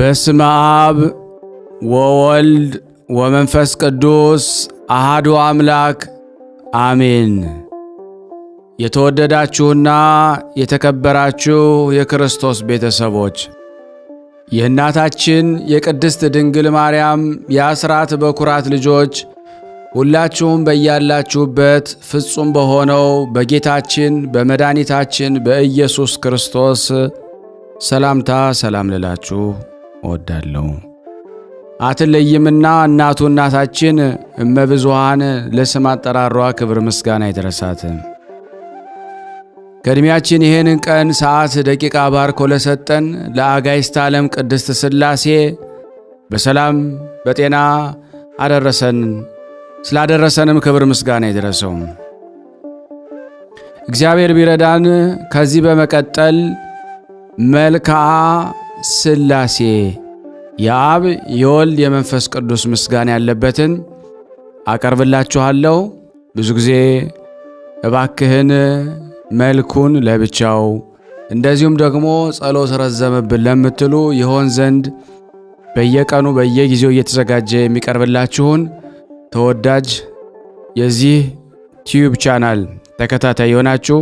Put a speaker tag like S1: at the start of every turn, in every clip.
S1: በስመ አብ ወወልድ ወመንፈስ ቅዱስ አሐዱ አምላክ አሜን። የተወደዳችሁና የተከበራችሁ የክርስቶስ ቤተሰቦች የእናታችን የቅድስት ድንግል ማርያም የአስራት በኩራት ልጆች ሁላችሁም በያላችሁበት ፍጹም በሆነው በጌታችን በመድኃኒታችን በኢየሱስ ክርስቶስ ሰላምታ ሰላም ልላችሁ እወዳለሁ። አትለይምና እናቱ እናታችን እመብዙኃን ለስም አጠራሯ ክብር ምስጋና ይድረሳት። ከእድሜያችን ይህንን ቀን ሰዓት ደቂቃ ባርኮ ለሰጠን ለአጋዕዝተ ዓለም ቅድስት ሥላሴ በሰላም በጤና አደረሰን። ስላደረሰንም ክብር ምስጋና ይድረሰው። እግዚአብሔር ቢረዳን ከዚህ በመቀጠል መልክዓ ሥላሴ የአብ የወልድ የመንፈስ ቅዱስ ምስጋና ያለበትን አቀርብላችኋለሁ። ብዙ ጊዜ እባክህን መልኩን ለብቻው እንደዚሁም ደግሞ ጸሎት ረዘመብን ለምትሉ ይሆን ዘንድ በየቀኑ በየጊዜው እየተዘጋጀ የሚቀርብላችሁን ተወዳጅ የዚህ ቲዩብ ቻናል ተከታታይ የሆናችሁ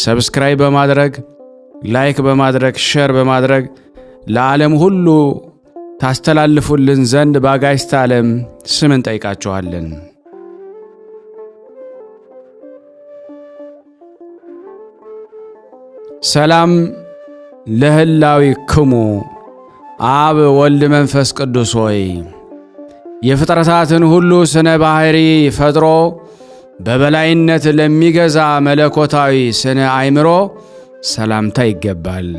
S1: ሰብስክራይብ በማድረግ ላይክ በማድረግ ሼር በማድረግ ለዓለም ሁሉ ታስተላልፉልን ዘንድ በአጋዕዝተ ዓለም ስም እንጠይቃችኋለን። ሰላም ለህላዊክሙ አብ ወልድ መንፈስ ቅዱስ ሆይ የፍጥረታትን ሁሉ ስነ ባህሪ ፈጥሮ በበላይነት ለሚገዛ መለኮታዊ ስነ አእምሮ ሰላምታ ይገባል።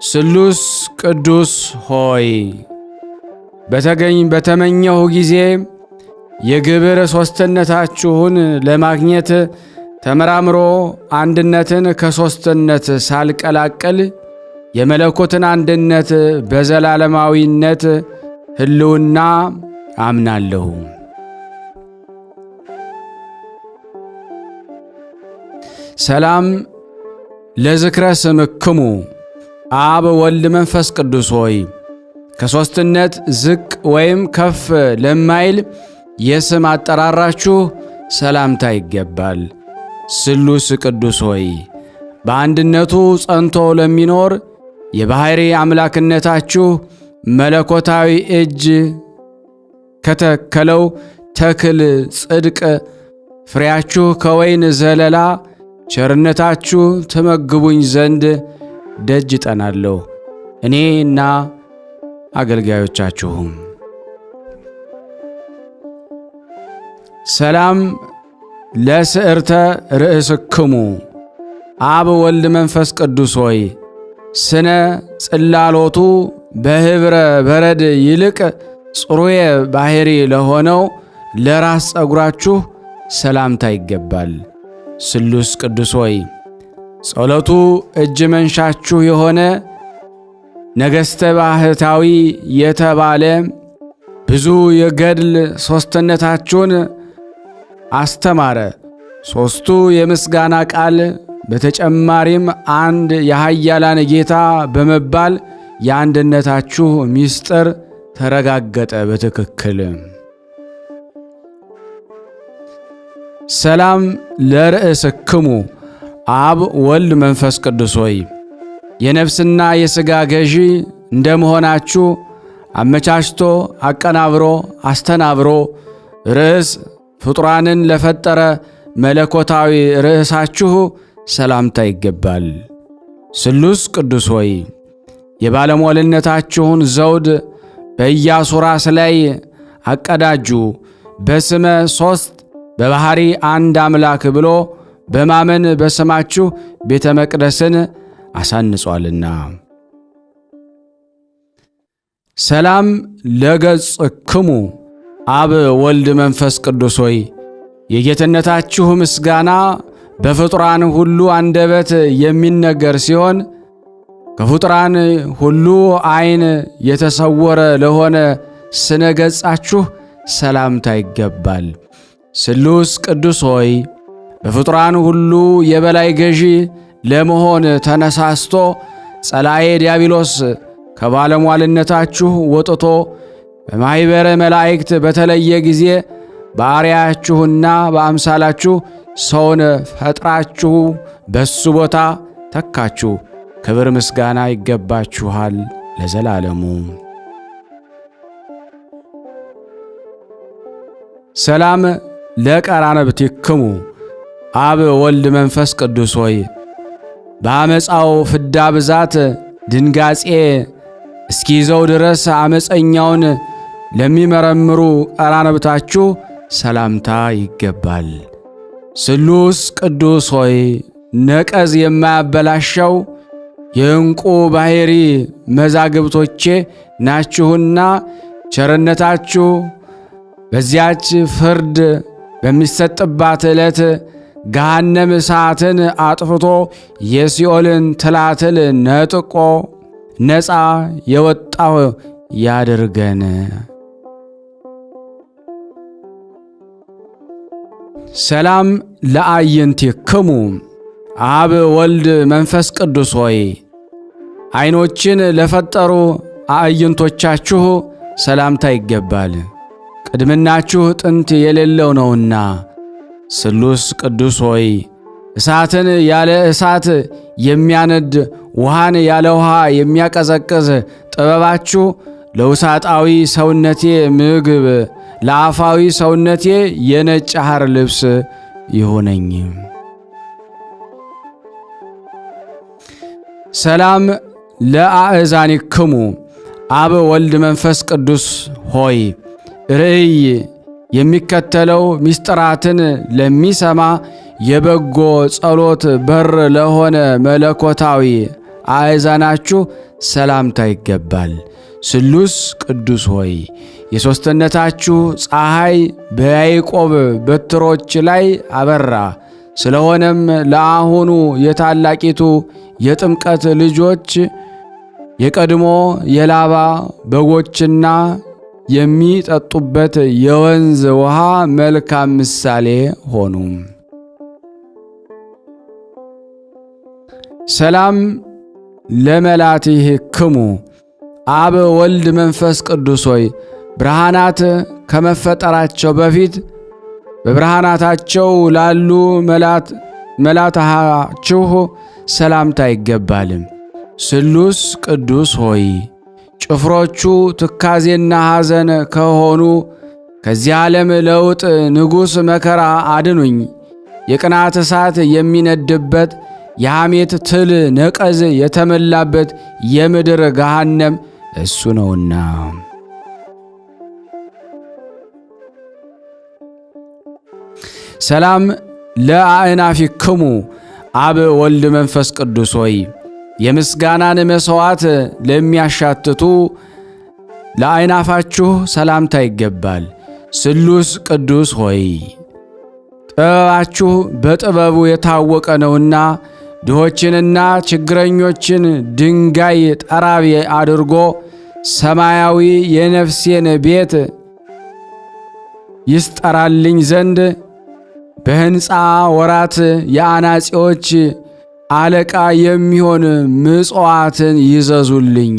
S1: ስሉስ ቅዱስ ሆይ በተመኘሁ ጊዜ የግብር ሦስትነታችሁን ለማግኘት ተመራምሮ አንድነትን ከሦስትነት ሳልቀላቅል የመለኮትን አንድነት በዘላለማዊነት ህልውና አምናለሁ። ሰላም ለዝክረ ስምክሙ አብ ወልድ መንፈስ ቅዱስ ሆይ ከሦስትነት ዝቅ ወይም ከፍ ለማይል የስም አጠራራችሁ ሰላምታ ይገባል። ስሉስ ቅዱስ ሆይ በአንድነቱ ጸንቶ ለሚኖር የባሕሪ አምላክነታችሁ መለኮታዊ እጅ ከተከለው ተክል ጽድቅ ፍሬያችሁ ከወይን ዘለላ ቸርነታችሁ ትመግቡኝ ዘንድ ደጅ ጠናለሁ እኔና አገልጋዮቻችሁም። ሰላም ለስዕርተ ርእስክሙ አብ ወልድ መንፈስ ቅዱስ ሆይ ስነ ጽላሎቱ በህብረ በረድ ይልቅ ጽሩየ ባሕሪ ለሆነው ለራስ ጸጉራችሁ ሰላምታ ይገባል። ስሉስ ቅዱስ ሆይ ጸሎቱ እጅ መንሻችሁ የሆነ ነገሥተ ባህታዊ የተባለ ብዙ የገድል ሦስትነታችሁን አስተማረ። ሦስቱ የምስጋና ቃል በተጨማሪም አንድ የኃያላን ጌታ በመባል የአንድነታችሁ ምስጢር ተረጋገጠ በትክክል። ሰላም ለርእስክሙ አብ ወልድ መንፈስ ቅዱስ ሆይ የነፍስና የሥጋ ገዢ እንደመሆናችሁ አመቻችቶ አቀናብሮ አስተናብሮ ርዕስ ፍጡራንን ለፈጠረ መለኮታዊ ርዕሳችሁ ሰላምታ ይገባል። ስሉስ ቅዱስ ሆይ የባለሟልነታችሁን ዘውድ በኢያሱ ራስ ላይ አቀዳጁ። በስመ ሦስት በባሕሪ አንድ አምላክ ብሎ በማመን በስማችሁ ቤተ መቅደስን አሳንጿልና። ሰላም ለገጽክሙ አብ ወልድ መንፈስ ቅዱስ ሆይ የጌትነታችሁ ምስጋና በፍጡራን ሁሉ አንደበት የሚነገር ሲሆን ከፍጡራን ሁሉ ዓይን የተሰወረ ለሆነ ስነ ገጻችሁ ሰላምታ ይገባል። ስሉስ ቅዱስ ሆይ በፍጡራን ሁሉ የበላይ ገዢ ለመሆን ተነሳስቶ ጸላኤ ዲያብሎስ ከባለሟልነታችሁ ወጥቶ በማኅበረ መላእክት በተለየ ጊዜ በአርአያችሁና በአምሳላችሁ ሰውን ፈጥራችሁ በሱ ቦታ ተካችሁ። ክብር ምስጋና ይገባችኋል ለዘላለሙ። ሰላም ለቀራንብትክሙ አብ ወልድ መንፈስ ቅዱስ ሆይ በአመፃው ፍዳ ብዛት ድንጋጼ እስኪይዘው ድረስ አመፀኛውን ለሚመረምሩ ቀራንብታችሁ ሰላምታ ይገባል። ስሉስ ቅዱስ ሆይ ነቀዝ የማያበላሸው የዕንቁ ባሕሪ መዛግብቶቼ ናችሁና ቸርነታችሁ በዚያች ፍርድ በሚሰጥባት ዕለት ገሃነም እሳትን አጥፍቶ የሲኦልን ትላትል ነጥቆ ነፃ የወጣው ያድርገን። ሰላም ለአዕይንቲክሙ አብ ወልድ መንፈስ ቅዱስ ሆይ ዓይኖችን ለፈጠሩ አዕይንቶቻችሁ ሰላምታ ይገባል። ቅድምናችሁ ጥንት የሌለው ነውና። ስሉስ ቅዱስ ሆይ እሳትን ያለ እሳት የሚያነድ ውሃን ያለ ውሃ የሚያቀዘቅዝ ጥበባችሁ ለውሳጣዊ ሰውነቴ ምግብ ለአፋዊ ሰውነቴ የነጭ ሐር ልብስ ይሆነኝ። ሰላም ለአእዛኒክሙ አብ ወልድ መንፈስ ቅዱስ ሆይ ርእይ የሚከተለው ምስጢራትን ለሚሰማ የበጎ ጸሎት በር ለሆነ መለኮታዊ አእዛናችሁ ሰላምታ ይገባል። ስሉስ ቅዱስ ሆይ የሦስትነታችሁ ፀሐይ በያዕቆብ በትሮች ላይ አበራ። ስለሆነም ለአሁኑ የታላቂቱ የጥምቀት ልጆች የቀድሞ የላባ በጎችና የሚጠጡበት የወንዝ ውሃ መልካም ምሳሌ ሆኑ። ሰላም ለመላትክሙ አብ ወልድ መንፈስ ቅዱስ ሆይ ብርሃናት ከመፈጠራቸው በፊት በብርሃናታቸው ላሉ መላትሃችሁ ሰላምታ ይገባል። ስሉስ ቅዱስ ሆይ ጭፍሮቹ ትካዜና ሐዘን ከሆኑ ከዚህ ዓለም ለውጥ ንጉሥ መከራ አድኑኝ። የቅናት እሳት የሚነድበት የሐሜት ትል ነቀዝ የተመላበት የምድር ገሃነም እሱ ነውና። ሰላም ለአእናፊክሙ አብ ወልድ መንፈስ ቅዱስ ሆይ የምስጋናን መሥዋዕት ለሚያሻትቱ ለአይናፋችሁ ሰላምታ ይገባል። ስሉስ ቅዱስ ሆይ ጥበባችሁ በጥበቡ የታወቀ ነውና ድሆችንና ችግረኞችን ድንጋይ ጠራቢ አድርጎ ሰማያዊ የነፍሴን ቤት ይስጠራልኝ ዘንድ በሕንፃ ወራት የአናጺዎች አለቃ የሚሆን ምጽዋትን ይዘዙልኝ።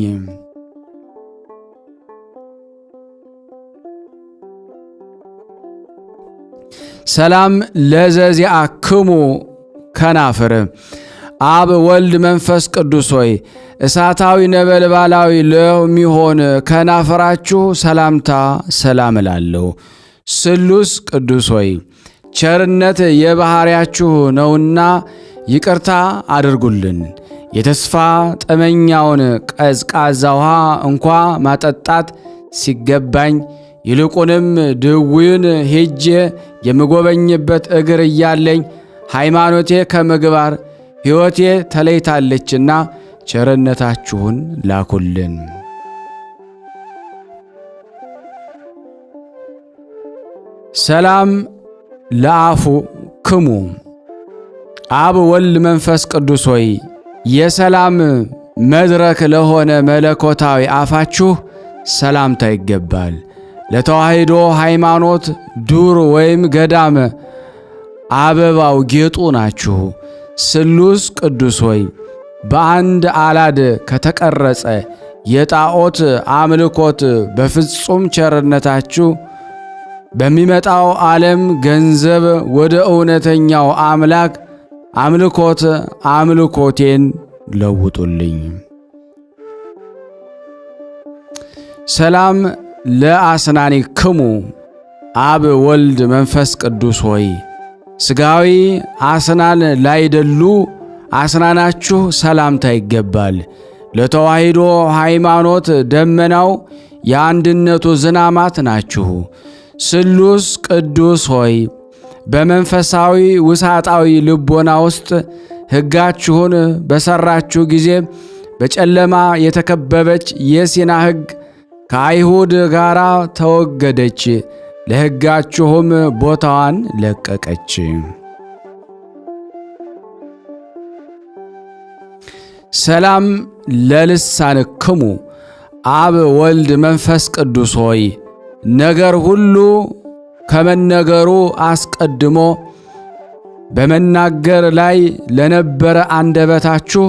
S1: ሰላም ለዘዚአክሙ ከናፍር አብ ወልድ መንፈስ ቅዱስ ሆይ እሳታዊ ነበልባላዊ ለሚሆን ከናፍራችሁ ሰላምታ ሰላም እላለሁ። ስሉስ ቅዱስ ሆይ ቸርነት የባሕርያችሁ ነውና ይቅርታ አድርጉልን። የተስፋ ጠመኛውን ቀዝቃዛ ውሃ እንኳ ማጠጣት ሲገባኝ ይልቁንም ድውዩን ሄጄ የምጎበኝበት እግር እያለኝ ሃይማኖቴ ከምግባር ሕይወቴ ተለይታለችና ቸርነታችሁን ላኩልን። ሰላም ለአፉክሙ አብ ወልድ መንፈስ ቅዱስ ሆይ የሰላም መድረክ ለሆነ መለኮታዊ አፋችሁ ሰላምታ ይገባል። ለተዋሕዶ ሃይማኖት ዱር ወይም ገዳም አበባው ጌጡ ናችሁ። ስሉስ ቅዱስ ሆይ በአንድ አላድ ከተቀረጸ የጣዖት አምልኮት በፍጹም ቸርነታችሁ በሚመጣው ዓለም ገንዘብ ወደ እውነተኛው አምላክ አምልኮቴን ለውጡልኝ። ሰላም ለአስናኒክሙ አብ ወልድ መንፈስ ቅዱስ ሆይ ሥጋዊ አስናን ላይደሉ አስናናችሁ ሰላምታ ይገባል። ለተዋሕዶ ሃይማኖት ደመናው የአንድነቱ ዝናማት ናችሁ። ስሉስ ቅዱስ ሆይ በመንፈሳዊ ውሳጣዊ ልቦና ውስጥ ሕጋችሁን በሠራችሁ ጊዜ በጨለማ የተከበበች የሲና ሕግ ከአይሁድ ጋር ተወገደች፣ ለሕጋችሁም ቦታዋን ለቀቀች። ሰላም ለልሳንክሙ አብ ወልድ መንፈስ ቅዱስ ሆይ ነገር ሁሉ ከመነገሩ አስቀድሞ በመናገር ላይ ለነበረ አንደበታችሁ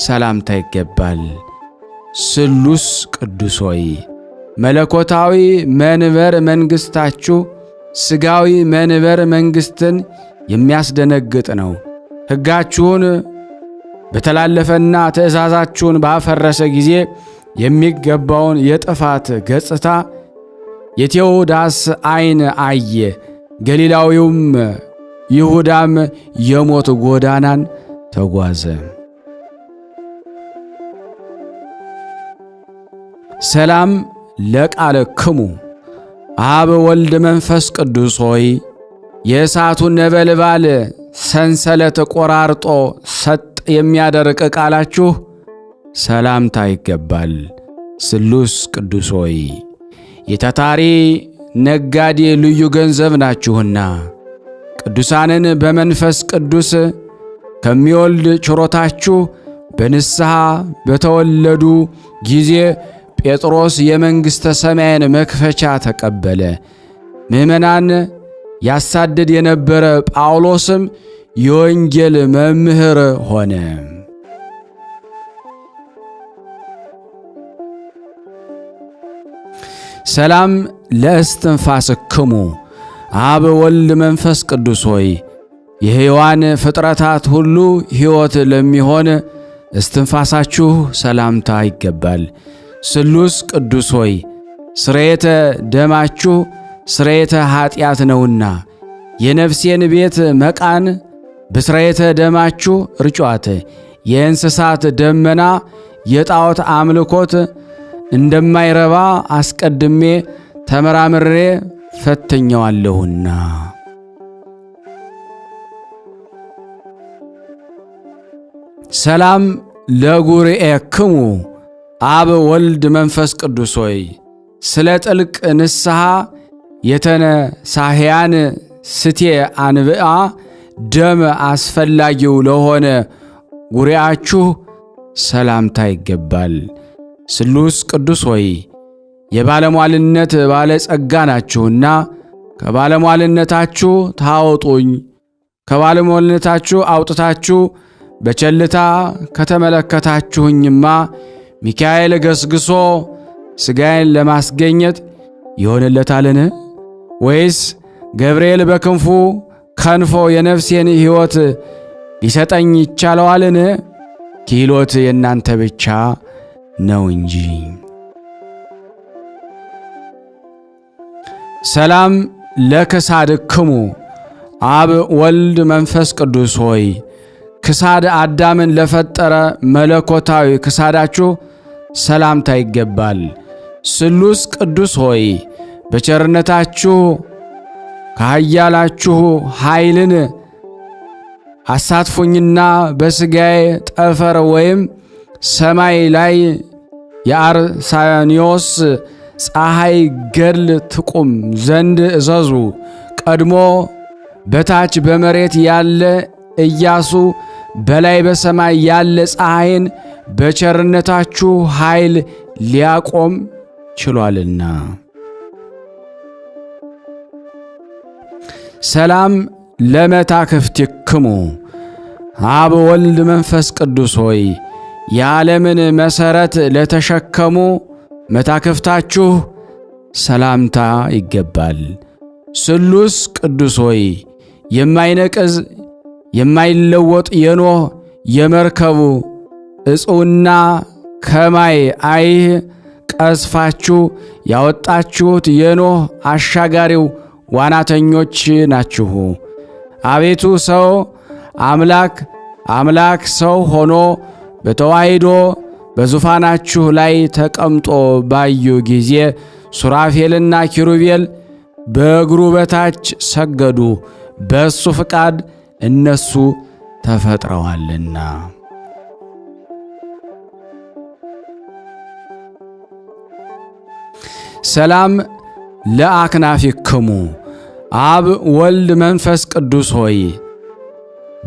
S1: ሰላምታ ይገባል። ስሉስ ቅዱስ ሆይ መለኮታዊ መንበር መንግሥታችሁ ሥጋዊ መንበር መንግሥትን የሚያስደነግጥ ነው። ሕጋችሁን በተላለፈና ትእዛዛችሁን ባፈረሰ ጊዜ የሚገባውን የጥፋት ገጽታ የቴዎዳስ ዓይን አየ። ገሊላዊውም ይሁዳም የሞት ጎዳናን ተጓዘ። ሰላም ለቃልክሙ አብ ወልድ መንፈስ ቅዱስ ሆይ የእሳቱን ነበልባል ሰንሰለት ቆራርጦ ሰጥ የሚያደርቅ ቃላችሁ ሰላምታ ይገባል። ስሉስ ቅዱስ ሆይ የታታሪ ነጋዴ ልዩ ገንዘብ ናችሁና ቅዱሳንን በመንፈስ ቅዱስ ከሚወልድ ችሮታችሁ በንስሐ በተወለዱ ጊዜ ጴጥሮስ የመንግሥተ ሰማይን መክፈቻ ተቀበለ። ምዕመናን ያሳድድ የነበረ ጳውሎስም የወንጌል መምህር ሆነ። ሰላም ለእስትንፋስክሙ አብ ወልድ መንፈስ ቅዱስ ሆይ የሕያዋን ፍጥረታት ሁሉ ሕይወት ለሚሆን እስትንፋሳችሁ ሰላምታ ይገባል። ስሉስ ቅዱስ ሆይ ስርየተ ደማችሁ ስርየተ ኀጢአት ነውና የነፍሴን ቤት መቃን በስርየተ ደማችሁ ርጯት። የእንስሳት ደመና የጣዖት አምልኮት እንደማይረባ አስቀድሜ ተመራምሬ ፈትኜዋለሁና። ሰላም ለጉርኤክሙ አብ ወልድ መንፈስ ቅዱስ ሆይ ስለ ጥልቅ ንስሐ የተነሳህያን ስቴ አንብአ ደም አስፈላጊው ለሆነ ጉርኤአችሁ ሰላምታ ይገባል። ስሉስ ቅዱስ ሆይ የባለሟልነት ባለጸጋ ናችሁና ከባለሟልነታችሁ ታወጡኝ። ከባለሟልነታችሁ አውጥታችሁ በቸልታ ከተመለከታችሁኝማ ሚካኤል ገስግሶ ሥጋዬን ለማስገኘት ይሆንለታልን? ወይስ ገብርኤል በክንፉ ከንፎ የነፍሴን ሕይወት ሊሰጠኝ ይቻለዋልን? ክህሎት የእናንተ ብቻ ነው እንጂ። ሰላም ለክሳድክሙ አብ ወልድ መንፈስ ቅዱስ ሆይ ክሳድ አዳምን ለፈጠረ መለኮታዊ ክሳዳችሁ ሰላምታ ይገባል። ስሉስ ቅዱስ ሆይ በቸርነታችሁ ከኃያላችሁ ኃይልን አሳትፉኝና በሥጋዬ ጠፈር ወይም ሰማይ ላይ የአርሳኒዮስ ፀሐይ ገድል ትቁም ዘንድ እዘዙ። ቀድሞ በታች በመሬት ያለ ኢያሱ በላይ በሰማይ ያለ ፀሐይን በቸርነታችሁ ኃይል ሊያቆም ችሏልና። ሰላም ለመታክፍቲክሙ አብ ወልድ መንፈስ ቅዱስ ሆይ የዓለምን መሠረት ለተሸከሙ መታክፍታችሁ ሰላምታ ይገባል። ስሉስ ቅዱስ ሆይ የማይነቅዝ የማይለወጥ የኖህ የመርከቡ ዕጹና ከማይ አይህ ቀዝፋችሁ ያወጣችሁት የኖህ አሻጋሪው ዋናተኞች ናችሁ። አቤቱ ሰው አምላክ ሰው ሆኖ በተዋሂዶ በዙፋናችሁ ላይ ተቀምጦ ባዩ ጊዜ ሱራፌልና ኪሩቤል በእግሩ በታች ሰገዱ፣ በእሱ ፍቃድ እነሱ ተፈጥረዋልና። ሰላም ለአክናፊክሙ አብ ወልድ መንፈስ ቅዱስ ሆይ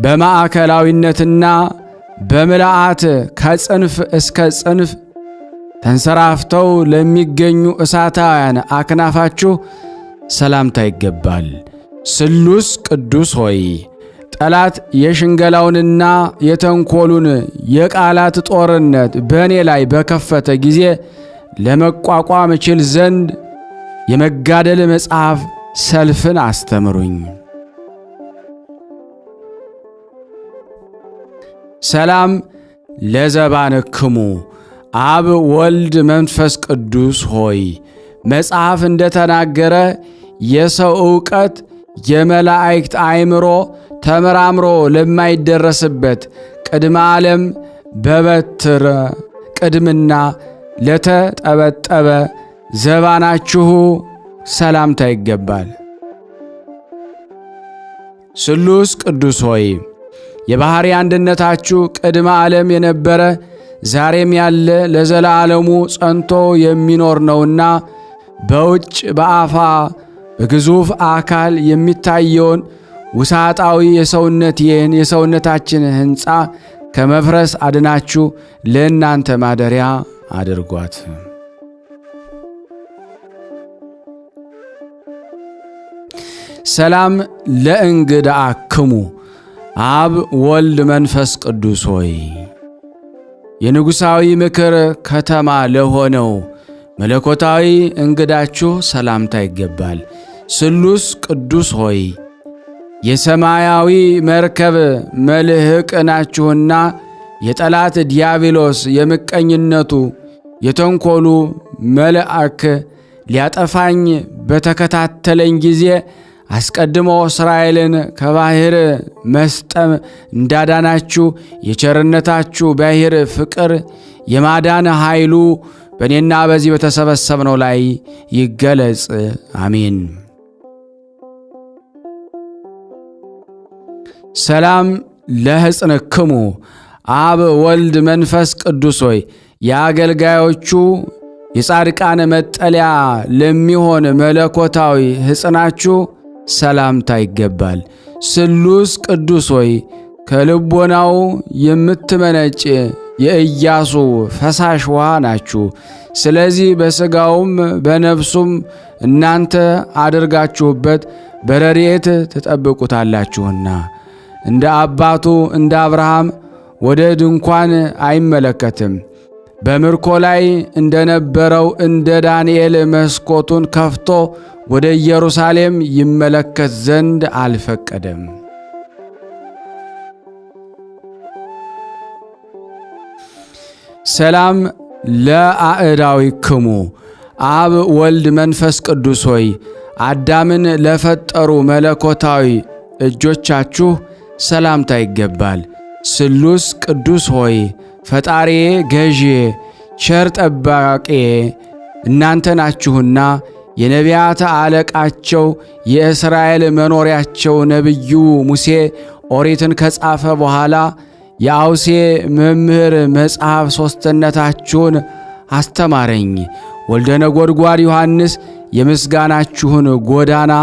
S1: በማዕከላዊነትና በምልአት ከጽንፍ እስከ ጽንፍ ተንሰራፍተው ለሚገኙ እሳታውያን አክናፋችሁ ሰላምታ ይገባል። ስሉስ ቅዱስ ሆይ ጠላት የሽንገላውንና የተንኮሉን የቃላት ጦርነት በእኔ ላይ በከፈተ ጊዜ ለመቋቋም እችል ዘንድ የመጋደል መጽሐፍ ሰልፍን አስተምሩኝ። ሰላም ለዘባንክሙ አብ ወልድ መንፈስ ቅዱስ ሆይ መጽሐፍ እንደተናገረ የሰው ዕውቀት የመላእክት አእምሮ ተመራምሮ ለማይደረስበት ቅድመ ዓለም በበትረ ቅድምና ለተጠበጠበ ዘባናችሁ ሰላምታ ይገባል። ስሉስ ቅዱስ ሆይ የባሕሪ አንድነታችሁ ቅድመ ዓለም የነበረ ዛሬም ያለ ለዘላለሙ ጸንቶ የሚኖር ነውና በውጭ በአፋ በግዙፍ አካል የሚታየውን ውሳጣዊ የሰውነታችን ሕንፃ ከመፍረስ አድናችሁ ለእናንተ ማደሪያ አድርጓት። ሰላም ለእንግዳክሙ አብ ወልድ መንፈስ ቅዱስ ሆይ የንጉሣዊ ምክር ከተማ ለሆነው መለኮታዊ እንግዳችሁ ሰላምታ ይገባል። ስሉስ ቅዱስ ሆይ የሰማያዊ መርከብ መልህቅ ናችሁና የጠላት ዲያብሎስ የምቀኝነቱ የተንኮሉ መልአክ ሊያጠፋኝ በተከታተለኝ ጊዜ አስቀድሞ እስራኤልን ከባሕር መስጠም እንዳዳናችሁ የቸርነታችሁ ባሕር ፍቅር የማዳን ኃይሉ በእኔና በዚህ በተሰበሰብነው ላይ ይገለጽ። አሜን። ሰላም ለሕፅንክሙ አብ ወልድ መንፈስ ቅዱስ ሆይ የአገልጋዮቹ የጻድቃን መጠለያ ለሚሆን መለኮታዊ ሕፅናችሁ ሰላምታ ይገባል። ስሉስ ቅዱስ ሆይ ከልቦናው የምትመነጭ የኢያሱ ፈሳሽ ውሃ ናችሁ። ስለዚህ በሥጋውም በነፍሱም እናንተ አድርጋችሁበት በረድኤት ትጠብቁታላችሁና እንደ አባቱ እንደ አብርሃም ወደ ድንኳን አይመለከትም። በምርኮ ላይ እንደነበረው እንደ ዳንኤል መስኮቱን ከፍቶ ወደ ኢየሩሳሌም ይመለከት ዘንድ አልፈቀደም። ሰላም ለአእዳዊክሙ አብ ወልድ መንፈስ ቅዱስ ሆይ አዳምን ለፈጠሩ መለኮታዊ እጆቻችሁ ሰላምታ ይገባል። ስሉስ ቅዱስ ሆይ ፈጣሪዬ፣ ገዢዬ፣ ቸር ጠባቄ እናንተ ናችሁና የነቢያት አለቃቸው የእስራኤል መኖሪያቸው ነቢዩ ሙሴ ኦሪትን ከጻፈ በኋላ የአውሴ መምህር መጽሐፍ ሦስትነታችሁን አስተማረኝ። ወልደ ነጎድጓድ ዮሐንስ የምስጋናችሁን ጎዳና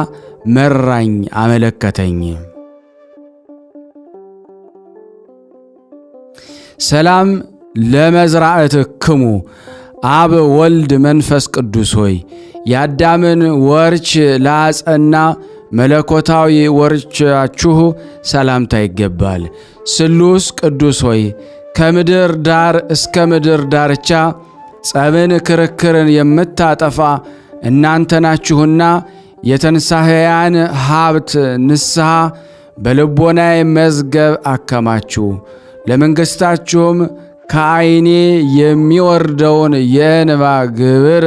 S1: መራኝ አመለከተኝ። ሰላም ለመዝራእትክሙ አብ ወልድ መንፈስ ቅዱስ ሆይ የአዳምን ወርች ላጸና መለኮታዊ ወርቻችሁ ሰላምታ ይገባል። ስሉስ ቅዱስ ሆይ ከምድር ዳር እስከ ምድር ዳርቻ ጸብን ክርክርን የምታጠፋ እናንተ ናችሁና የተንሳህያን ሀብት ንስሐ በልቦናዬ መዝገብ አከማችሁ። ለመንግሥታችሁም ከዓይኔ የሚወርደውን የእንባ ግብር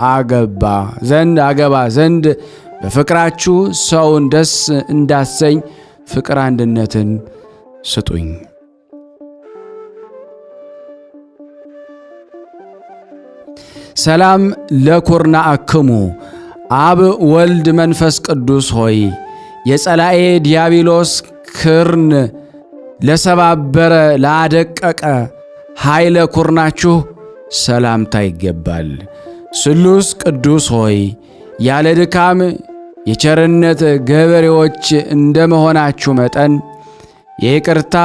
S1: አገባ ዘንድ በፍቅራችሁ ሰውን ደስ እንዳሰኝ ፍቅር አንድነትን ስጡኝ። ሰላም ለኩርናአክሙ አብ ወልድ መንፈስ ቅዱስ ሆይ የጸላኤ ዲያብሎስ ክርን ለሰባበረ ላደቀቀ ኃይለ ኩርናችሁ ሰላምታ ይገባል። ስሉስ ቅዱስ ሆይ ያለ ድካም የቸርነት ገበሬዎች እንደመሆናችሁ መጠን የይቅርታ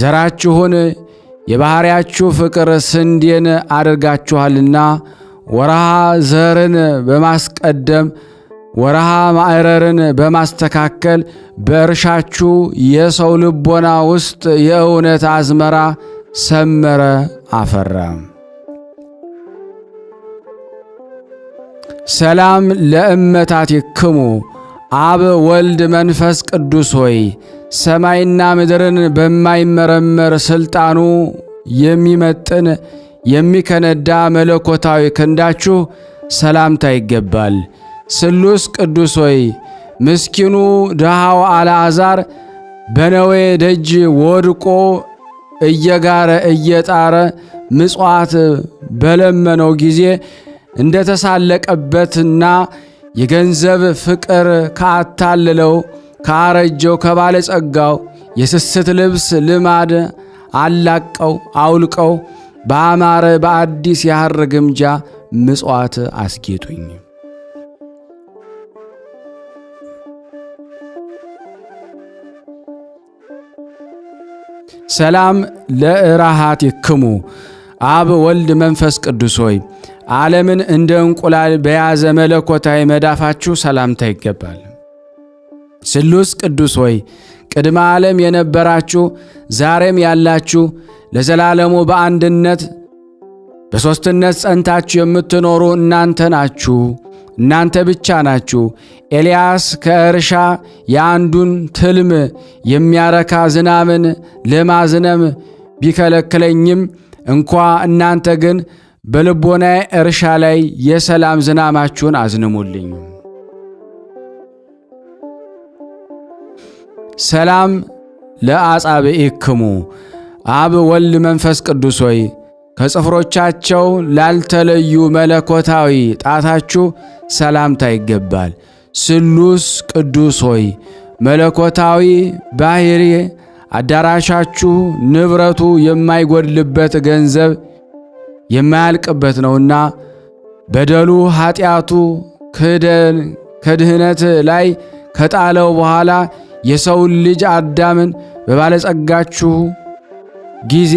S1: ዘራችሁን የባሕርያችሁ ፍቅር ስንዴን አድርጋችኋልና ወርሃ ዘርን በማስቀደም ወርሃ ማዕረርን በማስተካከል በእርሻችሁ የሰው ልቦና ውስጥ የእውነት አዝመራ ሰመረ አፈራ። ሰላም ለእመታቲክሙ አብ ወልድ መንፈስ ቅዱስ ሆይ ሰማይና ምድርን በማይመረመር ሥልጣኑ የሚመጥን የሚከነዳ መለኮታዊ ክንዳችሁ ሰላምታ ይገባል። ስሉስ ቅዱስ ሆይ ምስኪኑ ድሃው አልዓዛር በነዌ ደጅ ወድቆ እየጋረ እየጣረ ምጽዋት በለመነው ጊዜ እንደተሳለቀበትና የገንዘብ ፍቅር ካታለለው ካረጀው ከባለጸጋው የስስት ልብስ ልማድ አውልቀው በአማረ በአዲስ የሐር ግምጃ ምጽዋት አስጌጡኝ። ሰላም ለእራሃቲክሙ አብ ወልድ መንፈስ ቅዱስ ሆይ ዓለምን እንደ እንቁላል በያዘ መለኮታዊ መዳፋችሁ ሰላምታ ይገባል። ስሉስ ቅዱስ ሆይ ቅድመ ዓለም የነበራችሁ ዛሬም ያላችሁ ለዘላለሙ በአንድነት በሦስትነት ጸንታችሁ የምትኖሩ እናንተ ብቻ ናችሁ። ኤልያስ ከእርሻ የአንዱን ትልም የሚያረካ ዝናምን ለማዝነም ቢከለክለኝም እንኳ እናንተ ግን በልቦናዬ እርሻ ላይ የሰላም ዝናማችሁን አዝንሙልኝ። ሰላም ለአጻብዒክሙ አብ ወልድ መንፈስ ቅዱስ ሆይ ከጽፍሮቻቸው ላልተለዩ መለኮታዊ ጣታችሁ ሰላምታ ይገባል። ስሉስ ቅዱስ ሆይ መለኮታዊ ባሕሪ አዳራሻችሁ ንብረቱ የማይጎድልበት ገንዘብ የማያልቅበት ነውና በደሉ ኃጢአቱ ከድህነት ላይ ከጣለው በኋላ የሰውን ልጅ አዳምን በባለጸጋችሁ ጊዜ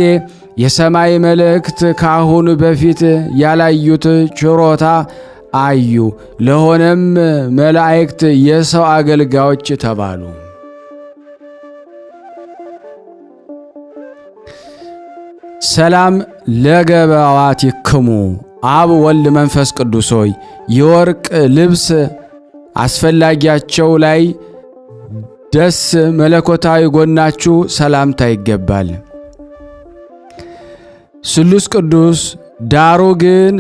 S1: የሰማይ መላእክት ካሁን በፊት ያላዩት ችሮታ አዩ። ለሆነም መላእክት የሰው አገልጋዮች ተባሉ። ሰላም ለገባዋቲክሙ አብ ወልድ መንፈስ ቅዱስ ሆይ የወርቅ ልብስ አስፈላጊያቸው ላይ ደስ መለኮታዊ ጎናችሁ ሰላምታ ይገባል። ስሉስ ቅዱስ ዳሩ ግን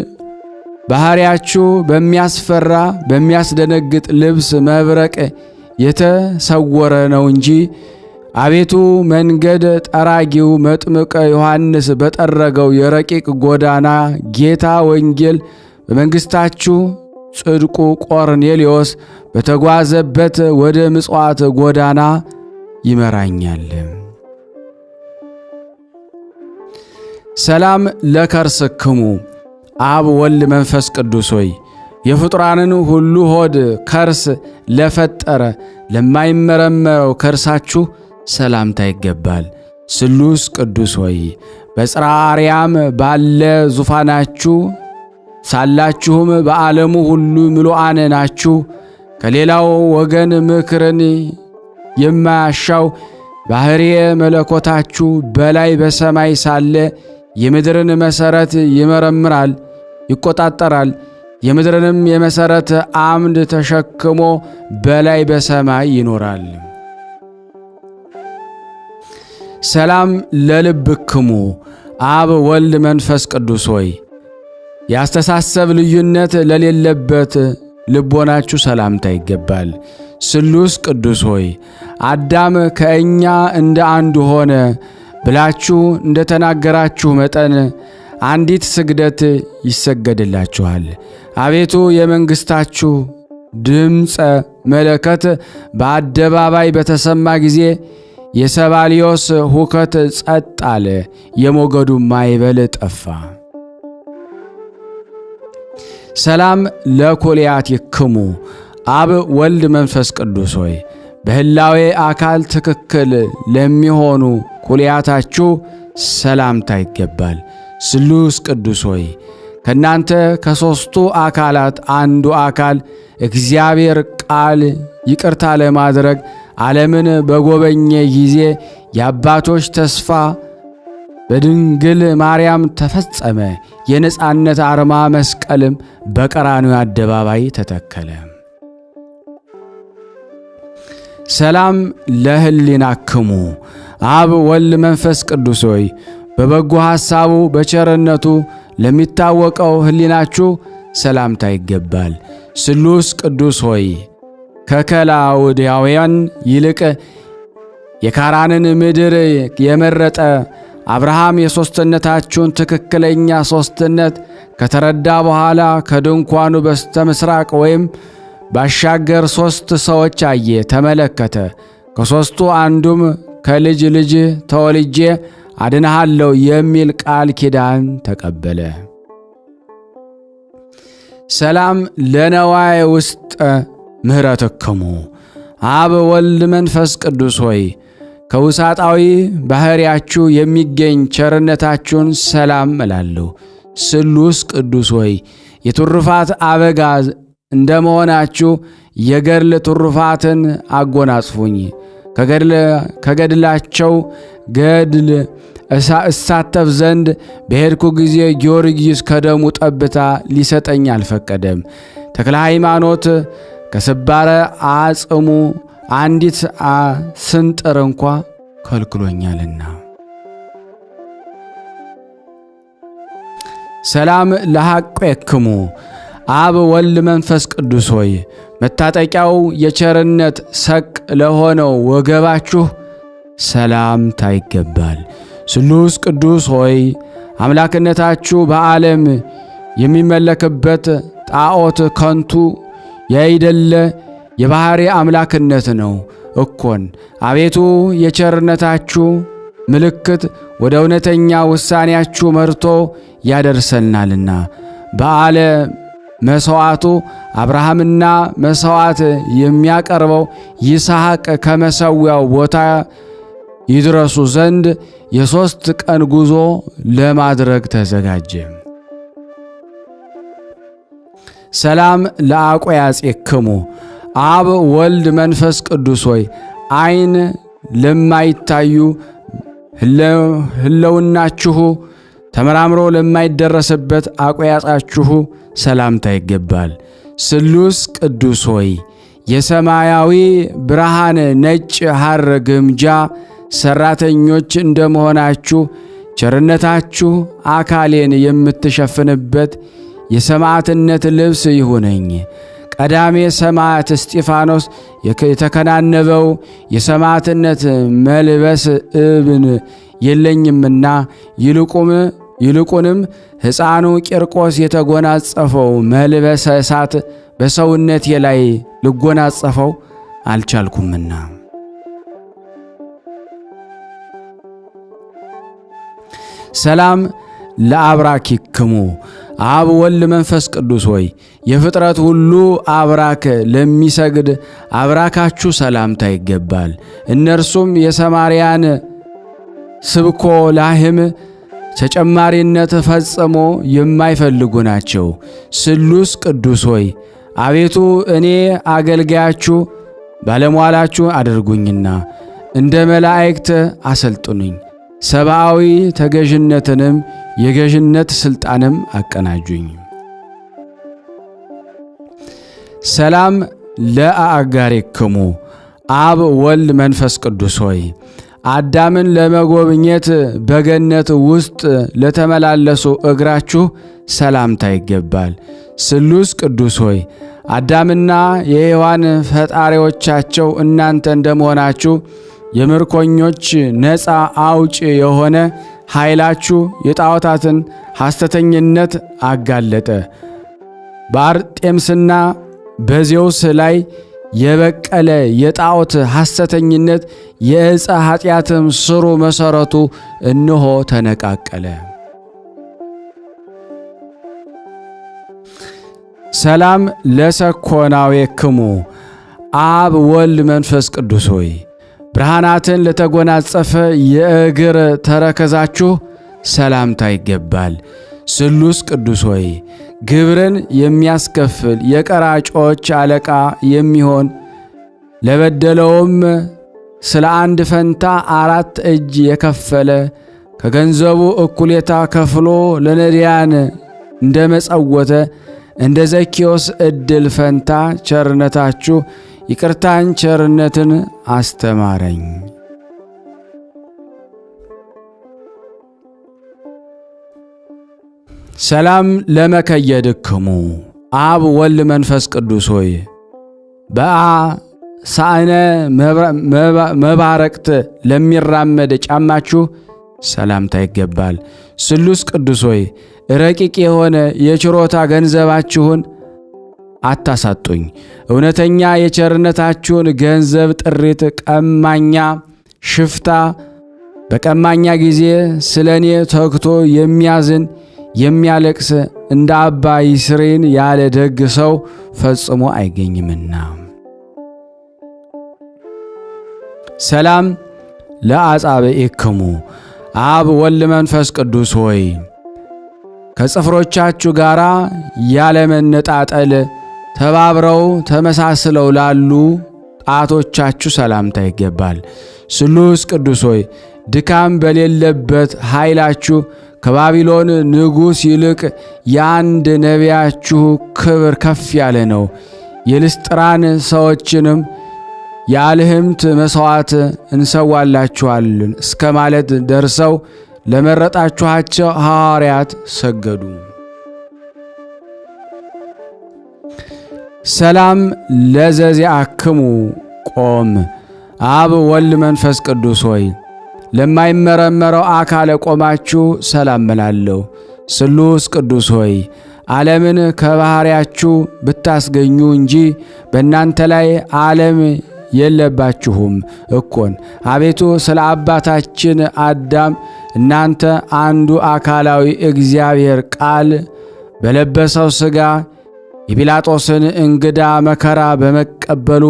S1: ባሕርያችሁ በሚያስፈራ በሚያስደነግጥ ልብስ መብረቅ የተሰወረ ነው እንጂ አቤቱ መንገድ ጠራጊው መጥምቀ ዮሐንስ በጠረገው የረቂቅ ጎዳና ጌታ ወንጌል በመንግሥታችሁ ጽድቁ ቆርኔሌዎስ በተጓዘበት ወደ ምጽዋት ጎዳና ይመራኛል። ሰላም ለከርስክሙ አብ ወልድ መንፈስ ቅዱስ ሆይ የፍጡራንን ሁሉ ሆድ ከርስ ለፈጠረ ለማይመረመረው ከርሳችሁ ሰላምታ ይገባል። ስሉስ ቅዱስ ሆይ በጽርሐ አርያም ባለ ዙፋናችሁ ሳላችሁም በዓለሙ ሁሉ ምሉዓን ናችሁ። ከሌላው ወገን ምክርን የማያሻው ባሕርየ መለኮታችሁ በላይ በሰማይ ሳለ የምድርን መሠረት ይመረምራል፣ ይቆጣጠራል። የምድርንም የመሠረት አምድ ተሸክሞ በላይ በሰማይ ይኖራል። ሰላም ለልብክሙ አብ ወልድ መንፈስ ቅዱስ ሆይ ያስተሳሰብ ልዩነት ለሌለበት ልቦናችሁ ሰላምታ ይገባል። ስሉስ ቅዱስ ሆይ አዳም ከእኛ እንደ አንዱ ሆነ ብላችሁ እንደ ተናገራችሁ መጠን አንዲት ስግደት ይሰገድላችኋል። አቤቱ የመንግሥታችሁ ድምፀ መለከት በአደባባይ በተሰማ ጊዜ የሰባልዮስ ሁከት ጸጥ አለ፣ የሞገዱ ማይበል ጠፋ። ሰላም ለኩልያቲክሙ አብ ወልድ መንፈስ ቅዱስ ሆይ በሕላዌ አካል ትክክል ለሚሆኑ ኩልያታችሁ ሰላምታ ይገባል። ስሉስ ቅዱስ ሆይ ከእናንተ ከሦስቱ አካላት አንዱ አካል እግዚአብሔር ቃል ይቅርታ ለማድረግ ዓለምን በጎበኘ ጊዜ የአባቶች ተስፋ በድንግል ማርያም ተፈጸመ። የነጻነት አርማ መስቀልም በቀራንዮ አደባባይ ተተከለ። ሰላም ለሕሊናክሙ አብ ወልድ መንፈስ ቅዱስ ሆይ በበጎ ሐሳቡ በቸርነቱ ለሚታወቀው ሕሊናችሁ ሰላምታ ይገባል። ስሉስ ቅዱስ ሆይ ከከላውዴያውያን ይልቅ የካራንን ምድር የመረጠ አብርሃም የሦስትነታችሁን ትክክለኛ ሦስትነት ከተረዳ በኋላ ከድንኳኑ በስተ ምሥራቅ ወይም ባሻገር 3 ሰዎች አየ፣ ተመለከተ። ከሦስቱ አንዱም ከልጅ ልጅ ተወልጄ አድንሃለሁ የሚል ቃል ኪዳን ተቀበለ። ሰላም ለነዋየ ውስጠ ምሕረትክሙ አብ ወልድ መንፈስ ቅዱስ ሆይ ከውሳጣዊ ባሕርያችሁ የሚገኝ ቸርነታችሁን ሰላም እላለሁ። ስሉስ ቅዱስ ሆይ የትሩፋት አበጋዝ እንደመሆናችሁ የገድል ትሩፋትን አጎናጽፉኝ። ከገድላቸው ገድል እሳተፍ ዘንድ በሄድኩ ጊዜ ጊዮርጊስ ከደሙ ጠብታ ሊሰጠኝ አልፈቀደም። ተክለ ሃይማኖት ከስባረ አጽሙ አንዲት ስንጥር እንኳ ከልክሎኛልና። ሰላም ለሐቄክሙ አብ ወልድ መንፈስ ቅዱስ ሆይ መታጠቂያው የቸርነት ሰቅ ለሆነው ወገባችሁ ሰላምታ ይገባል። ስሉስ ቅዱስ ሆይ አምላክነታችሁ በዓለም የሚመለክበት ጣዖት ከንቱ ያይደለ የባሕሪ አምላክነት ነው እኮን። አቤቱ የቸርነታችሁ ምልክት ወደ እውነተኛ ውሳኔያችሁ መርቶ ያደርሰናልና በዓለ መሥዋዕቱ አብርሃምና መሥዋዕት የሚያቀርበው ይስሐቅ ከመሠዊያው ቦታ ይድረሱ ዘንድ የ3 ቀን ጉዞ ለማድረግ ተዘጋጀ። ሰላም ለአቆያጼክሙ አብ ወልድ መንፈስ ቅዱስ ሆይ ዓይን ለማይታዩ ህልውናችሁ ተመራምሮ ለማይደረስበት አቆያጻችሁ ሰላምታ ይገባል። ስሉስ ቅዱስ ሆይ የሰማያዊ ብርሃን ነጭ ሐር ግምጃ ሰራተኞች እንደመሆናችሁ ቸርነታችሁ አካሌን የምትሸፍንበት የሰማዕትነት ልብስ ይሁነኝ። ቀዳሜ ሰማዕት እስጢፋኖስ የተከናነበው የሰማዕትነት መልበስ እብን የለኝምና ይልቁንም ሕፃኑ ቂርቆስ የተጎናጸፈው መልበሰ እሳት በሰውነቴ ላይ ልጎናጸፈው አልቻልኩምና። ሰላም ለአብራኪክሙ አብ ወልድ መንፈስ ቅዱስ ሆይ የፍጥረት ሁሉ አብራክ ለሚሰግድ አብራካችሁ ሰላምታ ይገባል። እነርሱም የሰማርያን ስብኮ ላህም ተጨማሪነት ፈጽሞ የማይፈልጉ ናቸው። ስሉስ ቅዱስ ሆይ አቤቱ እኔ አገልጋያችሁ ባለሟላችሁ አድርጉኝና እንደ መላእክት አሰልጥኑኝ፣ ሰብአዊ ተገዥነትንም የገዥነት ሥልጣንም አቀናጁኝ። ሰላም ለአጋሪክሙ አብ ወልድ መንፈስ ቅዱስ ሆይ አዳምን ለመጎብኘት በገነት ውስጥ ለተመላለሱ እግራችሁ ሰላምታ ይገባል። ስሉስ ቅዱስ ሆይ አዳምና የሔዋን ፈጣሪዎቻቸው እናንተ እንደመሆናችሁ የምርኮኞች ነፃ አውጭ የሆነ ኃይላችሁ የጣዖታትን ሐሰተኝነት አጋለጠ። በአርጤምስና በዜውስ ላይ የበቀለ የጣዖት ሐሰተኝነት የዕፀ ኃጢአትም ስሩ መሠረቱ እነሆ ተነቃቀለ። ሰላም ለሰኮናዌክሙ አብ ወልድ መንፈስ ቅዱስ ሆይ ብርሃናትን ለተጎናጸፈ የእግር ተረከዛችሁ ሰላምታ ይገባል። ስሉስ ቅዱስ ሆይ ግብርን የሚያስከፍል የቀራጮች አለቃ የሚሆን ለበደለውም ስለ አንድ ፈንታ 4 እጅ የከፈለ ከገንዘቡ እኩሌታ ከፍሎ ለነዳያን እንደመጸወተ እንደ ዘኬዎስ ዕድል ፈንታ ቸርነታችሁ ይቅርታን ቸርነትን አስተማረኝ። ሰላም ለመከየድክሙ አብ ወልድ መንፈስ ቅዱስ ሆይ በሳዕነ መባረቅት ለሚራመድ ጫማችሁ ሰላምታ ይገባል። ስሉስ ቅዱስ ሆይ ረቂቅ የሆነ የችሮታ ገንዘባችሁን አታሳጡኝ። እውነተኛ የቸርነታችሁን ገንዘብ ጥሪት ቀማኛ ሽፍታ በቀማኛ ጊዜ ስለ እኔ ተግቶ የሚያዝን የሚያለቅስ እንደ አባ ይስሬን ያለ ደግ ሰው ፈጽሞ አይገኝምና። ሰላም ለአጻብዒክሙ አብ ወልድ መንፈስ ቅዱስ ሆይ ከጽፍሮቻችሁ ጋር ያለመነጣጠል ተባብረው ተመሳስለው ላሉ ጣቶቻችሁ ሰላምታ ይገባል። ስሉስ ቅዱስ ሆይ ድካም በሌለበት ኃይላችሁ ከባቢሎን ንጉሥ ይልቅ የአንድ ነቢያችሁ ክብር ከፍ ያለ ነው። የልስጥራን ሰዎችንም የአልህምት መሥዋዕት እንሰዋላችኋለን እስከ ማለት ደርሰው ለመረጣችኋቸው ሐዋርያት ሰገዱ። ሰላም ለዘዚአክሙ ቆም አብ ወልድ መንፈስ ቅዱስ ሆይ ለማይመረመረው አካለ ቆማችሁ ሰላም እላለሁ። ስሉስ ቅዱስ ሆይ ዓለምን ከባሕርያችሁ ብታስገኙ እንጂ በእናንተ ላይ ዓለም የለባችሁም እኮን። አቤቱ ስለ አባታችን አዳም እናንተ አንዱ አካላዊ እግዚአብሔር ቃል በለበሰው ሥጋ የጲላጦስን እንግዳ መከራ በመቀበሉ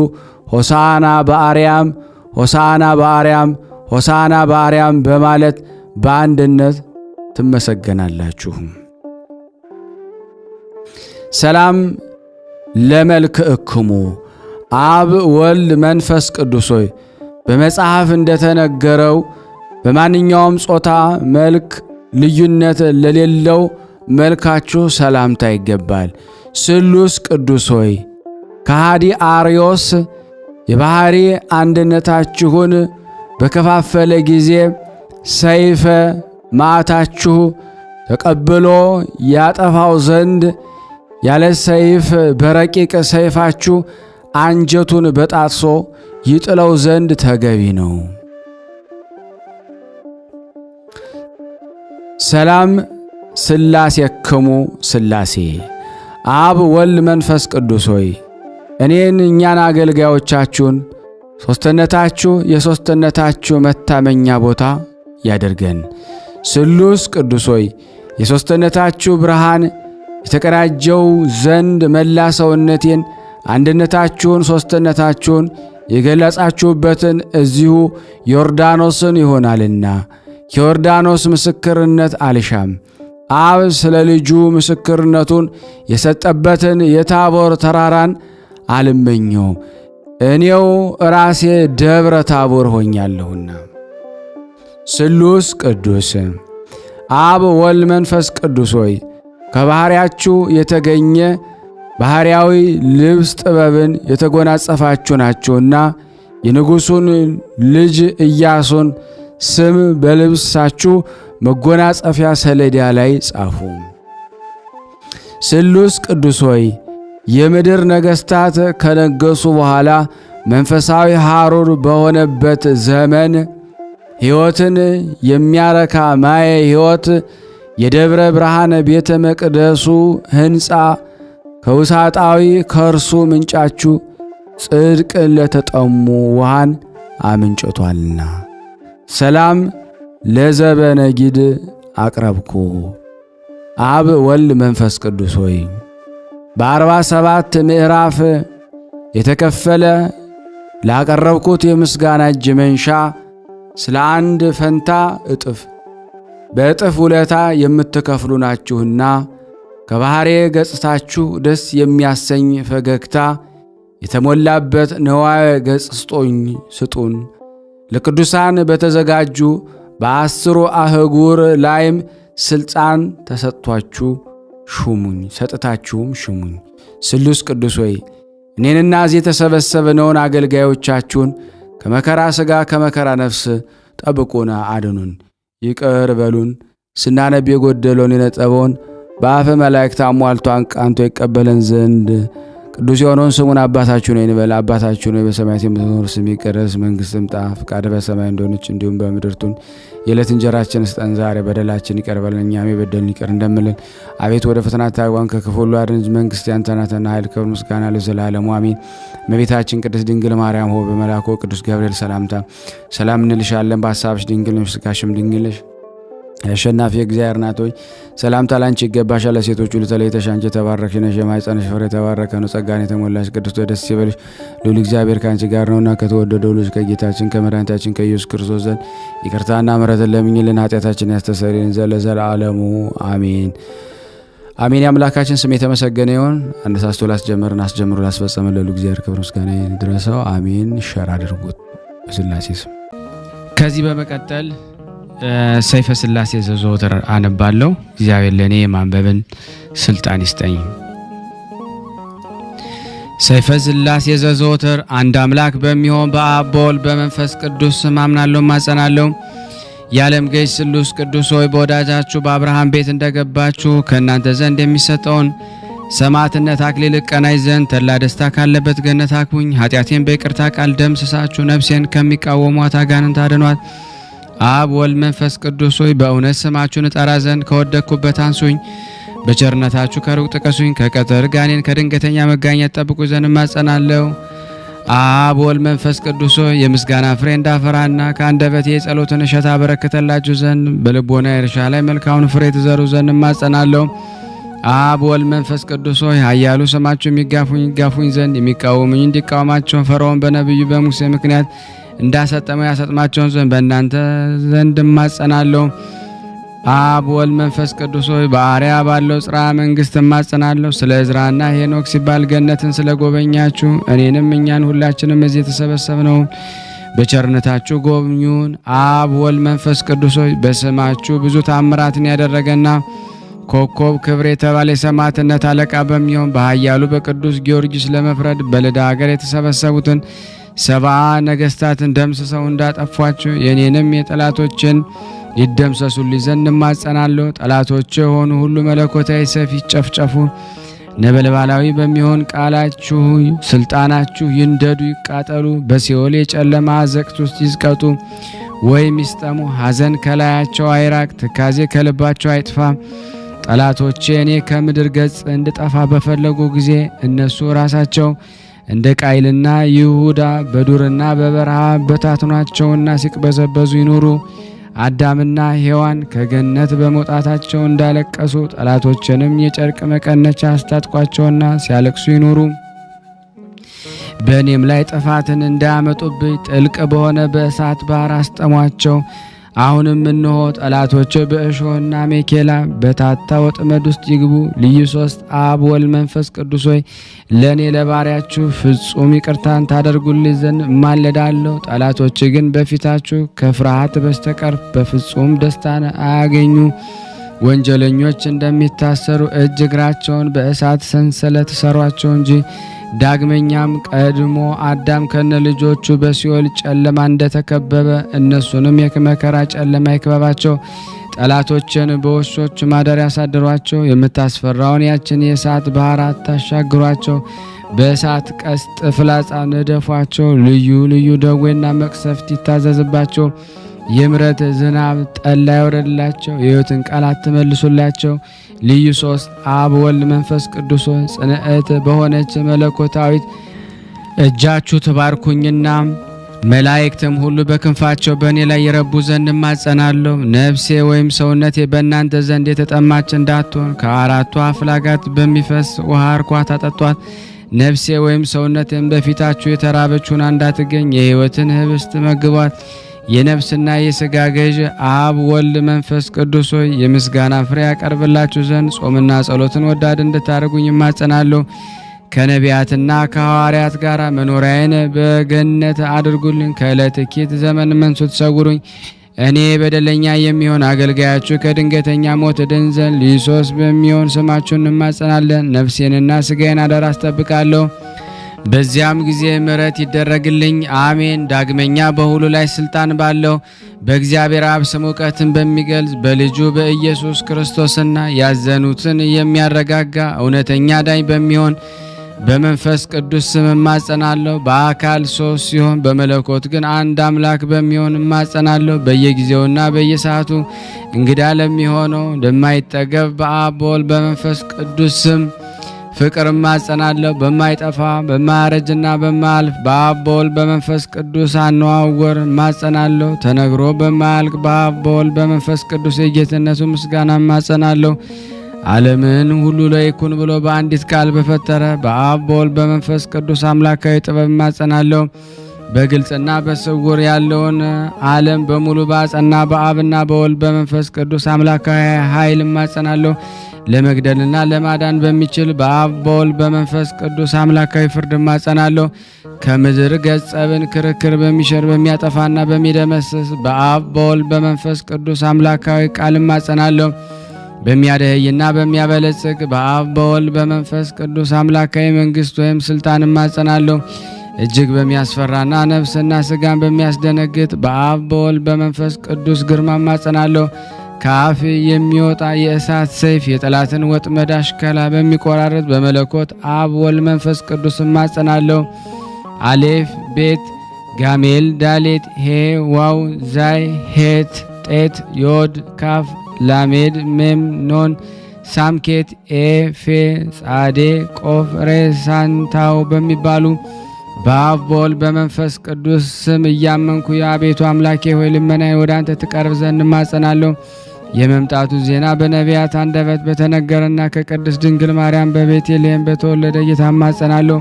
S1: ሆሳና በአርያም ሆሳና በአርያም ሆሳና በአርያም በማለት በአንድነት ትመሰገናላችሁ። ሰላም ለመልክዕክሙ አብ ወልድ መንፈስ ቅዱስ ሆይ በመጽሐፍ እንደተነገረው በማንኛውም ጾታ መልክ ልዩነት ለሌለው መልካችሁ ሰላምታ ይገባል። ስሉስ ቅዱስ ሆይ ከሃዲ አርዮስ የባሕሪ አንድነታችሁን በከፋፈለ ጊዜ ሰይፈ መዓታችሁ ተቀብሎ ያጠፋው ዘንድ ያለ ሰይፍ በረቂቅ ሰይፋችሁ አንጀቱን በጣጥሶ ይጥለው ዘንድ ተገቢ ነው። ሰላም ሥላሴክሙ ሥላሴ አብ ወልድ መንፈስ ቅዱስ ሆይ እኛን አገልጋዮቻችሁን ሦስትነታችሁ የሦስትነታችሁ መታመኛ ቦታ ያደርገን። ስሉስ ቅዱስ ሆይ የሦስትነታችሁ ብርሃን የተቀናጀው ዘንድ መላ ሰውነቴን አንድነታችሁን ሦስትነታችሁን የገለጻችሁበትን እዚሁ ዮርዳኖስን ይሆናልና ከዮርዳኖስ ምስክርነት አልሻም። አብ ስለ ልጁ ምስክርነቱን የሰጠበትን የታቦር ተራራን አልመኘው። እኔው ራሴ ደብረ ታቦር ሆኛለሁና። ስሉስ ቅዱስ አብ ወልድ መንፈስ ቅዱስ ሆይ ከባህሪያችሁ የተገኘ ባህሪያዊ ልብስ ጥበብን የተጎናጸፋችሁ ናችሁና የንጉሡን ልጅ ኢያሱን ስም በልብሳችሁ መጎናጸፊያ ሰሌዳ ላይ ጻፉ። ስሉስ ቅዱስ ሆይ የምድር ነገሥታት ከነገሱ በኋላ መንፈሳዊ ሐሩር በሆነበት ዘመን ሕይወትን የሚያረካ ማየ ሕይወት የደብረ ብርሃን ቤተ መቅደሱ ሕንፃ ከውሳጣዊ ከርሱ ምንጫችሁ ጽድቅን ለተጠሙ ውሃን አምንጭቷልና። ሰላም ለዘበነጊድ አቅረብኩ። አብ ወልድ መንፈስ ቅዱስ ሆይ በ47 ምዕራፍ የተከፈለ ላቀረብኩት የምስጋና እጅ መንሻ ስለ አንድ ፈንታ እጥፍ በእጥፍ ውለታ የምትከፍሉ ናችሁና ከባህሬ ገጽታችሁ ደስ የሚያሰኝ ፈገግታ የተሞላበት ነዋየ ገጽ ስጡን። ለቅዱሳን በተዘጋጁ በ10 አህጉር ላይም ስልጣን ተሰጥቷችሁ ሰጥታችሁም ሹሙኝ። ስሉስ ቅዱስ ሆይ እኔንና እዚህ የተሰበሰብነውን አገልጋዮቻችሁን ከመከራ ሥጋ ከመከራ ነፍስ ጠብቁና አድኑን። ይቅር በሉን። ስናነብ የጎደለውን የነጠበውን በአፈ መላእክት አሟልቶ አንቃንቶ ይቀበለን ዘንድ ቅዱስ የሆነውን ስሙን አባታችሁ ነው እንበል። አባታችሁ ነው በሰማያት የምትኖር፣ ስምህ ይቀደስ፣ መንግሥትህ ትምጣ፣ ፈቃድህ በሰማይ እንደሆነች እንዲሁም በምድር ትሁን። የዕለት እንጀራችንን ስጠን ዛሬ፣ በደላችን ይቅር በለን እኛም የበደሉንን ይቅር እንደምንል። አቤቱ ወደ ፈተና አታግባን ከክፉ ሁሉ አድነን እንጂ መንግሥት ያንተ ናትና ኃይል፣ ክብር፣ ምስጋና ለዘላለሙ አሜን። እመቤታችን ቅድስት ድንግል ማርያም ሆይ በመልአኩ ቅዱስ ገብርኤል ሰላምታ ሰላም እንልሻለን። በሐሳብሽ ድንግል ነሽ፣ በሥጋሽም ድንግል ነሽ። አሸናፊ እግዚአብሔር እናት ሆይ ሰላምታ ላንቺ ይገባሻል። ለሴቶች ሁሉ ተለይተሽ አንቺ የተባረክሽ ነሽ፣ የማኅፀንሽ ፍሬ የተባረከ ነው። ጸጋን የተሞላሽ ቅድስት ሆይ ደስ ይበልሽ፣ ልዑል እግዚአብሔር ከአንቺ ጋር ነውና ከተወደደው ልጅ ከጌታችን ከመድኃኒታችን ከኢየሱስ ክርስቶስ ዘንድ ይቅርታና ምሕረትን ለምኝልን ኃጢአታችንን ያስተሰርይልን ዘንድ ለዘላለሙ አሜን አሜን። የአምላካችን ስም የተመሰገነ ይሁን። አነሳስቶ ላስጀመረን አስጀምሮ ላስፈጸመን ለልዑል እግዚአብሔር ክብር ምስጋና ይድረሰው አሜን። ሸር አድርጉት በሥላሴ ስም። ከዚህ በመቀጠል ሰይፈ ሥላሴ ዘዘወትር አነባለሁ። እግዚአብሔር ለእኔ የማንበብን ስልጣን ይስጠኝ። ሰይፈ ሥላሴ ዘዘወትር አንድ አምላክ በሚሆን በአብ በወልድ በመንፈስ ቅዱስ ስም አምናለሁ ማጸናለሁ። የዓለም ገዥ ስሉስ ቅዱስ ሆይ በወዳጃችሁ በአብርሃም ቤት እንደገባችሁ ከእናንተ ዘንድ የሚሰጠውን ሰማዕትነት አክሊል እቀናይ ዘንድ ተድላ ደስታ ካለበት ገነት አክቡኝ። ኃጢአቴን በይቅርታ ቃል ደምስሳችሁ ነፍሴን ከሚቃወሟት አጋንንት አድኗት። አብ ወልድ መንፈስ ቅዱስ ሆይ በእውነት ስማችሁን እጠራ ዘንድ ከወደቅኩበት አንሱኝ። በቸርነታችሁ ከሩቅ ጥቀሱኝ። ከቀትር ጋኔን ከድንገተኛ መጋኘት ጠብቁ ዘንድ እማጸናለሁ። አብ ወልድ መንፈስ ቅዱስ ሆይ የምስጋና ፍሬ እንዳፈራና ከአንደበቴ የጸሎትን እሸት አበረክተላችሁ ዘንድ በልቦና እርሻ ላይ መልካሙን ፍሬ ትዘሩ ዘንድ እማጸናለሁ። አብ ወልድ መንፈስ ቅዱስ ሆይ ኃያሉ ስማችሁ ይጋፉኝ ዘንድ የሚቃወሙኝ እንዲቃወማቸው ፈርዖን በነቢዩ በሙሴ ምክንያት እንዳሰጠመው ያሰጥማቸውን ዘንድ በእናንተ ዘንድ እማጸናለሁ። አብ ወልድ መንፈስ ቅዱስ ሆይ በአርያ ባለው ጽርሐ መንግሥት እማጸናለሁ። ስለ ዕዝራና ሄኖክ ሲባል ገነትን ስለ ጎበኛችሁ እኔንም እኛን ሁላችንም እዚህ የተሰበሰብነው በቸርነታችሁ ጎብኙን። አብ ወልድ መንፈስ ቅዱስ ሆይ በስማችሁ ብዙ ታምራትን ያደረገና ኮከብ ክብር የተባለ የሰማዕትነት አለቃ በሚሆን በኃያሉ በቅዱስ ጊዮርጊስ ለመፍረድ በልዳ ሀገር የተሰበሰቡትን 70 ነገሥታትን ደምስሰው እንዳጠፏችሁ የኔንም የጠላቶችን ይደምሰሱልኝ ዘንድ እማጸናለሁ። ጠላቶች የሆኑ ሁሉ መለኮታዊ ሰይፍ ይጨፍጨፉ። ነበልባላዊ በሚሆን ቃላችሁ ስልጣናችሁ ይንደዱ፣ ይቃጠሉ። በሲኦል የጨለማ አዘቅት ውስጥ ይዝቀጡ ወይም ይስጠሙ። ሐዘን ከላያቸው አይራቅ፣ ትካዜ ከልባቸው አይጥፋ። ጠላቶቼ እኔ ከምድር ገጽ እንድጠፋ በፈለጉ ጊዜ እነሱ ራሳቸው እንደ ቃይልና ይሁዳ በዱርና በበረሃ በታትኗቸውና ሲቅበዘበዙ ይኑሩ። አዳምና ሔዋን ከገነት በመውጣታቸው እንዳለቀሱ ጠላቶችንም የጨርቅ መቀነቻ አስታጥቋቸውና ሲያለቅሱ ይኑሩ። በእኔም ላይ ጥፋትን እንዳያመጡብኝ ጥልቅ በሆነ በእሳት ባህር አስጠሟቸው። አሁንም እንሆ ጠላቶች በእሾህና ሜኬላ በታታ ወጥመድ ውስጥ ይግቡ። ልዩ ሶስት አብ ወልድ መንፈስ ቅዱስ ሆይ ለእኔ ለባሪያችሁ ፍጹም ይቅርታን ታደርጉልኝ ዘንድ እማለዳለሁ። ጠላቶች ግን በፊታችሁ ከፍርሃት በስተቀር በፍጹም ደስታን አያገኙ። ወንጀለኞች እንደሚታሰሩ እጅ እግራቸውን በእሳት ሰንሰለት ሰሯቸው እንጂ። ዳግመኛም ቀድሞ አዳም ከነ ልጆቹ በሲኦል ጨለማ እንደተከበበ እነሱንም የመከራ ጨለማ ይክበባቸው። ጠላቶችን በውሾች ማደሪያ ያሳድሯቸው። የምታስፈራውን ያችን የእሳት ባህር አታሻግሯቸው። በእሳት ቀስት ፍላጻ ንደፏቸው። ልዩ ልዩ ደዌና መቅሰፍት ይታዘዝባቸው። የምሕረት ዝናብ ጠላ ያወረድላቸው። የሕይወትን ቃል አትመልሱላቸው። ልዩ ሶስት አብ ወልድ መንፈስ ቅዱስ ጽንዕት በሆነች መለኮታዊት እጃችሁ ትባርኩኝና መላእክትም ሁሉ በክንፋቸው በእኔ ላይ የረቡ ዘንድ እማጸናለሁ። ነፍሴ ወይም ሰውነቴ በእናንተ ዘንድ የተጠማች እንዳትሆን ከአራቱ አፍላጋት በሚፈስ ውሃ እርኳት አጠጧት። ነፍሴ ወይም ሰውነቴም በፊታችሁ የተራበች ሆና እንዳትገኝ የሕይወትን ህብስት መግቧት። የነፍስና የሥጋ ገዥ አብ ወልድ መንፈስ ቅዱስ ሆይ የምስጋና ፍሬ ያቀርብላችሁ ዘንድ ጾምና ጸሎትን ወዳድ እንድታደርጉኝ እማጸናለሁ። ከነቢያትና ከሐዋርያት ጋር መኖሪያዬን በገነት አድርጉልኝ። ከዕለት ኪት ዘመን መንሱት ሰውሩኝ። እኔ በደለኛ የሚሆን አገልጋያችሁ ከድንገተኛ ሞት ድን ዘንድ ልዩ ሶስት በሚሆን ስማችሁን እንማጸናለን። ነፍሴንና ሥጋዬን አደራ አስጠብቃለሁ። በዚያም ጊዜ ምሕረት ይደረግልኝ። አሜን። ዳግመኛ በሁሉ ላይ ስልጣን ባለው በእግዚአብሔር አብ ስም እውቀትን በሚገልጽ በልጁ በኢየሱስ ክርስቶስና ያዘኑትን የሚያረጋጋ እውነተኛ ዳኝ በሚሆን በመንፈስ ቅዱስ ስም እማጸናለሁ። በአካል ሶስት ሲሆን በመለኮት ግን አንድ አምላክ በሚሆን እማጸናለሁ። በየጊዜውና በየሰዓቱ እንግዳ ለሚሆነው ለማይጠገብ በአብ በወልድ በመንፈስ ቅዱስ ስም ፍቅር እማጸናለሁ። በማይጠፋ በማያረጅና በማያልፍ በአብ በወልድ በመንፈስ ቅዱስ አነዋወር እማጸናለሁ። ተነግሮ በማያልቅ በአብ በወልድ በመንፈስ ቅዱስ የጌትነቱ ምስጋና እማጸናለሁ። ዓለምን ሁሉ ለይኩን ብሎ በአንዲት ቃል በፈጠረ በአብ በወልድ በመንፈስ ቅዱስ አምላካዊ ጥበብ እማጸናለሁ። በግልጽና በስውር ያለውን ዓለም በሙሉ ባጸና በአብና በወልድ በመንፈስ ቅዱስ አምላካዊ ኃይል እማጸናለሁ። ለመግደልና ለማዳን በሚችል በአብ በወልድ በመንፈስ ቅዱስ አምላካዊ ፍርድ እማጸናለሁ። ከምድር ገጸብን ክርክር በሚሽር በሚያጠፋና በሚደመስስ በአብ በወልድ በመንፈስ ቅዱስ አምላካዊ ቃል እማጸናለሁ። በሚያደህይና በሚያበለጽግ በአብ በወልድ በመንፈስ ቅዱስ አምላካዊ መንግስት ወይም ስልጣን እማጸናለሁ። እጅግ በሚያስፈራና ነፍስና ስጋን በሚያስደነግጥ በአብ በወልድ በመንፈስ ቅዱስ ግርማ እማጸናለሁ። ከአፍ የሚወጣ የእሳት ሰይፍ የጠላትን ወጥመድ አሽከላ በሚቆራረጥ በመለኮት አብ ወልድ መንፈስ ቅዱስ እማጸናለሁ። አሌፍ ቤት ጋሜል ዳሌት ሄ ዋው ዛይ ሄት ጤት ዮድ ካፍ ላሜድ ሜም ኖን ሳምኬት ኤ ፌ ጻዴ ቆፍ ሬ ሳንታው በሚባሉ በአብ በወልድ በመንፈስ ቅዱስ ስም እያመንኩ የአቤቱ አምላኬ ሆይ ልመናዬ ወደ አንተ ትቀርብ ዘንድ እማጸናለሁ። የመምጣቱ ዜና በነቢያት አንደበት በተነገረና ከቅድስት ድንግል ማርያም በቤተልሔም በተወለደ ጌታ እማጸናለሁ።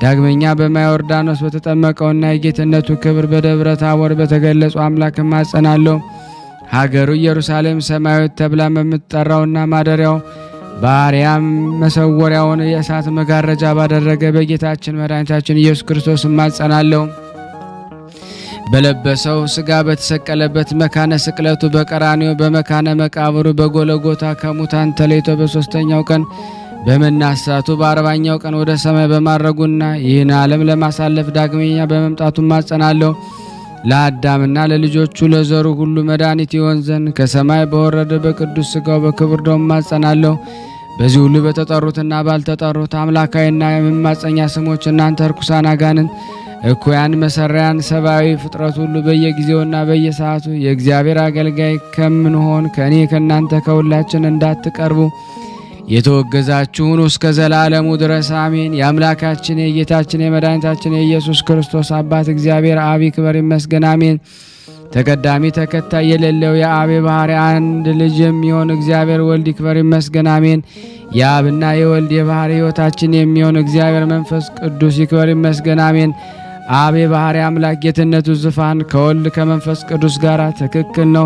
S1: ዳግመኛ በማየ ዮርዳኖስ በተጠመቀውና የጌትነቱ ክብር በደብረ ታቦር በተገለጹ አምላክ እማጸናለሁ። ሀገሩ ኢየሩሳሌም ሰማያዊት ተብላ በምትጠራውና ማደሪያው በአርያም መሰወሪያውን የእሳት መጋረጃ ባደረገ በጌታችን መድኃኒታችን ኢየሱስ ክርስቶስ እማጸናለሁ። በለበሰው ሥጋ በተሰቀለበት መካነ ስቅለቱ በቀራንዮ በመካነ መቃብሩ በጎለጎታ ከሙታን ተለይቶ በሦስተኛው ቀን በመናሳቱ በ40ኛው ቀን ወደ ሰማይ በማረጉና ይህን ዓለም ለማሳለፍ ዳግመኛ በመምጣቱ እማጸናለሁ። ለአዳምና ለልጆቹ ለዘሩ ሁሉ መድኃኒት ይሆን ዘንድ ከሰማይ በወረደ በቅዱስ ሥጋው በክብር ደሙ እማጸናለሁ። በዚህ ሁሉ በተጠሩትና ባልተጠሩት አምላካዊና የመማጸኛ ስሞች እናንተ ርኩሳን አጋንንት እኩያን መሰሪያን ሰብአዊ ፍጥረት ሁሉ በየጊዜውና በየሰዓቱ የእግዚአብሔር አገልጋይ ከምንሆን ከእኔ ከእናንተ ከሁላችን እንዳትቀርቡ የተወገዛችሁን እስከ ዘላለሙ ድረስ አሜን። የአምላካችን የጌታችን የመድኃኒታችን የኢየሱስ ክርስቶስ አባት እግዚአብሔር አብ ይክበር ይመስገን አሜን። ተቀዳሚ ተከታይ የሌለው የአብ የባሕርይ አንድ ልጅ የሚሆን እግዚአብሔር ወልድ ይክበር ይመስገን አሜን። የአብና የወልድ የባሕርይ ሕይወታችን የሚሆን እግዚአብሔር መንፈስ ቅዱስ ይክበር ይመስገን አሜን። አብ የባህሪ አምላክ ጌትነቱ ዙፋን ከወልድ ከመንፈስ ቅዱስ ጋር ትክክል ነው።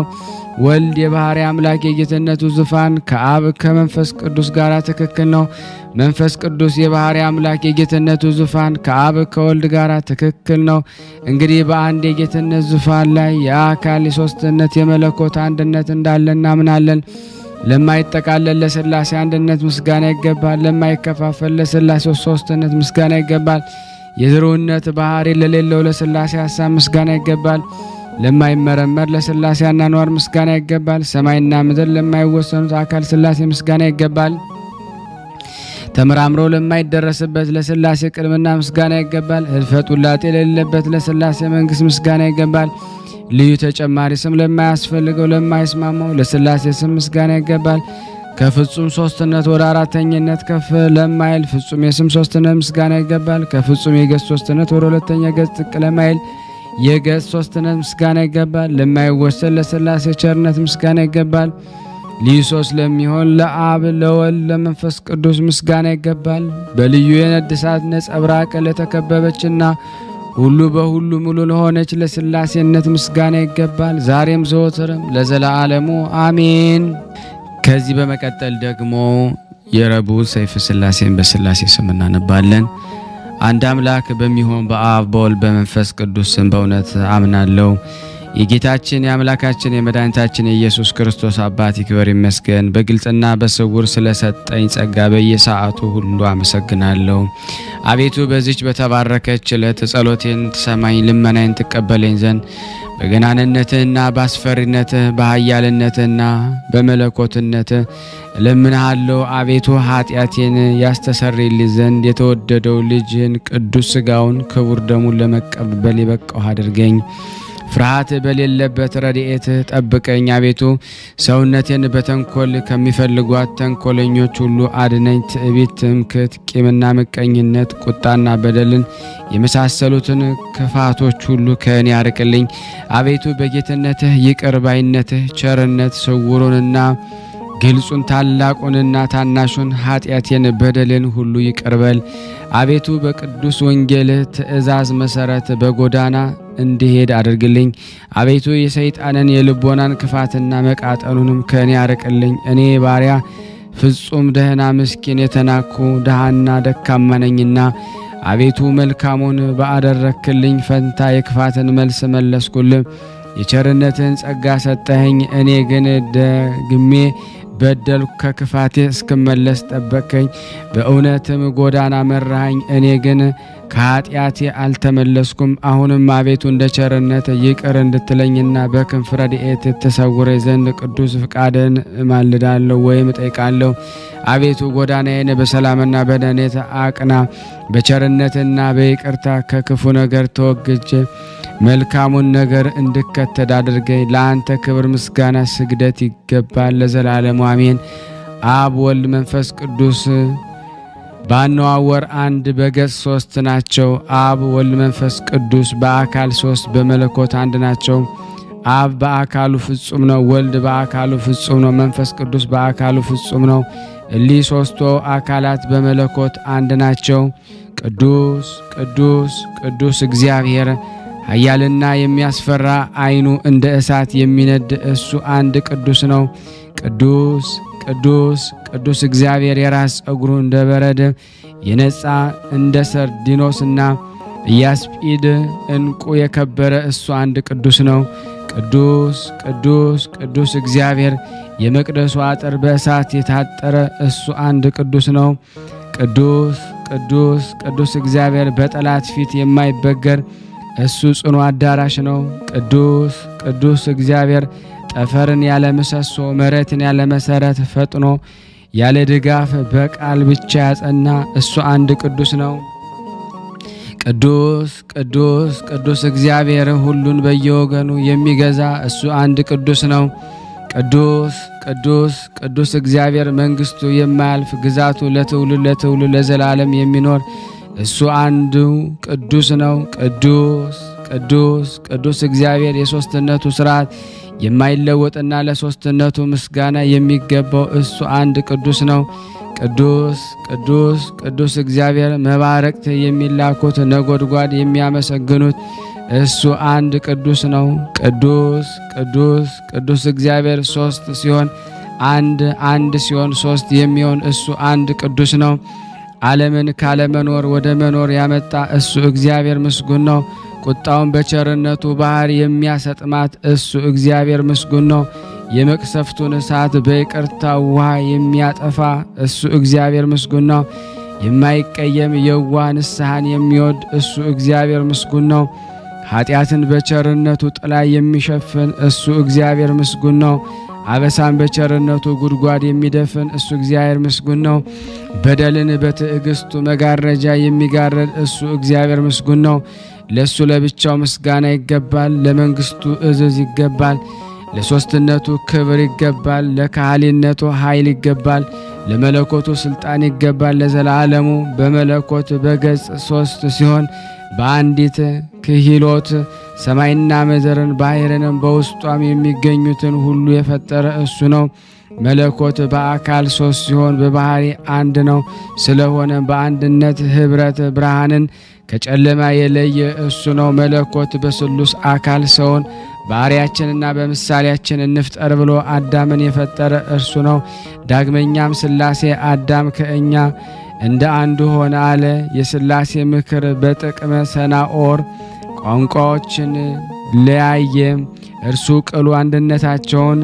S1: ወልድ የባህሪ አምላክ የጌትነቱ ዙፋን ከአብ ከመንፈስ ቅዱስ ጋር ትክክል ነው። መንፈስ ቅዱስ የባህሪ አምላክ የጌትነቱ ዙፋን ከአብ ከወልድ ጋር ትክክል ነው። እንግዲህ በአንድ የጌትነት ዙፋን ላይ የአካል የሶስትነት የመለኮት አንድነት እንዳለ እናምናለን። ለማይጠቃለል ለሥላሴ አንድነት ምስጋና ይገባል። ለማይከፋፈል ለሥላሴ ሶስትነት ምስጋና ይገባል። የዝሩነት ባህሪ ለሌለው ለሥላሴ ሐሳብ ምስጋና ይገባል። ለማይመረመር ለሥላሴ አኗኗር ምስጋና ይገባል። ሰማይና ምድር ለማይወሰኑት አካል ሥላሴ ምስጋና ይገባል። ተመራምሮ ለማይደረስበት ለሥላሴ ቅድምና ምስጋና ይገባል። ህልፈት ውላጤ ለሌለበት ለሥላሴ መንግሥት ምስጋና ይገባል። ልዩ ተጨማሪ ስም ለማያስፈልገው ለማይስማማው ለሥላሴ ስም ምስጋና ይገባል። ከፍጹም ሶስትነት ወደ አራተኝነት ከፍ ለማይል ፍጹም የስም ሶስትነት ምስጋና ይገባል። ከፍጹም የገጽ ሶስትነት ወደ ሁለተኛ ገጽ ዝቅ ለማይል የገጽ ሶስትነት ምስጋና ይገባል። ለማይወሰን ለሥላሴ ቸርነት ምስጋና ይገባል። ልዩ ሶስት ለሚሆን ለአብ ለወልድ ለመንፈስ ቅዱስ ምስጋና ይገባል። በልዩ የነድ እሳት ነጸብራቅ ለተከበበችና ሁሉ በሁሉ ሙሉ ለሆነች ለሥላሴነት ምስጋና ይገባል። ዛሬም ዘወትርም ለዘላለሙ አሜን። ከዚህ በመቀጠል ደግሞ የረቡዕ ሰይፈ ሥላሴን በሥላሴ ስም እናነባለን። አንድ አምላክ በሚሆን በአብ በወልድ በመንፈስ ቅዱስ ስም በእውነት አምናለሁ። የጌታችን የአምላካችን የመድኃኒታችን የኢየሱስ ክርስቶስ አባት ይክበር ይመስገን። በግልጽና በስውር ስለሰጠኝ ጸጋ በየሰዓቱ ሁሉ አመሰግናለሁ። አቤቱ በዚች በተባረከች ዕለት ጸሎቴን ትሰማኝ፣ ልመናዬን ትቀበለኝ ዘንድ በገናንነትህና በአስፈሪነትህ በኃያልነትህና በመለኮትነትህ እለምንሃለሁ። አቤቱ ኃጢአቴን ያስተሰርይልኝ ዘንድ የተወደደው ልጅህን ቅዱስ ሥጋውን ክቡር ደሙን ለመቀበል የበቃሁ አድርገኝ። ፍርሃት በሌለበት ረድኤትህ ጠብቀኝ። አቤቱ ሰውነቴን በተንኮል ከሚፈልጓት ተንኮለኞች ሁሉ አድነኝ። ትዕቢት፣ ትምክህት፣ ቂምና ምቀኝነት፣ ቁጣና በደልን የመሳሰሉትን ክፋቶች ሁሉ ከእኔ ያርቅልኝ። አቤቱ በጌትነትህ ይቅር ባይነትህ ቸርነት ስውሩንና ግልጹን ታላቁንና ታናሹን ኃጢአቴን በደልን ሁሉ ይቅርበል። አቤቱ በቅዱስ ወንጌልህ ትእዛዝ መሰረት በጎዳና እንድሄድ አድርግልኝ። አቤቱ የሰይጣንን የልቦናን ክፋትና መቃጠሉንም ከእኔ ያርቅልኝ። እኔ ባሪያ ፍጹም ደህና ምስኪን የተናኩ ድሃና ደካማ ነኝና አቤቱ መልካሙን በአደረክልኝ ፈንታ የክፋትን መልስ መለስኩልህ። የቸርነትን ጸጋ ሰጠኸኝ። እኔ ግን ደግሜ በደልኩ፣ ከክፋቴ እስክመለስ ጠበቅከኝ። በእውነትም ጎዳና መራኸኝ። እኔ ግን ከኃጢአቴ አልተመለስኩም። አሁንም አቤቱ እንደ ቸርነት ይቅር እንድትለኝና በክንፍ ረድኤት ተሰውረኝ ዘንድ ቅዱስ ፍቃድን እማልዳለሁ ወይም እጠይቃለሁ። አቤቱ ጎዳናዬን በሰላምና በደህንነት አቅና። በቸርነትና በይቅርታ ከክፉ ነገር ተወግጄ መልካሙን ነገር እንድከተል አድርገኝ። ለአንተ ክብር፣ ምስጋና፣ ስግደት ይገባል ለዘላለሙ አሜን። አብ ወልድ መንፈስ ቅዱስ በአነዋወር አንድ በገጽ ሶስት ናቸው። አብ ወልድ መንፈስ ቅዱስ በአካል ሶስት በመለኮት አንድ ናቸው። አብ በአካሉ ፍጹም ነው። ወልድ በአካሉ ፍጹም ነው። መንፈስ ቅዱስ በአካሉ ፍጹም ነው። እሊህ ሶስቱ አካላት በመለኮት አንድ ናቸው። ቅዱስ ቅዱስ ቅዱስ እግዚአብሔር ኃያልና የሚያስፈራ ዓይኑ እንደ እሳት የሚነድ እሱ አንድ ቅዱስ ነው። ቅዱስ ቅዱስ ቅዱስ እግዚአብሔር የራስ ጸጉሩ እንደ በረድ የነጻ እንደ ሰርዲኖስና ኢያስጲድ ዕንቁ የከበረ እሱ አንድ ቅዱስ ነው። ቅዱስ ቅዱስ ቅዱስ እግዚአብሔር የመቅደሱ አጥር በእሳት የታጠረ እሱ አንድ ቅዱስ ነው። ቅዱስ ቅዱስ ቅዱስ እግዚአብሔር በጠላት ፊት የማይበገር እሱ ጽኑ አዳራሽ ነው። ቅዱስ ቅዱስ እግዚአብሔር ጠፈርን ያለ ምሰሶ መሬትን ያለ መሰረት ፈጥኖ ያለ ድጋፍ በቃል ብቻ ያጸና እሱ አንድ ቅዱስ ነው። ቅዱስ ቅዱስ ቅዱስ እግዚአብሔር ሁሉን በየወገኑ የሚገዛ እሱ አንድ ቅዱስ ነው። ቅዱስ ቅዱስ ቅዱስ እግዚአብሔር መንግስቱ የማያልፍ ግዛቱ ለትውልድ ለትውልድ ለዘላለም የሚኖር እሱ አንዱ ቅዱስ ነው። ቅዱስ ቅዱስ ቅዱስ እግዚአብሔር የሶስትነቱ ሥርዓት የማይለወጥና ለሶስትነቱ ምስጋና የሚገባው እሱ አንድ ቅዱስ ነው። ቅዱስ ቅዱስ ቅዱስ እግዚአብሔር። መባረቅት የሚላኩት ነጎድጓድ የሚያመሰግኑት እሱ አንድ ቅዱስ ነው። ቅዱስ ቅዱስ ቅዱስ እግዚአብሔር ሶስት ሲሆን አንድ ሲሆን ሶስት የሚሆን እሱ አንድ ቅዱስ ነው። ዓለምን ካለመኖር ወደ መኖር ያመጣ እሱ እግዚአብሔር ምስጉን ነው። ቁጣውን በቸርነቱ ባህር የሚያሰጥማት እሱ እግዚአብሔር ምስጉን ነው። የመቅሰፍቱን እሳት በይቅርታ ውሃ የሚያጠፋ እሱ እግዚአብሔር ምስጉን ነው። የማይቀየም የዋህ ንስሐን የሚወድ እሱ እግዚአብሔር ምስጉን ነው። ኃጢአትን በቸርነቱ ጥላ የሚሸፍን እሱ እግዚአብሔር ምስጉን ነው። አበሳን በቸርነቱ ጉድጓድ የሚደፍን እሱ እግዚአብሔር ምስጉን ነው። በደልን በትዕግስቱ መጋረጃ የሚጋረድ እሱ እግዚአብሔር ምስጉን ነው። ለሱ ለብቻው ምስጋና ይገባል። ለመንግስቱ እዝዝ ይገባል። ለሶስትነቱ ክብር ይገባል። ለካህሊነቱ ኃይል ይገባል። ለመለኮቱ ስልጣን ይገባል። ለዘላለሙ በመለኮት በገጽ ሶስት ሲሆን በአንዲት ክሂሎት ሰማይና ምድርን ባሕርንም በውስጧም የሚገኙትን ሁሉ የፈጠረ እሱ ነው። መለኮት በአካል ሶስት ሲሆን በባህሪ አንድ ነው። ስለሆነ በአንድነት ህብረት ብርሃንን ከጨለማ የለየ እሱ ነው። መለኮት በስሉስ አካል ሰውን በአርአያችንና በምሳሌያችን እንፍጠር ብሎ አዳምን የፈጠረ እርሱ ነው። ዳግመኛም ሥላሴ አዳም ከእኛ እንደ አንዱ ሆነ አለ። የሥላሴ ምክር በጥቅመ ሰናኦር ቋንቋዎችን ለያየ። እርሱ ቅሉ አንድነታቸውን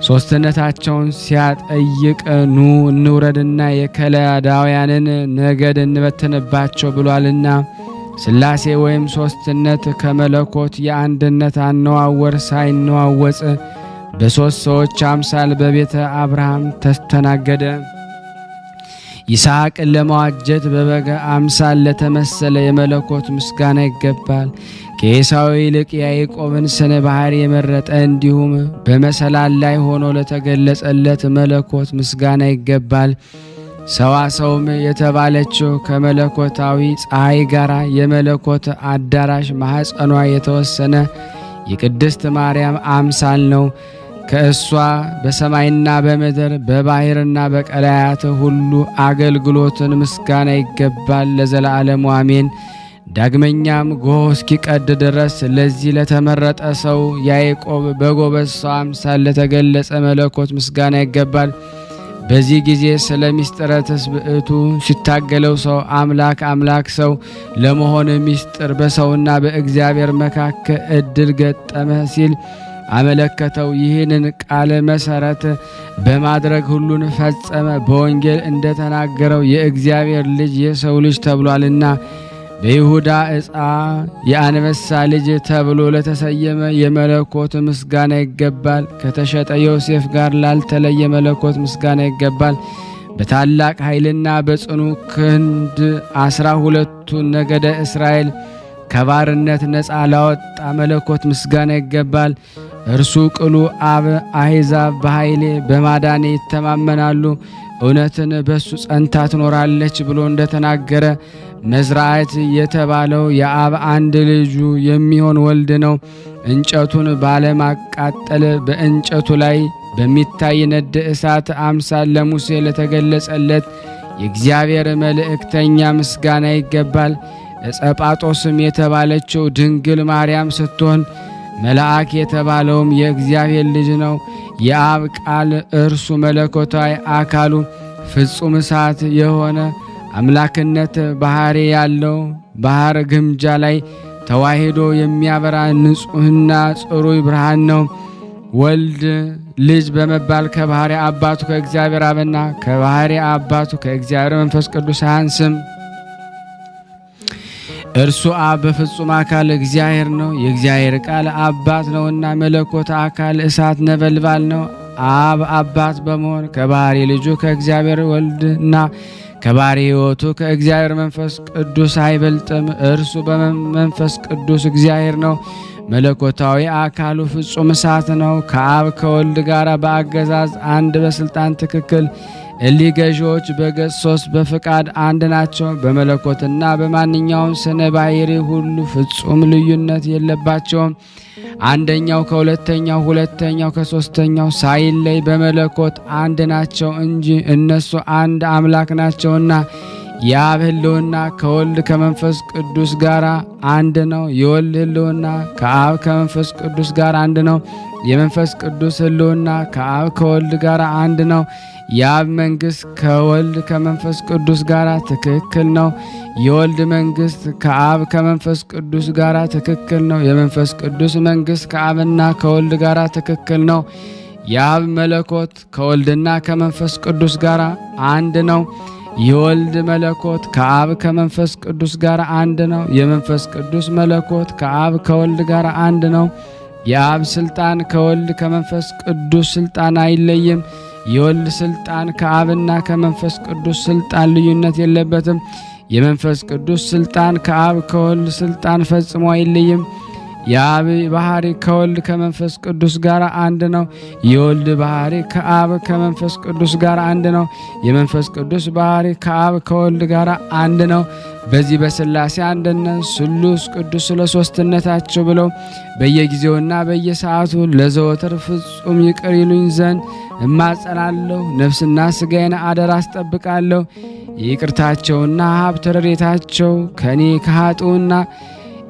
S1: ሶስትነታቸውን ሲያጠይቅ ኑ እንውረድና የከለዳውያንን ነገድ እንበትንባቸው ብሏልና። ሥላሴ ወይም ሶስትነት ከመለኮት የአንድነት አነዋወር ሳይነዋወጽ በሦስት ሰዎች አምሳል በቤተ አብርሃም ተስተናገደ። ይስሐቅን ለመዋጀት በበግ አምሳል ለተመሰለ የመለኮት ምስጋና ይገባል። ከኤሳው ይልቅ ያዕቆብን ስነ ባህሪ የመረጠ እንዲሁም በመሰላል ላይ ሆኖ ለተገለጸለት መለኮት ምስጋና ይገባል። ሰዋሰውም የተባለችው ከመለኮታዊ ፀሐይ ጋር የመለኮት አዳራሽ ማኅፀኗ የተወሰነ የቅድስት ማርያም አምሳል ነው። ከእሷ በሰማይና በምድር በባሕርና በቀላያት ሁሉ አገልግሎትን ምስጋና ይገባል ለዘላለሙ አሜን። ዳግመኛም ጎህ እስኪቀድ ድረስ ለዚህ ለተመረጠ ሰው ያዕቆብ በጎበዝ ሰው አምሳል ለተገለጸ መለኮት ምስጋና ይገባል። በዚህ ጊዜ ስለ ምስጢረ ትስብእቱ ሲታገለው ሰው አምላክ ሰው ለመሆን ምስጢር በሰውና በእግዚአብሔር መካከል እድል ገጠመ ሲል አመለከተው። ይህንን ቃል መሰረት በማድረግ ሁሉን ፈጸመ። በወንጌል እንደተናገረው የእግዚአብሔር ልጅ የሰው ልጅ ተብሏልና። በይሁዳ ዕፃ የአንበሳ ልጅ ተብሎ ለተሰየመ የመለኮት ምስጋና ይገባል። ከተሸጠ ዮሴፍ ጋር ላልተለየ መለኮት ምስጋና ይገባል። በታላቅ ኃይልና በጽኑ ክንድ 12ቱን ነገደ እስራኤል ከባርነት ነፃ ላወጣ መለኮት ምስጋና ይገባል። እርሱ ቅሉ አብ አሕዛብ በኃይሌ በማዳኔ ይተማመናሉ፣ እውነትን በሱ ጸንታ ትኖራለች ብሎ እንደተናገረ መዝራዕት የተባለው የአብ አንድ ልጁ የሚሆን ወልድ ነው። እንጨቱን ባለማቃጠል በእንጨቱ ላይ በሚታይ ነድ እሳት አምሳል ለሙሴ ለተገለጸለት የእግዚአብሔር መልእክተኛ ምስጋና ይገባል። ዕጸጳጦስም የተባለችው ድንግል ማርያም ስትሆን መልአክ የተባለውም የእግዚአብሔር ልጅ ነው። የአብ ቃል እርሱ መለኮታዊ አካሉ ፍጹም እሳት የሆነ አምላክነት ባህሪ ያለው ባህር ግምጃ ላይ ተዋሂዶ የሚያበራ ንጹሕና ጽሩይ ብርሃን ነው። ወልድ ልጅ በመባል ከባህሪ አባቱ ከእግዚአብሔር አብና ከባህሪ አባቱ ከእግዚአብሔር መንፈስ ቅዱስ አያንስም። እርሱ አብ በፍጹም አካል እግዚአብሔር ነው። የእግዚአብሔር ቃል አባት ነውና መለኮት አካል እሳት ነበልባል ነው። አብ አባት በመሆን ከባህሪ ልጁ ከእግዚአብሔር ወልድና ከባህሪ ሕይወቱ ከእግዚአብሔር መንፈስ ቅዱስ አይበልጥም። እርሱ በመንፈስ ቅዱስ እግዚአብሔር ነው። መለኮታዊ አካሉ ፍጹም እሳት ነው። ከአብ ከወልድ ጋር በአገዛዝ አንድ በስልጣን ትክክል እሊህ ገዢዎች በገጽ 3 በፍቃድ አንድ ናቸው። በመለኮትና በማንኛውም ስነ ባህሪ ሁሉ ፍጹም ልዩነት የለባቸውም። አንደኛው ከሁለተኛው፣ ሁለተኛው ከሶስተኛው ሳይለይ በመለኮት አንድ ናቸው እንጂ እነሱ አንድ አምላክ ናቸውና። የአብ ሕልውና ከወልድ ከመንፈስ ቅዱስ ጋር አንድ ነው። የወልድ ሕልውና ከአብ ከመንፈስ ቅዱስ ጋር አንድ ነው። የመንፈስ ቅዱስ ሕልውና ከአብ ከወልድ ጋር አንድ ነው። የአብ መንግሥት ከወልድ ከመንፈስ ቅዱስ ጋር ትክክል ነው። የወልድ መንግሥት ከአብ ከመንፈስ ቅዱስ ጋር ትክክል ነው። የመንፈስ ቅዱስ መንግሥት ከአብና ከወልድ ጋር ትክክል ነው። የአብ መለኮት ከወልድና ከመንፈስ ቅዱስ ጋር አንድ ነው። የወልድ መለኮት ከአብ ከመንፈስ ቅዱስ ጋር አንድ ነው። የመንፈስ ቅዱስ መለኮት ከአብ ከወልድ ጋር አንድ ነው። የአብ ስልጣን ከወልድ ከመንፈስ ቅዱስ ስልጣን አይለይም። የወልድ ስልጣን ከአብና ከመንፈስ ቅዱስ ስልጣን ልዩነት የለበትም። የመንፈስ ቅዱስ ስልጣን ከአብ ከወልድ ስልጣን ፈጽሞ አይለይም። የአብ ባህሪ ከወልድ ከመንፈስ ቅዱስ ጋር አንድ ነው። የወልድ ባህሪ ከአብ ከመንፈስ ቅዱስ ጋር አንድ ነው። የመንፈስ ቅዱስ ባህሪ ከአብ ከወልድ ጋር አንድ ነው። በዚህ በሥላሴ አንድነት ስሉስ ቅዱስ ለሶስትነታቸው ብለው በየጊዜውና በየሰዓቱ ለዘወትር ፍጹም ይቅር ይሉኝ ዘንድ እማጸናለሁ። ነፍስና ሥጋዬን አደራ አስጠብቃለሁ። ይቅርታቸውና ሀብተ ረድኤታቸው ከኔ ከኃጥኡና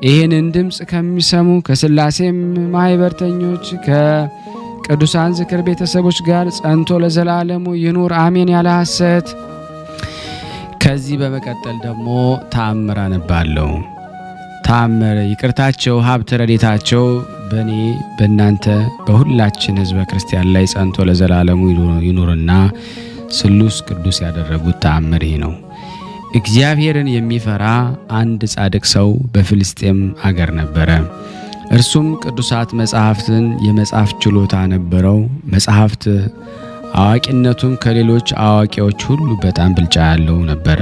S1: ይህንን ድምፅ ከሚሰሙ ከሥላሴም ማኅበርተኞች ከቅዱሳን ዝክር ቤተሰቦች ጋር ጸንቶ ለዘላለሙ ይኑር አሜን ያለ ሐሰት። ከዚህ በመቀጠል ደግሞ ተአምር አነባለሁ። ተአምር ይቅርታቸው ሀብተ ረድኤታቸው በእኔ በእናንተ በሁላችን ሕዝበ ክርስቲያን ላይ ጸንቶ ለዘላለሙ ይኑርና ስሉስ ቅዱስ ያደረጉት ተአምር ይህ ነው። እግዚአብሔርን የሚፈራ አንድ ጻድቅ ሰው በፍልስጤም አገር ነበረ። እርሱም ቅዱሳት መጻሕፍትን የመጻፍ ችሎታ ነበረው። መጻሕፍት አዋቂነቱም ከሌሎች አዋቂዎች ሁሉ በጣም ብልጫ ያለው ነበረ።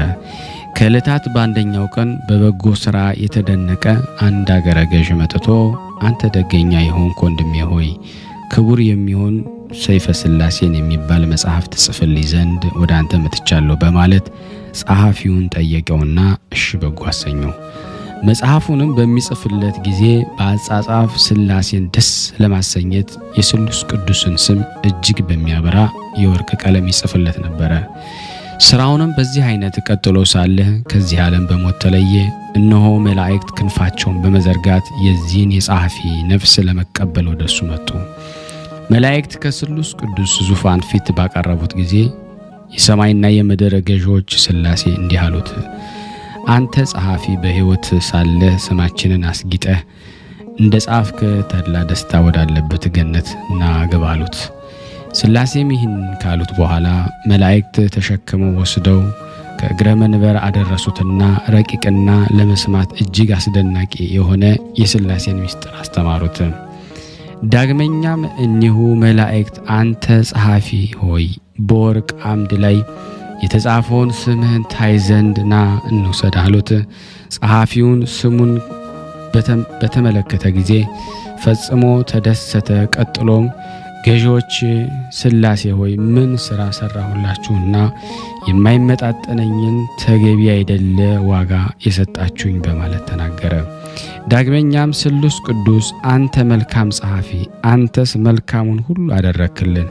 S1: ከዕለታት በአንደኛው ቀን በበጎ ሥራ የተደነቀ አንድ አገረ ገዥ መጥቶ አንተ ደገኛ የሆንክ ወንድሜ ሆይ ክቡር የሚሆን ሰይፈ ሥላሴን የሚባል መጽሐፍ ትጽፍልኝ ዘንድ ወደ አንተ መጥቻለሁ በማለት ጸሐፊውን ጠየቀውና እሺ በጎ አሰኘው። መጽሐፉንም በሚጽፍለት ጊዜ በአጻጻፍ ሥላሴን ደስ ለማሰኘት የስሉስ ቅዱስን ስም እጅግ በሚያበራ የወርቅ ቀለም ይጽፍለት ነበረ። ስራውንም በዚህ አይነት ቀጥሎ ሳለ ከዚህ ዓለም በሞት ተለየ። እነሆ መላእክት ክንፋቸውን በመዘርጋት የዚህን የጸሐፊ ነፍስ ለመቀበል ወደሱ መጡ። መላእክት ከስሉስ ቅዱስ ዙፋን ፊት ባቀረቡት ጊዜ የሰማይና የምድር ገዢዎች ሥላሴ እንዲህ አሉት፣ አንተ ጸሐፊ በሕይወት ሳለ ስማችንን አስጊጠህ እንደ ጻፍክ ተድላ ደስታ ወዳለበት ገነት ና ግባ አሉት። ሥላሴም ይህን ካሉት በኋላ መላእክት ተሸክመው ወስደው ከእግረ መንበር አደረሱትና ረቂቅና ለመስማት እጅግ አስደናቂ የሆነ የሥላሴን ምስጢር አስተማሩት። ዳግመኛም እኒሁ መላእክት አንተ ጸሐፊ ሆይ በወርቅ አምድ ላይ የተጻፈውን ስምህን ታይ ዘንድ ና እንውሰድ አሉት። ጸሐፊውን ስሙን በተመለከተ ጊዜ ፈጽሞ ተደሰተ። ቀጥሎም ገዢዎች ሥላሴ ሆይ ምን ሥራ ሠራሁላችሁና የማይመጣጠነኝን ተገቢ አይደለ ዋጋ የሰጣችሁኝ በማለት ተናገረ። ዳግመኛም ስሉስ ቅዱስ አንተ መልካም ጸሐፊ፣ አንተስ መልካሙን ሁሉ አደረክልን፣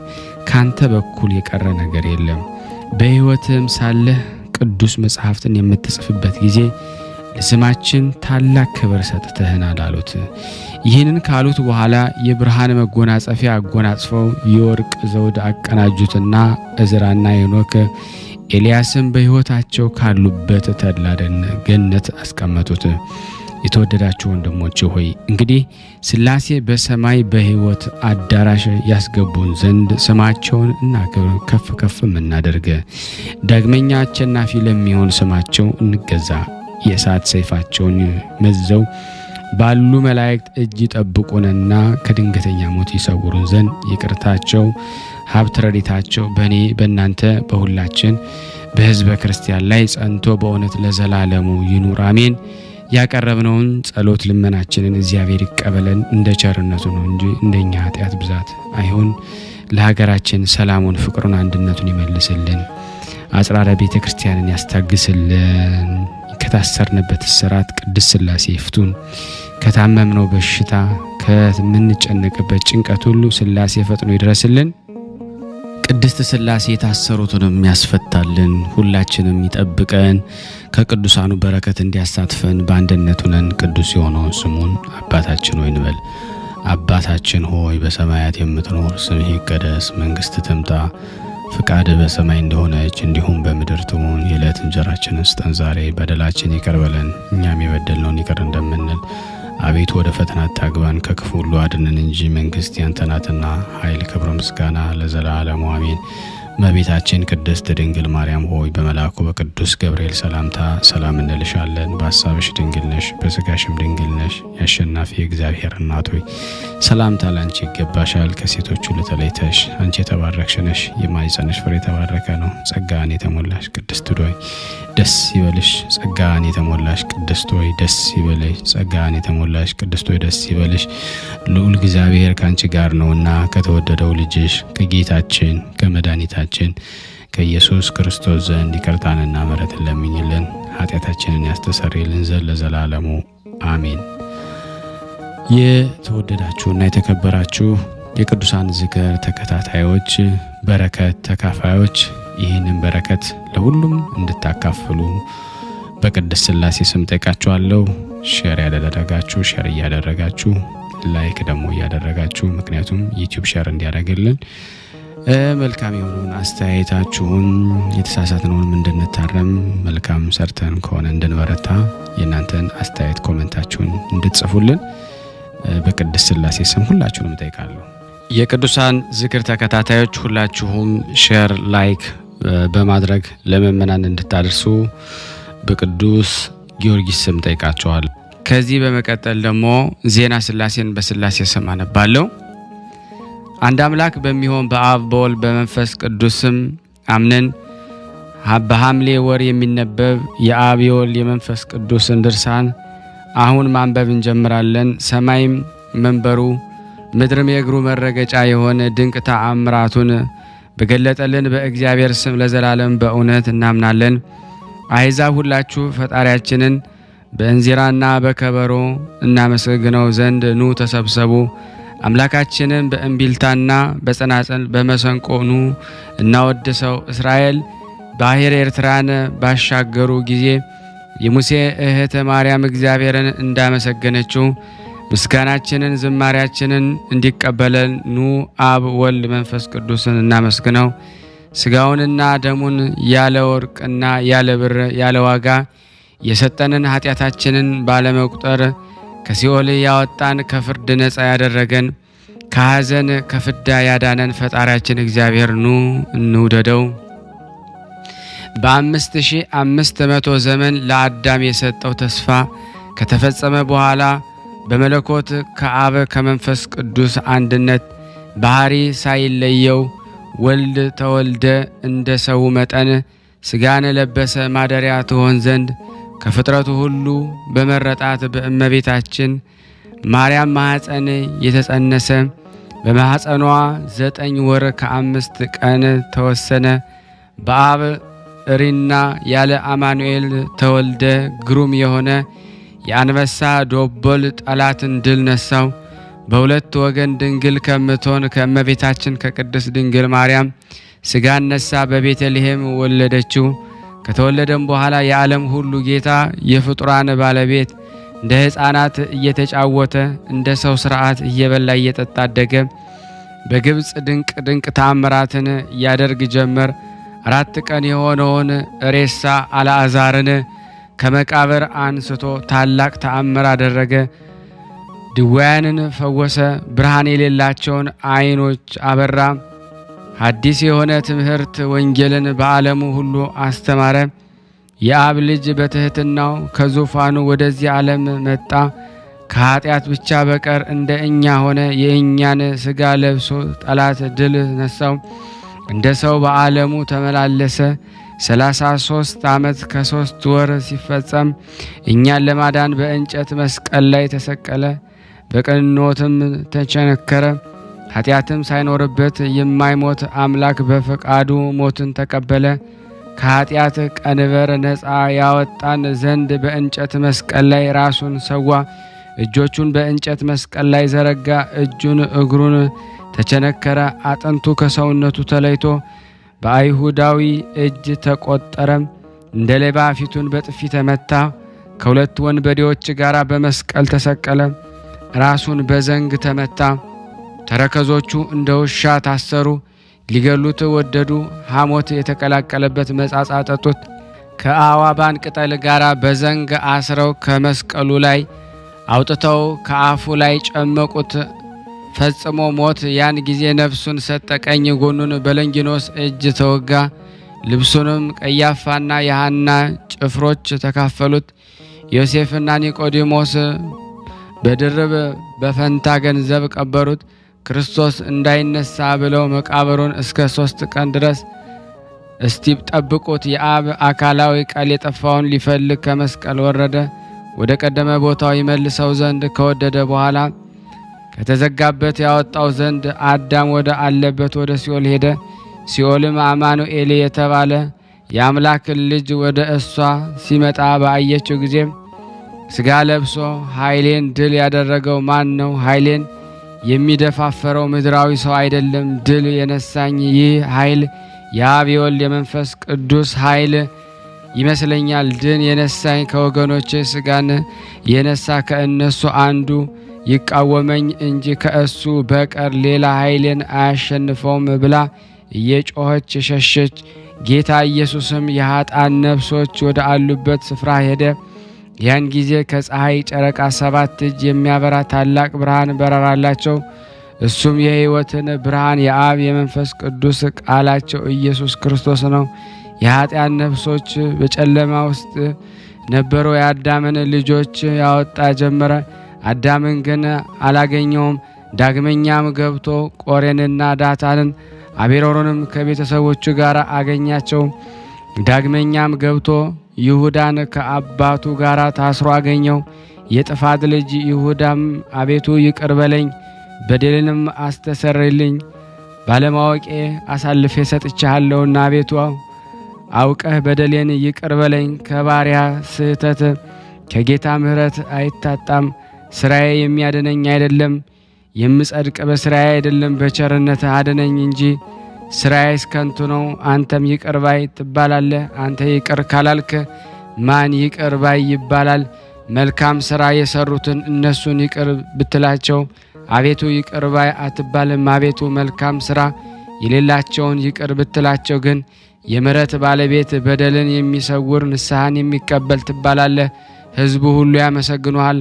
S1: ካንተ በኩል የቀረ ነገር የለም። በሕይወትም ሳለህ ቅዱስ መጽሐፍትን የምትጽፍበት ጊዜ ለስማችን ታላቅ ክብር ሰጥተህናል አሉት። ይህንን ካሉት በኋላ የብርሃን መጎናጸፊያ አጎናጽፈው የወርቅ ዘውድ አቀናጁትና ዕዝራና ሄኖክ ኤልያስም በሕይወታቸው ካሉበት ተድላ ገነት አስቀመጡት። የተወደዳችሁ ወንድሞቼ ሆይ እንግዲህ ሥላሴ በሰማይ በሕይወት አዳራሽ ያስገቡን ዘንድ ስማቸውን እናክብር፣ ከፍ ከፍም እናደርግ። ዳግመኛ አሸናፊ ለሚሆን ስማቸው እንገዛ። የእሳት ሰይፋቸውን መዘው ባሉ መላእክት እጅ ይጠብቁንና ከድንገተኛ ሞት ይሰውሩን ዘንድ ይቅርታቸው ሀብተ ረድኤታቸው በእኔ በእናንተ በሁላችን በሕዝበ ክርስቲያን ላይ ጸንቶ በእውነት ለዘላለሙ ይኑር አሜን። ያቀረብነውን ጸሎት ልመናችንን እግዚአብሔር ይቀበለን፣ እንደ ቸርነቱ ነው እንጂ እንደኛ ኃጢአት ብዛት አይሁን። ለሀገራችን ሰላሙን፣ ፍቅሩን፣ አንድነቱን ይመልስልን።
S2: አጽራረ ቤተ ክርስቲያንን ያስታግስልን። ከታሰርንበት እስራት ቅድስት ሥላሴ ይፍቱን። ከታመምነው በሽታ ከምንጨነቅበት ጭንቀት ሁሉ ሥላሴ ፈጥኖ ይድረስልን። ቅድስት ሥላሴ የታሰሩትንም ያስፈታልን፣ ሁላችንም ይጠብቀን፣ ከቅዱሳኑ በረከት እንዲያሳትፈን በአንድነት ሆነን ቅዱስ የሆነውን ስሙን አባታችን ሆይ እንበል። አባታችን ሆይ በሰማያት የምትኖር፣ ስምህ ይቀደስ፣ መንግሥትህ ትምጣ፣ ፍቃድህ በሰማይ እንደሆነች እንዲሁም በምድር ትሁን። የዕለት እንጀራችንን ስጠን ዛሬ፣ በደላችን ይቅር በለን እኛም የበደልነውን ይቅር እንደምንል። አቤቱ ወደ ፈተና አታግባን፣ ከክፉ ሁሉ አድነን እንጂ መንግሥት ያንተ ናትና፣ ኃይል፣ ክብር፣ ምስጋና ለዘላለሙ አሜን። እመቤታችን ቅድስት ድንግል ማርያም ሆይ በመልአኩ በቅዱስ ገብርኤል ሰላምታ ሰላም እንልሻለን። በሐሳብሽ ድንግል ነሽ፣ በሥጋሽም ድንግል ነሽ። የአሸናፊ እግዚአብሔር እናት ሆይ ሰላምታ ላንቺ ይገባሻል። ከሴቶች ሁሉ ተለይተሽ አንቺ የተባረክሽ ነሽ፣ የማኅፀንሽ ፍሬ የተባረከ ነው። ጸጋን የተሞላሽ ቅድስት ሆይ ደስ ይበልሽ። ጸጋን የተሞላሽ ቅድስት ሆይ ደስ ይበልሽ። ጸጋን የተሞላሽ ቅድስት ሆይ ደስ ይበልሽ። ልዑል እግዚአብሔር ካንቺ ጋር ነውና ከተወደደው ልጅሽ ከጌታችን ከመድኃኒታችን ከኢየሱስ ክርስቶስ ዘንድ ይቅርታንና ምሕረትን ለምኝልን ኃጢአታችንን ያስተሰርይልን ዘንድ ለዘላለሙ አሜን። የተወደዳችሁና የተከበራችሁ የቅዱሳን ዝክር ተከታታዮች፣ በረከት ተካፋዮች፣ ይህንን በረከት ለሁሉም እንድታካፍሉ በቅድስት ሥላሴ ስም ጠይቃችኋለሁ። ሼር ያደረጋችሁ ሼር እያደረጋችሁ፣ ላይክ ደግሞ እያደረጋችሁ፣ ምክንያቱም ዩቲዩብ ሼር እንዲያደርግልን መልካም የሆነውን አስተያየታችሁን የተሳሳትነውንም እንድንታረም መልካም ሰርተን ከሆነ እንድንበረታ የእናንተን አስተያየት ኮሜንታችሁን እንድትጽፉልን በቅድስት ሥላሴ ስም ሁላችሁንም ጠይቃለሁ። የቅዱሳን ዝክር ተከታታዮች ሁላችሁም ሼር ላይክ በማድረግ ለምእመናን እንድታደርሱ በቅዱስ ጊዮርጊስ ስም ጠይቃችኋለሁ። ከዚህ በመቀጠል ደግሞ ዜና ሥላሴን በሥላሴ ስም አነባለሁ። አንድ አምላክ በሚሆን በአብ በወልድ በመንፈስ ቅዱስ ስም አምነን በሐምሌ ወር የሚነበብ የአብ የወልድ የመንፈስ ቅዱስን ድርሳን አሁን ማንበብ እንጀምራለን። ሰማይም መንበሩ ምድርም የእግሩ መረገጫ የሆነ ድንቅ ተአምራቱን በገለጠልን በእግዚአብሔር ስም ለዘላለም በእውነት እናምናለን። አሕዛብ ሁላችሁ ፈጣሪያችንን በእንዚራና በከበሮ እናመሰግነው ዘንድ ኑ ተሰብሰቡ። አምላካችንን በእምቢልታና በጸናጽል በመሰንቆ ኑ እናወድሰው። እስራኤል ባሕረ ኤርትራን ባሻገሩ ጊዜ የሙሴ እህት ማርያም እግዚአብሔርን እንዳመሰገነችው ምስጋናችንን ዝማሪያችንን እንዲቀበለን ኑ አብ ወልድ መንፈስ ቅዱስን እናመስግነው። ሥጋውንና ደሙን ያለ ወርቅና ያለ ብር ያለ ዋጋ የሰጠንን ኃጢአታችንን ባለመቁጠር ከሲኦል ያወጣን ከፍርድ ነፃ ያደረገን ከሐዘን ከፍዳ ያዳነን ፈጣሪያችን እግዚአብሔር ኑ እንውደደው። በ5500 ዘመን ለአዳም የሰጠው ተስፋ ከተፈጸመ በኋላ በመለኮት ከአብ ከመንፈስ ቅዱስ አንድነት ባህሪ ሳይለየው ወልድ ተወልደ፣ እንደ ሰው መጠን ሥጋን ለበሰ፣ ማደሪያ ትሆን ዘንድ ከፍጥረቱ ሁሉ በመረጣት በእመቤታችን ማርያም ማኅፀን የተጸነሰ በማኅፀኗ 9 ወር ከ5 ቀን ተወሰነ። በአብ እሪና ያለ አማኑኤል ተወልደ። ግሩም የሆነ የአንበሳ ዶቦል ጠላትን ድል ነሳው። በሁለት ወገን ድንግል ከምትሆን ከእመቤታችን ከቅድስት ድንግል ማርያም ሥጋን ነሳ፣ በቤተልሔም ወለደችው። ከተወለደም በኋላ የዓለም ሁሉ ጌታ የፍጡራን ባለቤት እንደ ሕፃናት እየተጫወተ እንደ ሰው ሥርዓት እየበላ እየጠጣ አደገ። በግብፅ ድንቅ ድንቅ ተአምራትን ያደርግ ጀመር። 4 ቀን የሆነውን ሬሳ አልዓዛርን ከመቃብር አንስቶ ታላቅ ተአምር አደረገ። ድውያንን ፈወሰ። ብርሃን የሌላቸውን ዓይኖች አበራ። ሐዲስ የሆነ ትምህርት ወንጌልን በዓለሙ ሁሉ አስተማረ። የአብ ልጅ በትሕትናው ከዙፋኑ ወደዚህ ዓለም መጣ። ከኃጢአት ብቻ በቀር እንደ እኛ ሆነ። የእኛን ሥጋ ለብሶ ጠላት ድል ነሳው። እንደ ሰው በዓለሙ ተመላለሰ። 33 ዓመት ከ3 ወር ሲፈጸም እኛን ለማዳን በእንጨት መስቀል ላይ ተሰቀለ። በቅኖትም ተቸነከረ። ኃጢአትም ሳይኖርበት የማይሞት አምላክ በፈቃዱ ሞትን ተቀበለ። ከኃጢአት ቀንበር ነፃ ያወጣን ዘንድ በእንጨት መስቀል ላይ ራሱን ሰዋ። እጆቹን በእንጨት መስቀል ላይ ዘረጋ። እጁን እግሩን ተቸነከረ። አጥንቱ ከሰውነቱ ተለይቶ በአይሁዳዊ እጅ ተቆጠረ። እንደ ሌባ ፊቱን በጥፊ ተመታ። ከሁለት ወንበዴዎች ጋር በመስቀል ተሰቀለ። ራሱን በዘንግ ተመታ። ተረከዞቹ እንደ ውሻ ታሰሩ። ሊገሉት ወደዱ። ሐሞት የተቀላቀለበት መጻጻ ጠጡት። ከአዋባን ቅጠል ጋር በዘንግ አስረው ከመስቀሉ ላይ አውጥተው ከአፉ ላይ ጨመቁት። ፈጽሞ ሞት። ያን ጊዜ ነፍሱን ሰጠ። ቀኝ ጎኑን በለንጊኖስ እጅ ተወጋ። ልብሱንም ቀያፋና የሐና ጭፍሮች ተካፈሉት። ዮሴፍና ኒቆዲሞስ በድርብ በፈንታ ገንዘብ ቀበሩት። ክርስቶስ እንዳይነሳ ብለው መቃብሩን እስከ 3 ቀን ድረስ ጠብቁት። የአብ አካላዊ ቃል የጠፋውን ሊፈልግ ከመስቀል ወረደ። ወደ ቀደመ ቦታው ይመልሰው ዘንድ ከወደደ በኋላ ከተዘጋበት ያወጣው ዘንድ አዳም ወደ አለበት ወደ ሲኦል ሄደ። ሲኦልም አማኑኤል የተባለ የአምላክ ልጅ ወደ እሷ ሲመጣ ባየችው ጊዜ ሥጋ ለብሶ ኃይሌን ድል ያደረገው ማን ነው? ኃይሌን የሚደፋፈረው ምድራዊ ሰው አይደለም። ድል የነሳኝ ይህ ኃይል የአብ የወልድ የመንፈስ ቅዱስ ኃይል ይመስለኛል። ድል የነሳኝ ከወገኖቼ ሥጋን የነሳ ከእነሱ አንዱ ይቃወመኝ እንጂ ከእሱ በቀር ሌላ ኃይሌን አያሸንፈውም ብላ እየጮኸች ሸሸች። ጌታ ኢየሱስም የኃጥአን ነፍሶች ወደ አሉበት ስፍራ ሄደ። ያን ጊዜ ከፀሐይ ጨረቃ 7 እጅ የሚያበራ ታላቅ ብርሃን በራላቸው። እሱም የሕይወትን ብርሃን የአብ የመንፈስ ቅዱስ ቃላቸው ኢየሱስ ክርስቶስ ነው። የኃጥአን ነፍሶች በጨለማ ውስጥ ነበሩ። የአዳምን ልጆች ያወጣ ጀመረ። አዳምን ግን አላገኘውም። ዳግመኛም ገብቶ ቆሬንና ዳታንን አቤሮርንም ከቤተሰቦቹ ጋር አገኛቸው። ዳግመኛም ገብቶ ይሁዳን ከአባቱ ጋር ታስሮ አገኘው። የጥፋት ልጅ ይሁዳም አቤቱ ይቅር በለኝ፣ በደልንም አስተሰርይልኝ፣ ባለማወቄ አሳልፌ ሰጥቻለሁና አቤቱ አውቀህ በደሌን ይቅር በለኝ። ከባሪያ ስህተት ከጌታ ምሕረት አይታጣም። ስራዬ የሚያድነኝ አይደለም፣ የምጸድቅ በስራዬ አይደለም፣ በቸርነት አድነኝ እንጂ ስራዬስ ከንቱ ነው። አንተም ይቅር ባይ ትባላለህ። አንተ ይቅር ካላልክ ማን ይቅር ባይ ይባላል? መልካም ስራ የሰሩትን እነሱን ይቅር ብትላቸው አቤቱ ይቅር ባይ አትባልም። አቤቱ መልካም ስራ የሌላቸውን ይቅር ብትላቸው ግን የምሕረት ባለቤት በደልን የሚሰውር ንስሐን የሚቀበል ትባላለህ። ሕዝቡ ሁሉ ያመሰግኑሃል።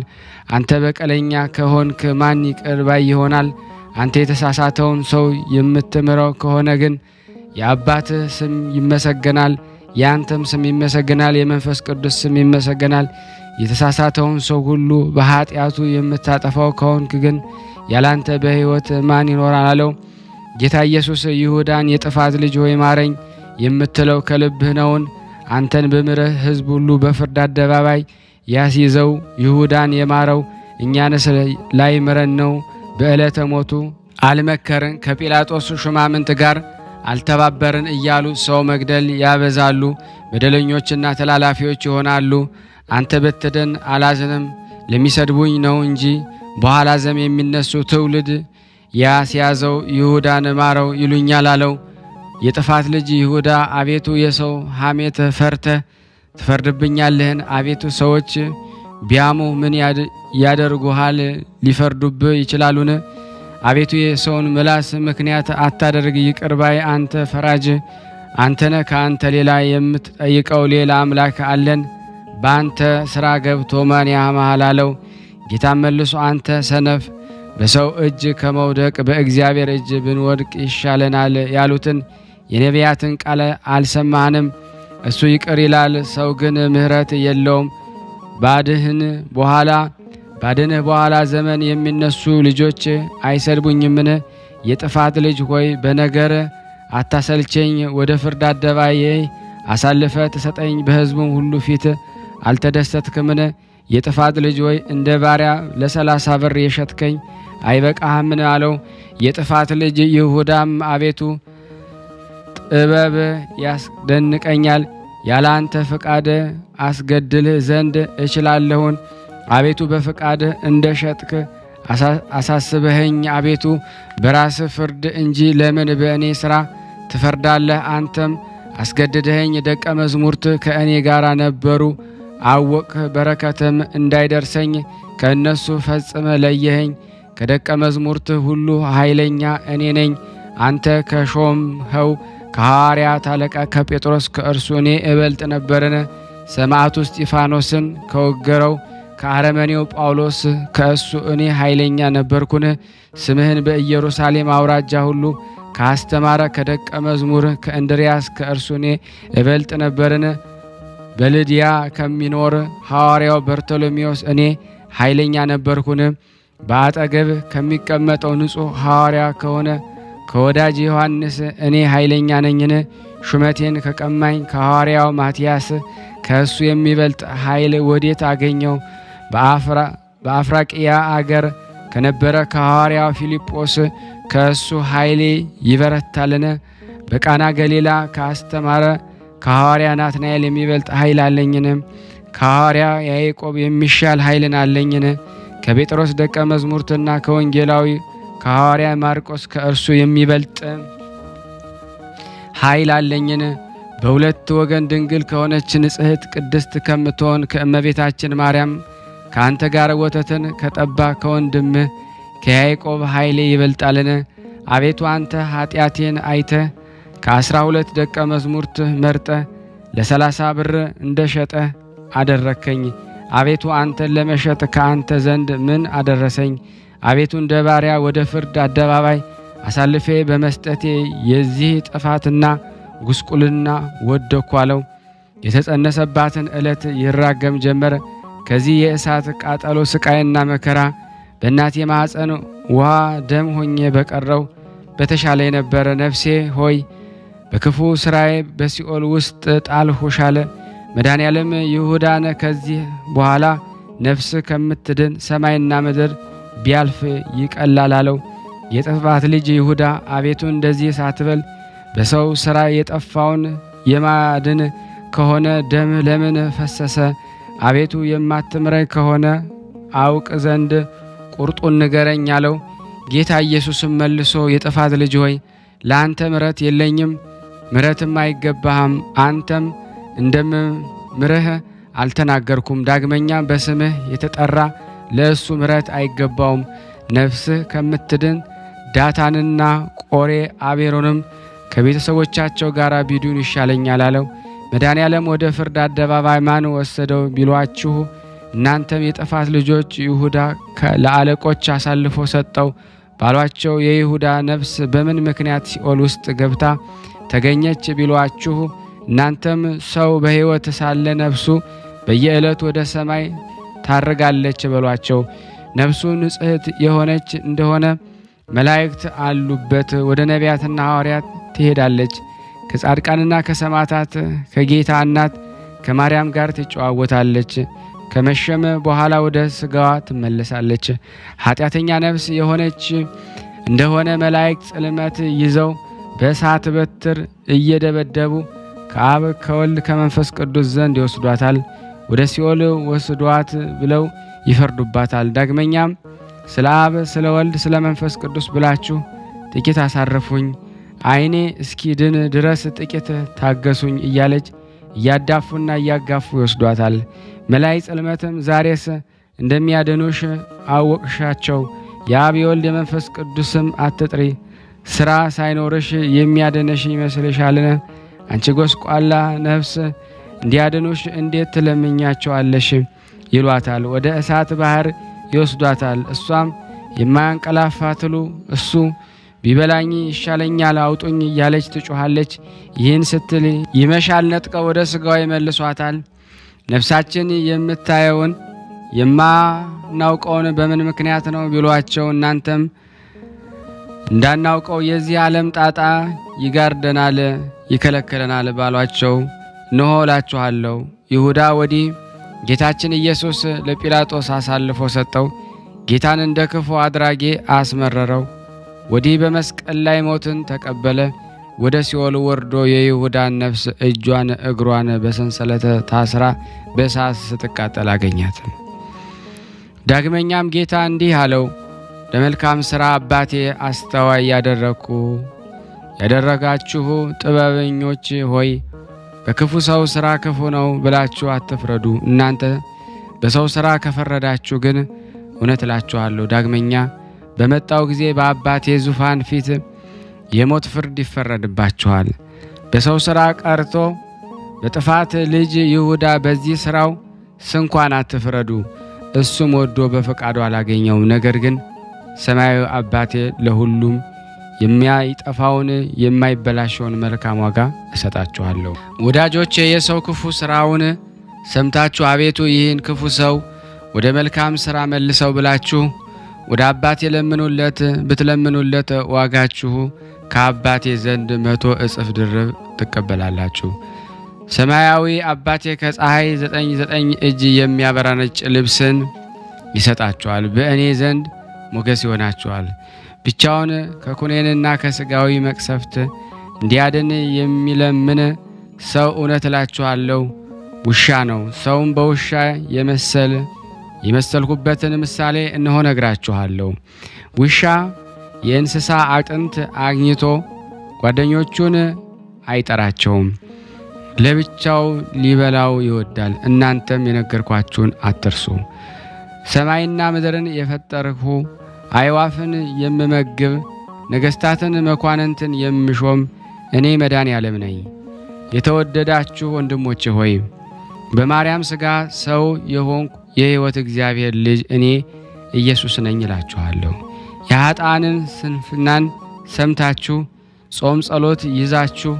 S2: አንተ በቀለኛ ከሆንክ ማን ይቅር ባይ ይሆናል? አንተ የተሳሳተውን ሰው የምትምረው ከሆነ ግን የአባትህ ስም ይመሰገናል፣ የአንተም ስም ይመሰገናል፣ የመንፈስ ቅዱስ ስም ይመሰገናል። የተሳሳተውን ሰው ሁሉ በኃጢአቱ የምታጠፋው ከሆንክ ግን ያላንተ በሕይወት ማን ይኖራል አለው። ጌታ ኢየሱስ ይሁዳን የጥፋት ልጅ ሆይ ማረኝ የምትለው ከልብህ ነውን? አንተን በምሕረት ሕዝብ ሁሉ በፍርድ አደባባይ ያስይዘው ይሁዳን የማረው እኛንስ ላይ ምረን ነው። በዕለተ ሞቱ አልመከርን፣ ከጲላጦስ ሹማምንት ጋር አልተባበርን እያሉ ሰው መግደል ያበዛሉ፣ በደለኞችና ተላላፊዎች ይሆናሉ። አንተ ብትድን አላዝንም፣ ለሚሰድቡኝ ነው እንጂ በኋላ ዘመን የሚነሱ ትውልድ ያስያዘው ይሁዳን ማረው ይሉኛል አለው። የጥፋት ልጅ ይሁዳ አቤቱ የሰው ሐሜት ፈርተህ ትፈርድብኛለህን? አቤቱ ሰዎች ቢያሙ ምን ያደርጉሃል? ሊፈርዱብህ ይችላሉን? አቤቱ የሰውን ምላስ ምክንያት አታደርግ። ይቅር ባይ አንተ ፈራጅ አንተነ። ከአንተ ሌላ የምትጠይቀው ሌላ አምላክ አለን? በአንተ ሥራ ገብቶ ማን ያማሃል አለው። ጌታም መልሶ አንተ ሰነፍ፣ በሰው እጅ ከመውደቅ በእግዚአብሔር እጅ ብንወድቅ ይሻለናል ያሉትን የነቢያትን ቃል አልሰማህንም? እሱ ይቅር ይላል፣ ሰው ግን ምሕረት የለውም። ባድንህ በኋላ ዘመን የሚነሱ ልጆች አይሰድቡኝምን? የጥፋት ልጅ ሆይ በነገር አታሰልቸኝ። ወደ ፍርድ አደባባይ አሳልፈ ትሰጠኝ። በሕዝቡም ሁሉ ፊት አልተደሰትክምን? የጥፋት ልጅ ሆይ እንደ ባሪያ ለ30 ብር የሸጥከኝ አይበቃህምን? አለው። የጥፋት ልጅ ይሁዳም አቤቱ ጥበብ ያስደንቀኛል። ያለ አንተ ፍቃድ አስገድልህ ዘንድ እችላለሁን? አቤቱ በፍቃድህ እንደ ሸጥክ አሳስበኸኝ። አቤቱ በራስህ ፍርድ እንጂ ለምን በእኔ ሥራ ትፈርዳለህ? አንተም አስገድደኸኝ። ደቀ መዝሙርት ከእኔ ጋር ነበሩ፣ አወቅህ። በረከትም እንዳይደርሰኝ ከእነሱ ፈጽመ ለየኸኝ። ከደቀ መዝሙርት ሁሉ ኃይለኛ እኔ ነኝ። አንተ ከሾምኸው ከሐዋርያት አለቃ ከጴጥሮስ ከእርሱ እኔ እበልጥ ነበርን? ሰማዕቱ እስጢፋኖስን ከወገረው ከአረመኔው ጳውሎስ ከእሱ እኔ ኃይለኛ ነበርኩን? ስምህን በኢየሩሳሌም አውራጃ ሁሉ ካስተማረ ከደቀ መዝሙር ከእንድርያስ ከእርሱ እኔ እበልጥ ነበርን? በልድያ ከሚኖር ሐዋርያው በርቶሎሜዎስ እኔ ኃይለኛ ነበርኩን? በአጠገብ ከሚቀመጠው ንጹሕ ሐዋርያ ከሆነ ከወዳጅ ዮሐንስ እኔ ኃይለኛ ነኝን? ሹመቴን ከቀማኝ ከሐዋርያው ማትያስ ከእሱ የሚበልጥ ኃይል ወዴት አገኘው? በአፍራቅያ አገር ከነበረ ከሐዋርያው ፊልጶስ ከእሱ ኃይሌ ይበረታልን? በቃና ገሊላ ካስተማረ ከሐዋርያ ናትናኤል የሚበልጥ ኃይል አለኝን? ከሐዋርያ ያዕቆብ የሚሻል ኃይልን አለኝን? ከጴጥሮስ ደቀ መዝሙርትና ከወንጌላዊ ከሐዋርያ ማርቆስ ከእርሱ የሚበልጥ ኃይል አለኝን? በሁለት ወገን ድንግል ከሆነች ንጽሕት ቅድስት ከምትሆን ከእመቤታችን ማርያም ከአንተ ጋር ወተትን ከጠባ ከወንድምህ ከያዕቆብ ኃይሌ ይበልጣልን? አቤቱ አንተ ኃጢአቴን አይተ ከ12 ደቀ መዝሙርት መርጠ ለ30 ብር እንደ ሸጠ አደረከኝ። አቤቱ አንተን ለመሸጥ ከአንተ ዘንድ ምን አደረሰኝ? አቤቱ እንደ ባሪያ ወደ ፍርድ አደባባይ አሳልፌ በመስጠቴ የዚህ ጥፋትና ጉስቁልና ወደኩ አለው። የተጸነሰባትን ዕለት ይራገም ጀመረ። ከዚህ የእሳት ቃጠሎ ስቃይና መከራ በእናቴ ማኅፀን ውሃ ደም ሆኜ በቀረው በተሻለ የነበረ ነፍሴ ሆይ በክፉ ሥራዬ በሲኦል ውስጥ ጣልሁሽ አለ። መድኃኔዓለም ይሁዳን ከዚህ በኋላ ነፍስ ከምትድን ሰማይና ምድር ቢያልፍ ይቀላል አለው። የጥፋት ልጅ ይሁዳ አቤቱ እንደዚህ ሳትበል በሰው ሥራ የጠፋውን የማድን ከሆነ ደም ለምን ፈሰሰ? አቤቱ የማትምረኝ ከሆነ አውቅ ዘንድ ቁርጡን ንገረኝ አለው። ጌታ ኢየሱስም መልሶ የጥፋት ልጅ ሆይ ለአንተ ምሕረት የለኝም፣ ምሕረትም አይገባህም። አንተም እንደምምርህ አልተናገርኩም። ዳግመኛ በስምህ የተጠራ ለእሱ ምሕረት አይገባውም። ነፍስህ ከምትድን ዳታንና ቆሬ አቤሮንም ከቤተሰቦቻቸው ጋር ቢዱን ይሻለኛል አለው። መድኃኔዓለም ወደ ፍርድ አደባባይ ማን ወሰደው ቢሏችሁ እናንተም የጥፋት ልጆች ይሁዳ ለአለቆች አሳልፎ ሰጠው ባሏቸው የይሁዳ ነፍስ በምን ምክንያት ሲኦል ውስጥ ገብታ ተገኘች ቢሏችሁ እናንተም ሰው በሕይወት ሳለ ነፍሱ በየዕለቱ ወደ ሰማይ ታርጋለች በሏቸው። ነፍሱ ንጽሕት የሆነች እንደሆነ መላእክት አሉበት ወደ ነቢያትና ሐዋርያት ትሄዳለች። ከጻድቃንና ከሰማዕታት ከጌታ እናት ከማርያም ጋር ትጨዋወታለች። ከመሸመ በኋላ ወደ ሥጋዋ ትመለሳለች። ኃጢአተኛ ነፍስ የሆነች እንደሆነ መላእክት ጽልመት ይዘው በእሳት በትር እየደበደቡ ከአብ ከወልድ ከመንፈስ ቅዱስ ዘንድ ይወስዷታል። ወደ ሲኦል ወስዷት ብለው ይፈርዱባታል። ዳግመኛም ስለ አብ ስለ ወልድ ስለ መንፈስ ቅዱስ ብላችሁ ጥቂት አሳርፉኝ፣ ዓይኔ እስኪ ድን ድረስ ጥቂት ታገሱኝ እያለች እያዳፉና እያጋፉ ይወስዷታል። መላይ ጽልመትም ዛሬስ እንደሚያድኑሽ አወቅሻቸው፣ የአብ የወልድ የመንፈስ ቅዱስም አትጥሪ፣ ሥራ ሳይኖርሽ የሚያድንሽ ይመስልሻልን? አንቺ ጎስቋላ ነፍስ እንዲያድኑሽ እንዴት ትለምኛቸዋለሽ? ይሏታል። ወደ እሳት ባህር ይወስዷታል። እሷም የማያንቀላፋ ትሉ እሱ ቢበላኝ ይሻለኛል አውጡኝ እያለች ትጮኻለች። ይህን ስትል ይመሻል፣ ነጥቀው ወደ ሥጋዋ ይመልሷታል። ነፍሳችን የምታየውን የማናውቀውን በምን ምክንያት ነው ቢሏቸው እናንተም እንዳናውቀው የዚህ ዓለም ጣጣ ይጋርደናል ይከለክለናል ባሏቸው እነሆ እላችኋለሁ። ይሁዳ ወዲህ ጌታችን ኢየሱስ ለጲላጦስ አሳልፎ ሰጠው። ጌታን እንደ ክፉ አድራጊ አስመረረው። ወዲህ በመስቀል ላይ ሞትን ተቀበለ። ወደ ሲኦል ወርዶ የይሁዳን ነፍስ እጇን እግሯን በሰንሰለት ታስራ በእሳት ስትቃጠል አገኛት። ዳግመኛም ጌታ እንዲህ አለው፣ ለመልካም ሥራ አባቴ አስተዋይ ያደረጋችሁ ጥበበኞች ሆይ በክፉ ሰው ሥራ ክፉ ነው ብላችሁ አትፍረዱ። እናንተ በሰው ሥራ ከፈረዳችሁ ግን እውነት እላችኋለሁ ዳግመኛ በመጣው ጊዜ በአባቴ ዙፋን ፊት የሞት ፍርድ ይፈረድባችኋል። በሰው ሥራ ቀርቶ በጥፋት ልጅ ይሁዳ በዚህ ሥራው ስንኳን አትፍረዱ። እሱም ወዶ በፈቃዱ አላገኘውም። ነገር ግን ሰማያዊ አባቴ ለሁሉም የሚያጠፋውን የማይበላሸውን መልካም ዋጋ እሰጣችኋለሁ። ወዳጆቼ የሰው ክፉ ሥራውን ሰምታችሁ አቤቱ ይህን ክፉ ሰው ወደ መልካም ሥራ መልሰው ብላችሁ ወደ አባቴ ብትለምኑለት ዋጋችሁ ከአባቴ ዘንድ 100 እጥፍ ድርብ ትቀበላላችሁ። ሰማያዊ አባቴ ከፀሐይ 99 እጅ የሚያበራ ነጭ ልብስን ይሰጣችኋል። በእኔ ዘንድ ሞገስ ይሆናችኋል። ብቻውን ከኩነኔና ከሥጋዊ መቅሰፍት እንዲያድን የሚለምን ሰው እውነት እላችኋለሁ ውሻ ነው። ሰውም በውሻ የመሰልኩበትን ምሳሌ እነሆ ነግራችኋለሁ። ውሻ የእንስሳ አጥንት አግኝቶ ጓደኞቹን አይጠራቸውም፣ ለብቻው ሊበላው ይወዳል። እናንተም የነገርኳችሁን አትርሱ። ሰማይና ምድርን የፈጠርሁ አዕዋፍን የምመግብ ነገሥታትን መኳንንትን የምሾም እኔ መድኃኔዓለም ነኝ። የተወደዳችሁ ወንድሞቼ ሆይ በማርያም ሥጋ ሰው የሆንኩ የሕይወት እግዚአብሔር ልጅ እኔ ኢየሱስ ነኝ እላችኋለሁ። የኃጥአንን ስንፍናን ሰምታችሁ ጾም ጸሎት ይዛችሁ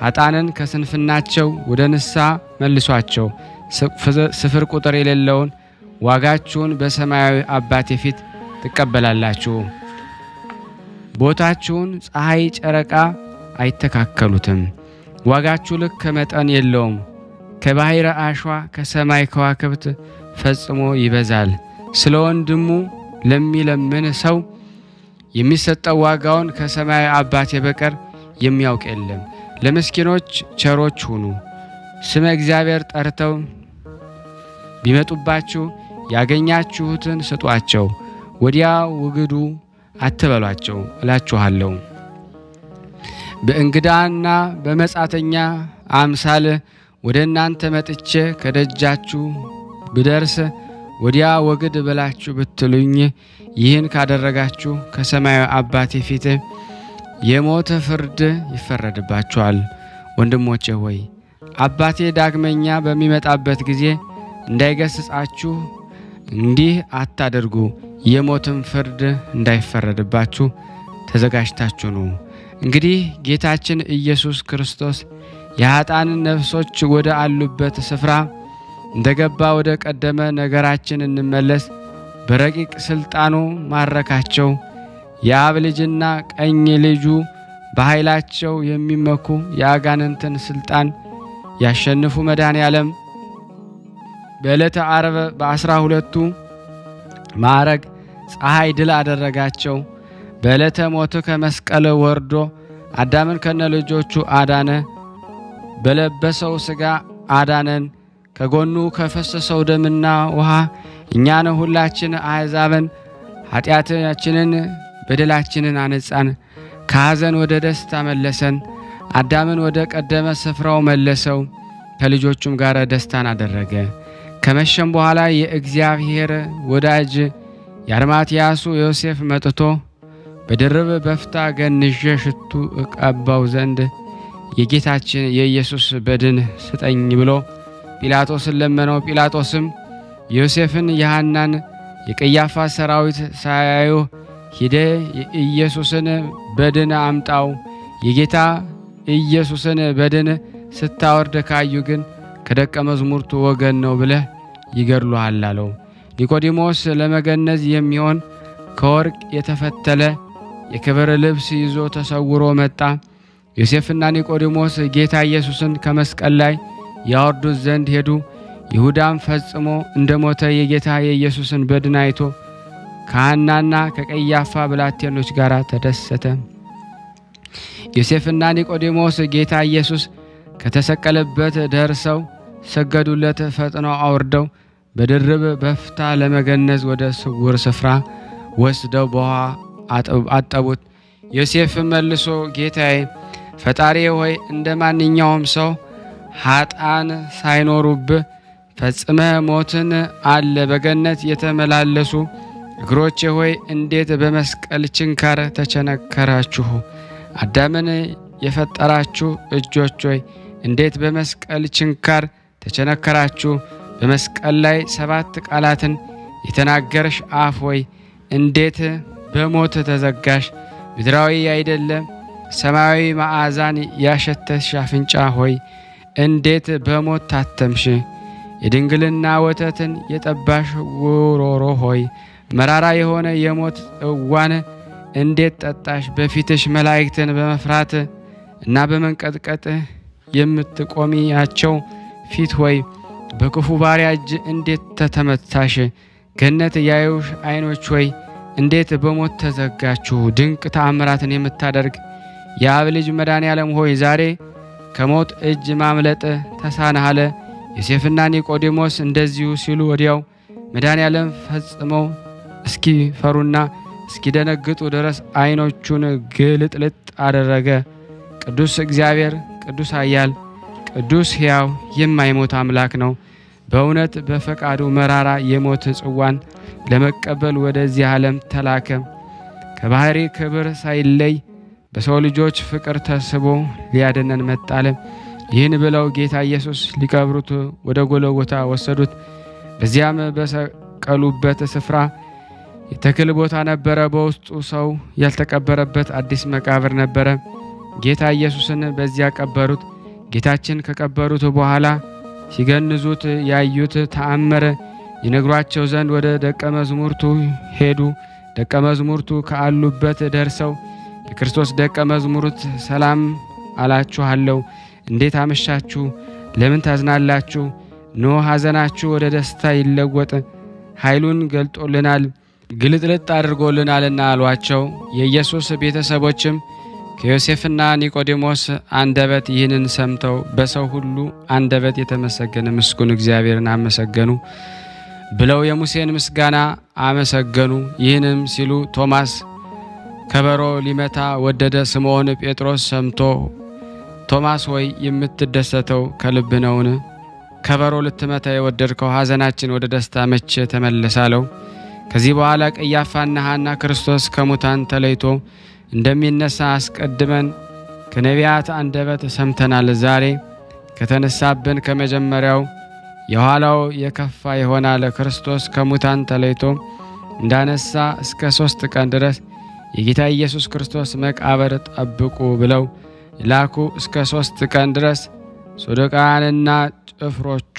S2: ኃጥአንን ከስንፍናቸው ወደ ንስሐ መልሷቸው። ስፍር ቁጥር የሌለውን ዋጋችሁን በሰማያዊ አባቴ ፊት ትቀበላላችሁ። ቦታችሁን ፀሐይ፣ ጨረቃ አይተካከሉትም። ዋጋችሁ ልክ መጠን የለውም። ከባሕረ አሸዋ ከሰማይ ከዋክብት ፈጽሞ ይበዛል። ስለ ወንድሙ ለሚለምን ሰው የሚሰጠው ዋጋውን ከሰማያዊ አባቴ በቀር የሚያውቅ የለም። ለምስኪኖች ቸሮች ሁኑ። ስመ እግዚአብሔር ጠርተው ቢመጡባችሁ ያገኛችሁትን ስጧቸው። ወዲያ ውግዱ አትበሏቸው እላችኋለሁ። በእንግዳና በመጻተኛ አምሳል ወደ እናንተ መጥቼ ከደጃችሁ ብደርስ ወዲያ ወግድ ብላችሁ ብትሉኝ ይህን ካደረጋችሁ ከሰማያዊ አባቴ ፊት የሞት ፍርድ ይፈረድባችኋል። ወንድሞቼ ሆይ አባቴ ዳግመኛ በሚመጣበት ጊዜ እንዳይገስጻችሁ እንዲህ አታደርጉ። የሞትም ፍርድ እንዳይፈረድባችሁ ተዘጋጅታችሁ ነው። እንግዲህ ጌታችን ኢየሱስ ክርስቶስ የኃጥአንን ነፍሶች ወደ አሉበት ስፍራ እንደገባ ወደ ቀደመ ነገራችን እንመለስ። በረቂቅ ሥልጣኑ ማረካቸው። የአብ ልጅና ቀኝ ልጁ በኃይላቸው የሚመኩ የአጋንንትን ሥልጣን ያሸንፉ መድኃኔዓለም በዕለተ ዓርብ በ12ቱ ማዕረግ ፀሐይ ድል አደረጋቸው። በዕለተ ሞቱ ከመስቀል ወርዶ አዳምን ከነ ልጆቹ አዳነ። በለበሰው ሥጋ አዳነን። ከጎኑ ከፈሰሰው ደምና ውሃ እኛን ሁላችን አሕዛብን ኃጢአታችንን በደላችንን አነጻን። ከሐዘን ወደ ደስታ መለሰን። አዳምን ወደ ቀደመ ስፍራው መለሰው። ከልጆቹም ጋር ደስታን አደረገ። ከመሸም በኋላ የእግዚአብሔር ወዳጅ የአርማትያሱ ዮሴፍ መጥቶ በድርብ በፍታ ገንዤ ሽቱ እቀባው ዘንድ የጌታችን የኢየሱስ በድን ስጠኝ ብሎ ጲላጦስን ለመነው። ጲላጦስም ዮሴፍን የሐናን የቀያፋ ሰራዊት ሳያዩ ሂደ የኢየሱስን በድን አምጣው፣ የጌታ ኢየሱስን በድን ስታወርድ ካዩ ግን ከደቀ መዝሙርቱ ወገን ነው ብለህ ይገድሉሃል አለው። ኒቆዲሞስ ለመገነዝ የሚሆን ከወርቅ የተፈተለ የክብር ልብስ ይዞ ተሰውሮ መጣ። ዮሴፍና ኒቆዲሞስ ጌታ ኢየሱስን ከመስቀል ላይ ያወርዱት ዘንድ ሄዱ። ይሁዳም ፈጽሞ እንደሞተ የጌታ የኢየሱስን በድን አይቶ ከሐናና ከቀያፋ ብላቴኖች ጋር ተደሰተ። ዮሴፍና ኒቆዲሞስ ጌታ ኢየሱስ ከተሰቀለበት ደርሰው ሰገዱለት። ፈጥነው አውርደው በድርብ በፍታ ለመገነዝ ወደ ስውር ስፍራ ወስደው በውሃ አጠቡት። ዮሴፍ መልሶ ጌታዬ ፈጣሪ ሆይ እንደ ማንኛውም ሰው ኃጥአን ሳይኖሩብህ ፈጽመህ ሞትን አለ በገነት የተመላለሱ እግሮቼ ሆይ እንዴት በመስቀል ችንካር ተቸነከራችሁ? አዳምን የፈጠራችሁ እጆች ሆይ እንዴት በመስቀል ችንካር ተቸነከራችሁ? በመስቀል ላይ 7 ቃላትን የተናገርሽ አፍ ሆይ እንዴት በሞት ተዘጋሽ? ምድራዊ አይደለም ሰማያዊ መዓዛን ያሸተሽ አፍንጫ ሆይ እንዴት በሞት ታተምሽ? የድንግልና ወተትን የጠባሽ ጉሮሮ ሆይ መራራ የሆነ የሞት ጽዋን እንዴት ጠጣሽ? በፊትሽ መላእክትን በመፍራት እና በመንቀጥቀጥ የምትቆሚያቸው ፊት ሆይ በክፉ ባሪያ እጅ እንዴት ተተመታሽ? ገነት ያዩሽ ዓይኖች ሆይ እንዴት በሞት ተዘጋችሁ? ድንቅ ተአምራትን የምታደርግ የአብ ልጅ መድኃኔዓለም ሆይ ዛሬ ከሞት እጅ ማምለጥ ተሳነህ አለ። ዮሴፍና ኒቆዲሞስ እንደዚሁ ሲሉ ወዲያው መድኃኔዓለም ፈጽመው እስኪፈሩና እስኪደነግጡ ድረስ ዓይኖቹን ግልጥልጥ አደረገ። ቅዱስ እግዚአብሔር ቅዱስ ኃያል ቅዱስ ሕያው የማይሞት አምላክ ነው። በእውነት በፈቃዱ መራራ የሞት ጽዋን ለመቀበል ወደዚህ ዓለም ተላከ። ከባህሪ ክብር ሳይለይ በሰው ልጆች ፍቅር ተስቦ ሊያድነን መጣለ። ይህን ብለው ጌታ ኢየሱስ ሊቀብሩት ወደ ጎልጎታ ወሰዱት። በዚያም በሰቀሉበት ስፍራ የተክል ቦታ ነበረ። በውስጡ ሰው ያልተቀበረበት አዲስ መቃብር ነበረ። ጌታ ኢየሱስን በዚያ ቀበሩት። ጌታችን ከቀበሩት በኋላ ሲገንዙት ያዩት ተአምር ይነግሯቸው ዘንድ ወደ ደቀ መዝሙርቱ ሄዱ። ደቀ መዝሙርቱ ካሉበት ደርሰው የክርስቶስ ደቀ መዝሙርት ሰላም አላችኋለሁ፣ እንዴት አመሻችሁ? ለምን ታዝናላችሁ? ኖ ሐዘናችሁ ወደ ደስታ ይለወጥ፣ ኃይሉን ገልጦልናል፣ ግልጥልጥ አድርጎልናልና አሏቸው። የኢየሱስ ቤተሰቦችም ከዮሴፍና ኒቆዲሞስ አንደበት ይህንን ሰምተው በሰው ሁሉ አንደበት የተመሰገነ ምስጉን እግዚአብሔርን አመሰገኑ ብለው የሙሴን ምስጋና አመሰገኑ። ይህንም ሲሉ ቶማስ ከበሮ ሊመታ ወደደ። ስምዖን ጴጥሮስ ሰምቶ ቶማስ ሆይ የምትደሰተው ከልብ ነውን? ከበሮ ልትመታ የወደድከው ሐዘናችን ወደ ደስታ መቼ ተመለሳለው? ከዚህ በኋላ ቀያፋና ሐና ክርስቶስ ከሙታን ተለይቶ እንደሚነሳ አስቀድመን ከነቢያት አንደበት ሰምተናል። ዛሬ ከተነሳብን ከመጀመሪያው የኋላው የከፋ ይሆናል። ክርስቶስ ከሙታን ተለይቶ እንዳነሳ እስከ 3 ቀን ድረስ የጌታ ኢየሱስ ክርስቶስ መቃብር ጠብቁ ብለው ላኩ። እስከ 3 ቀን ድረስ ሰዶቃውያንና ጭፍሮቹ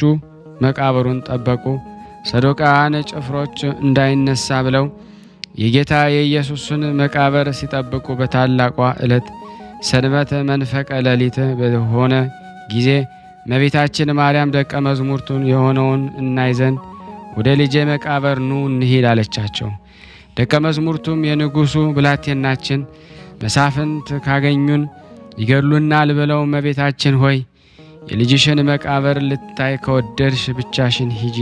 S2: መቃብሩን ጠበቁ። ሰዶቃውያን ጭፍሮች እንዳይነሳ ብለው የጌታ የኢየሱስን መቃብር ሲጠብቁ በታላቋ ዕለት ሰንበት መንፈቀ ሌሊት በሆነ ጊዜ እመቤታችን ማርያም ደቀ መዝሙርቱን የሆነውን እናይ ዘንድ ወደ ልጄ መቃብር ኑ እንሂድ አለቻቸው። ደቀ መዝሙርቱም የንጉሡ ብላቴናችን መሳፍንት ካገኙን ይገድሉናል ብለው እመቤታችን ሆይ የልጅሽን መቃብር ልታይ ከወደድሽ ብቻሽን ሂጂ፣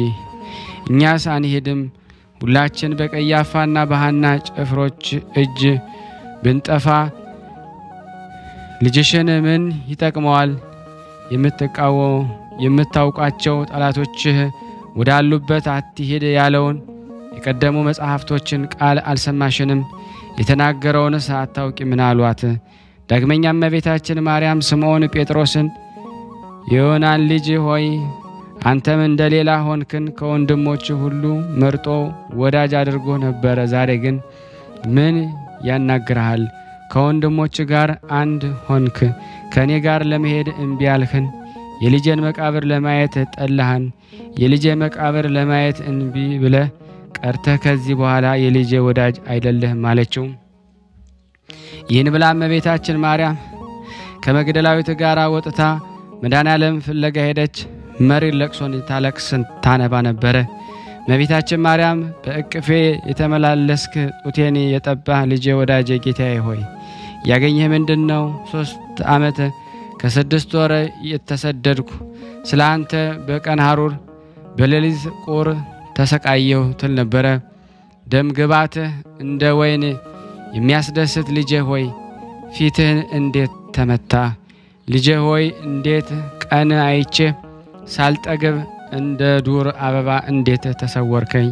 S2: እኛስ አንሄድም፣ ሁላችን በቀያፋና በሐና ጭፍሮች እጅ ብንጠፋ ልጅሽን ምን ይጠቅመዋል? የምታውቋቸው ጠላቶችህ ወዳሉበት አትሄድ ያለውን የቀደሙ መጻሕፍቶችን ቃል አልሰማሽንም? የተናገረውንስ አታውቂምን አሏት። ዳግመኛም እመቤታችን ማርያም ስምዖን ጴጥሮስን የዮናን ልጅ ሆይ አንተም እንደሌላ ሆንክን፣ ከወንድሞች ሁሉ መርጦ ወዳጅ አድርጎ ነበረ። ዛሬ ግን ምን ያናግርሃል? ከወንድሞች ጋር አንድ ሆንክ፣ ከእኔ ጋር ለመሄድ እምቢ አልህን። የልጄን መቃብር ለማየት ጠላህን። የልጄ መቃብር ለማየት እንቢ ብለህ ቀርተህ ከዚህ በኋላ የልጄ ወዳጅ አይደለህም አለችው። ይህን ብላ እመቤታችን ማርያም ከመግደላዊት ጋር ወጥታ መድኃኔዓለም ፍለጋ ሄደች። መሪር ለቅሶን ታለቅስ ታነባ ነበረ። እመቤታችን ማርያም በእቅፌ የተመላለስክ ጡቴን የጠባህ ልጄ ወዳጄ ጌታዬ ሆይ ያገኘህ ምንድነው? 3 ዓመት ከ6 ወር የተሰደድኩ ስለ አንተ በቀን ሐሩር በሌሊት ቁር ተሰቃየሁ ትል ነበረ። ደም ግባትህ እንደ ወይን የሚያስደስት ልጄ ሆይ ፊትህን እንዴት ተመታ! ልጄ ሆይ እንዴት ቀን አይቼ ሳልጠግብ እንደ ዱር አበባ እንዴት ተሰወርከኝ!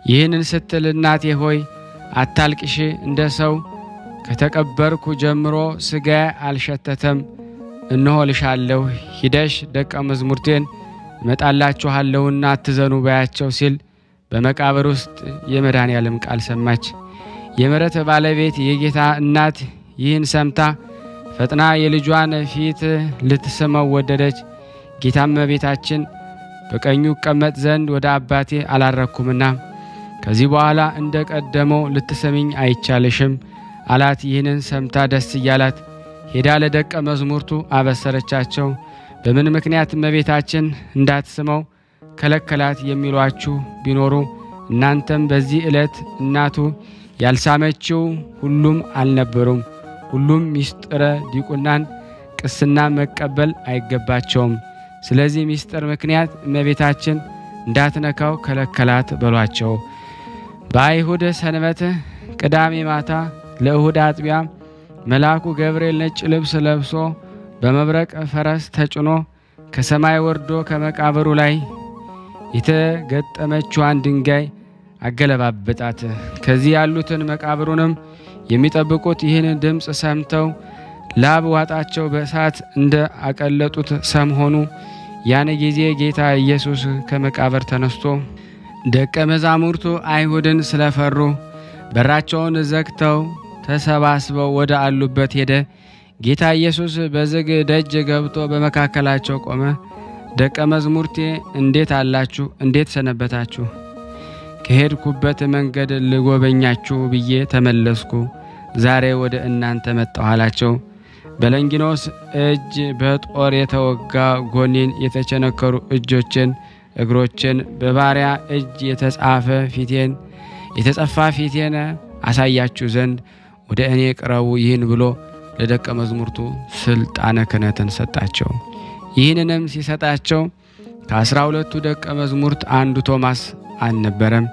S2: ይህንን ስትል እናቴ ሆይ አታልቅሽ፣ እንደ ሰው ከተቀበርኩ ጀምሮ ሥጋዬ አልሸተተም። እነሆ ልሻለሁ፣ ሂደሽ ደቀ መዝሙርቴን እመጣላችኋለሁና አትዘኑ በያቸው ሲል በመቃብር ውስጥ የመድኃኔዓለም ቃል ሰማች። የምሕረት ባለቤት የጌታ እናት ይህን ሰምታ ፈጥና የልጇን ፊት ልትስመው ወደደች። ጌታም እመቤታችን በቀኙ እቀመጥ ዘንድ ወደ አባቴ አላረኩምና ከዚህ በኋላ እንደ ቀደመው ልትሰሚኝ አይቻልሽም አላት። ይህንን ሰምታ ደስ እያላት ሄዳ ለደቀ መዝሙርቱ አበሰረቻቸው። በምን ምክንያት እመቤታችን እንዳትስመው ከለከላት የሚሏችሁ ቢኖሩ እናንተም በዚህ ዕለት እናቱ ያልሳመችው ሁሉም አልነበሩም። ሁሉም ምስጢረ ዲቁናን ቅስና መቀበል አይገባቸውም። ስለዚህ ምስጢር ምክንያት እመቤታችን እንዳትነካው ከለከላት በሏቸው። በአይሁድ ሰንበት ቅዳሜ ማታ ለእሁድ አጥቢያ መልአኩ ገብርኤል ነጭ ልብስ ለብሶ በመብረቅ ፈረስ ተጭኖ ከሰማይ ወርዶ ከመቃብሩ ላይ የተገጠመችዋን ድንጋይ አገለባበጣት። ከዚህ ያሉትን መቃብሩንም የሚጠብቁት ይህን ድምፅ ሰምተው ላብ ዋጣቸው፣ በእሳት እንደ አቀለጡት ሰም ሆኑ። ያን ጊዜ ጌታ ኢየሱስ ከመቃብር ተነስቶ ደቀ መዛሙርቱ አይሁድን ስለፈሩ በራቸውን ዘግተው ተሰባስበው ወደ አሉበት ሄደ። ጌታ ኢየሱስ በዝግ ደጅ ገብቶ በመካከላቸው ቆመ። ደቀ መዝሙርቴ እንዴት አላችሁ? እንዴት ሰነበታችሁ? ከሄድኩበት መንገድ ልጎበኛችሁ ብዬ ተመለስኩ። ዛሬ ወደ እናንተ መጣሁ አላቸው። በለንጊኖስ እጅ በጦር የተወጋ ጎኔን፣ የተቸነከሩ እጆችን እግሮችን፣ በባሪያ እጅ የተጸፋ ፊቴን አሳያችሁ ዘንድ ወደ እኔ ቅረቡ። ይህን ብሎ ለደቀ መዝሙርቱ ስልጣነ ክህነትን ሰጣቸው። ይህንንም ሲሰጣቸው ከ12ቱ ደቀ መዝሙርት አንዱ ቶማስ አልነበረም።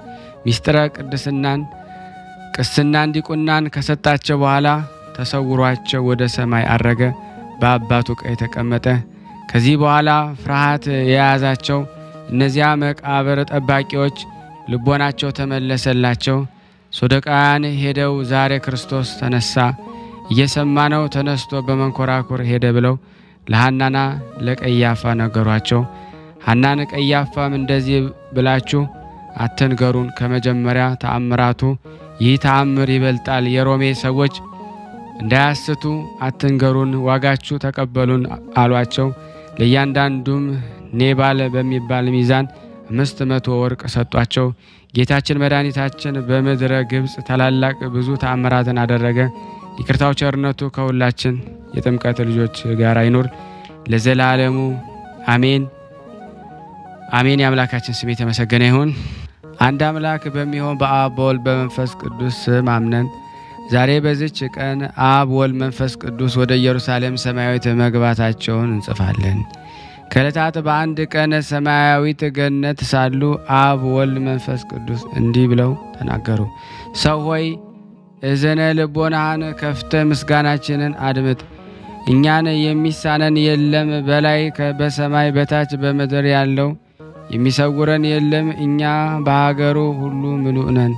S2: ምስጢረ ቅስናን ዲቁናን ከሰጣቸው በኋላ ተሰውሯቸው ወደ ሰማይ አረገ፣ በአባቱ ቀኝ ተቀመጠ። ከዚህ በኋላ ፍርሃት የያዛቸው እነዚያ መቃብር ጠባቂዎች ልቦናቸው ተመለሰላቸው። ሶደቃውያን ሄደው ዛሬ ክርስቶስ ተነሳ፣ እየሰማ ነው፣ ተነስቶ በመንኮራኩር ሄደ ብለው ለሐናና ለቀያፋ ነገሯቸው። ሐናን ቀያፋም እንደዚህ ብላችሁ አትንገሩን፣ ከመጀመሪያ ተአምራቱ ይህ ተአምር ይበልጣል። የሮሜ ሰዎች እንዳያስቱ አትንገሩን፣ ዋጋችሁ ተቀበሉን አሏቸው። ለእያንዳንዱም ኔባል በሚባል ሚዛን 500 ወርቅ ሰጧቸው። ጌታችን መድኃኒታችን በምድረ ግብፅ ታላላቅ ብዙ ተአምራትን አደረገ። ይቅርታው ቸርነቱ ከሁላችን የጥምቀት ልጆች ጋር አይኖር ለዘላለሙ አሜን አሜን። የአምላካችን ስም የተመሰገነ ይሁን። አንድ አምላክ በሚሆን በአብ በወልድ በመንፈስ ቅዱስ ስም አምነን ዛሬ በዚች ቀን አብ ወልድ መንፈስ ቅዱስ ወደ ኢየሩሳሌም ሰማያዊት መግባታቸውን እንጽፋለን። ከዕለታት በአንድ ቀን ሰማያዊት ገነት ሳሉ አብ ወልድ መንፈስ ቅዱስ እንዲህ ብለው ተናገሩ። ሰው ሆይ እዝነ ልቦናህን ከፍተ ምስጋናችንን አድምጥ። እኛን የሚሳነን የለም፣ በላይ በሰማይ በታች በምድር ያለው የሚሰውረን የለም። እኛ በሀገሩ ሁሉ ምሉእ ነን።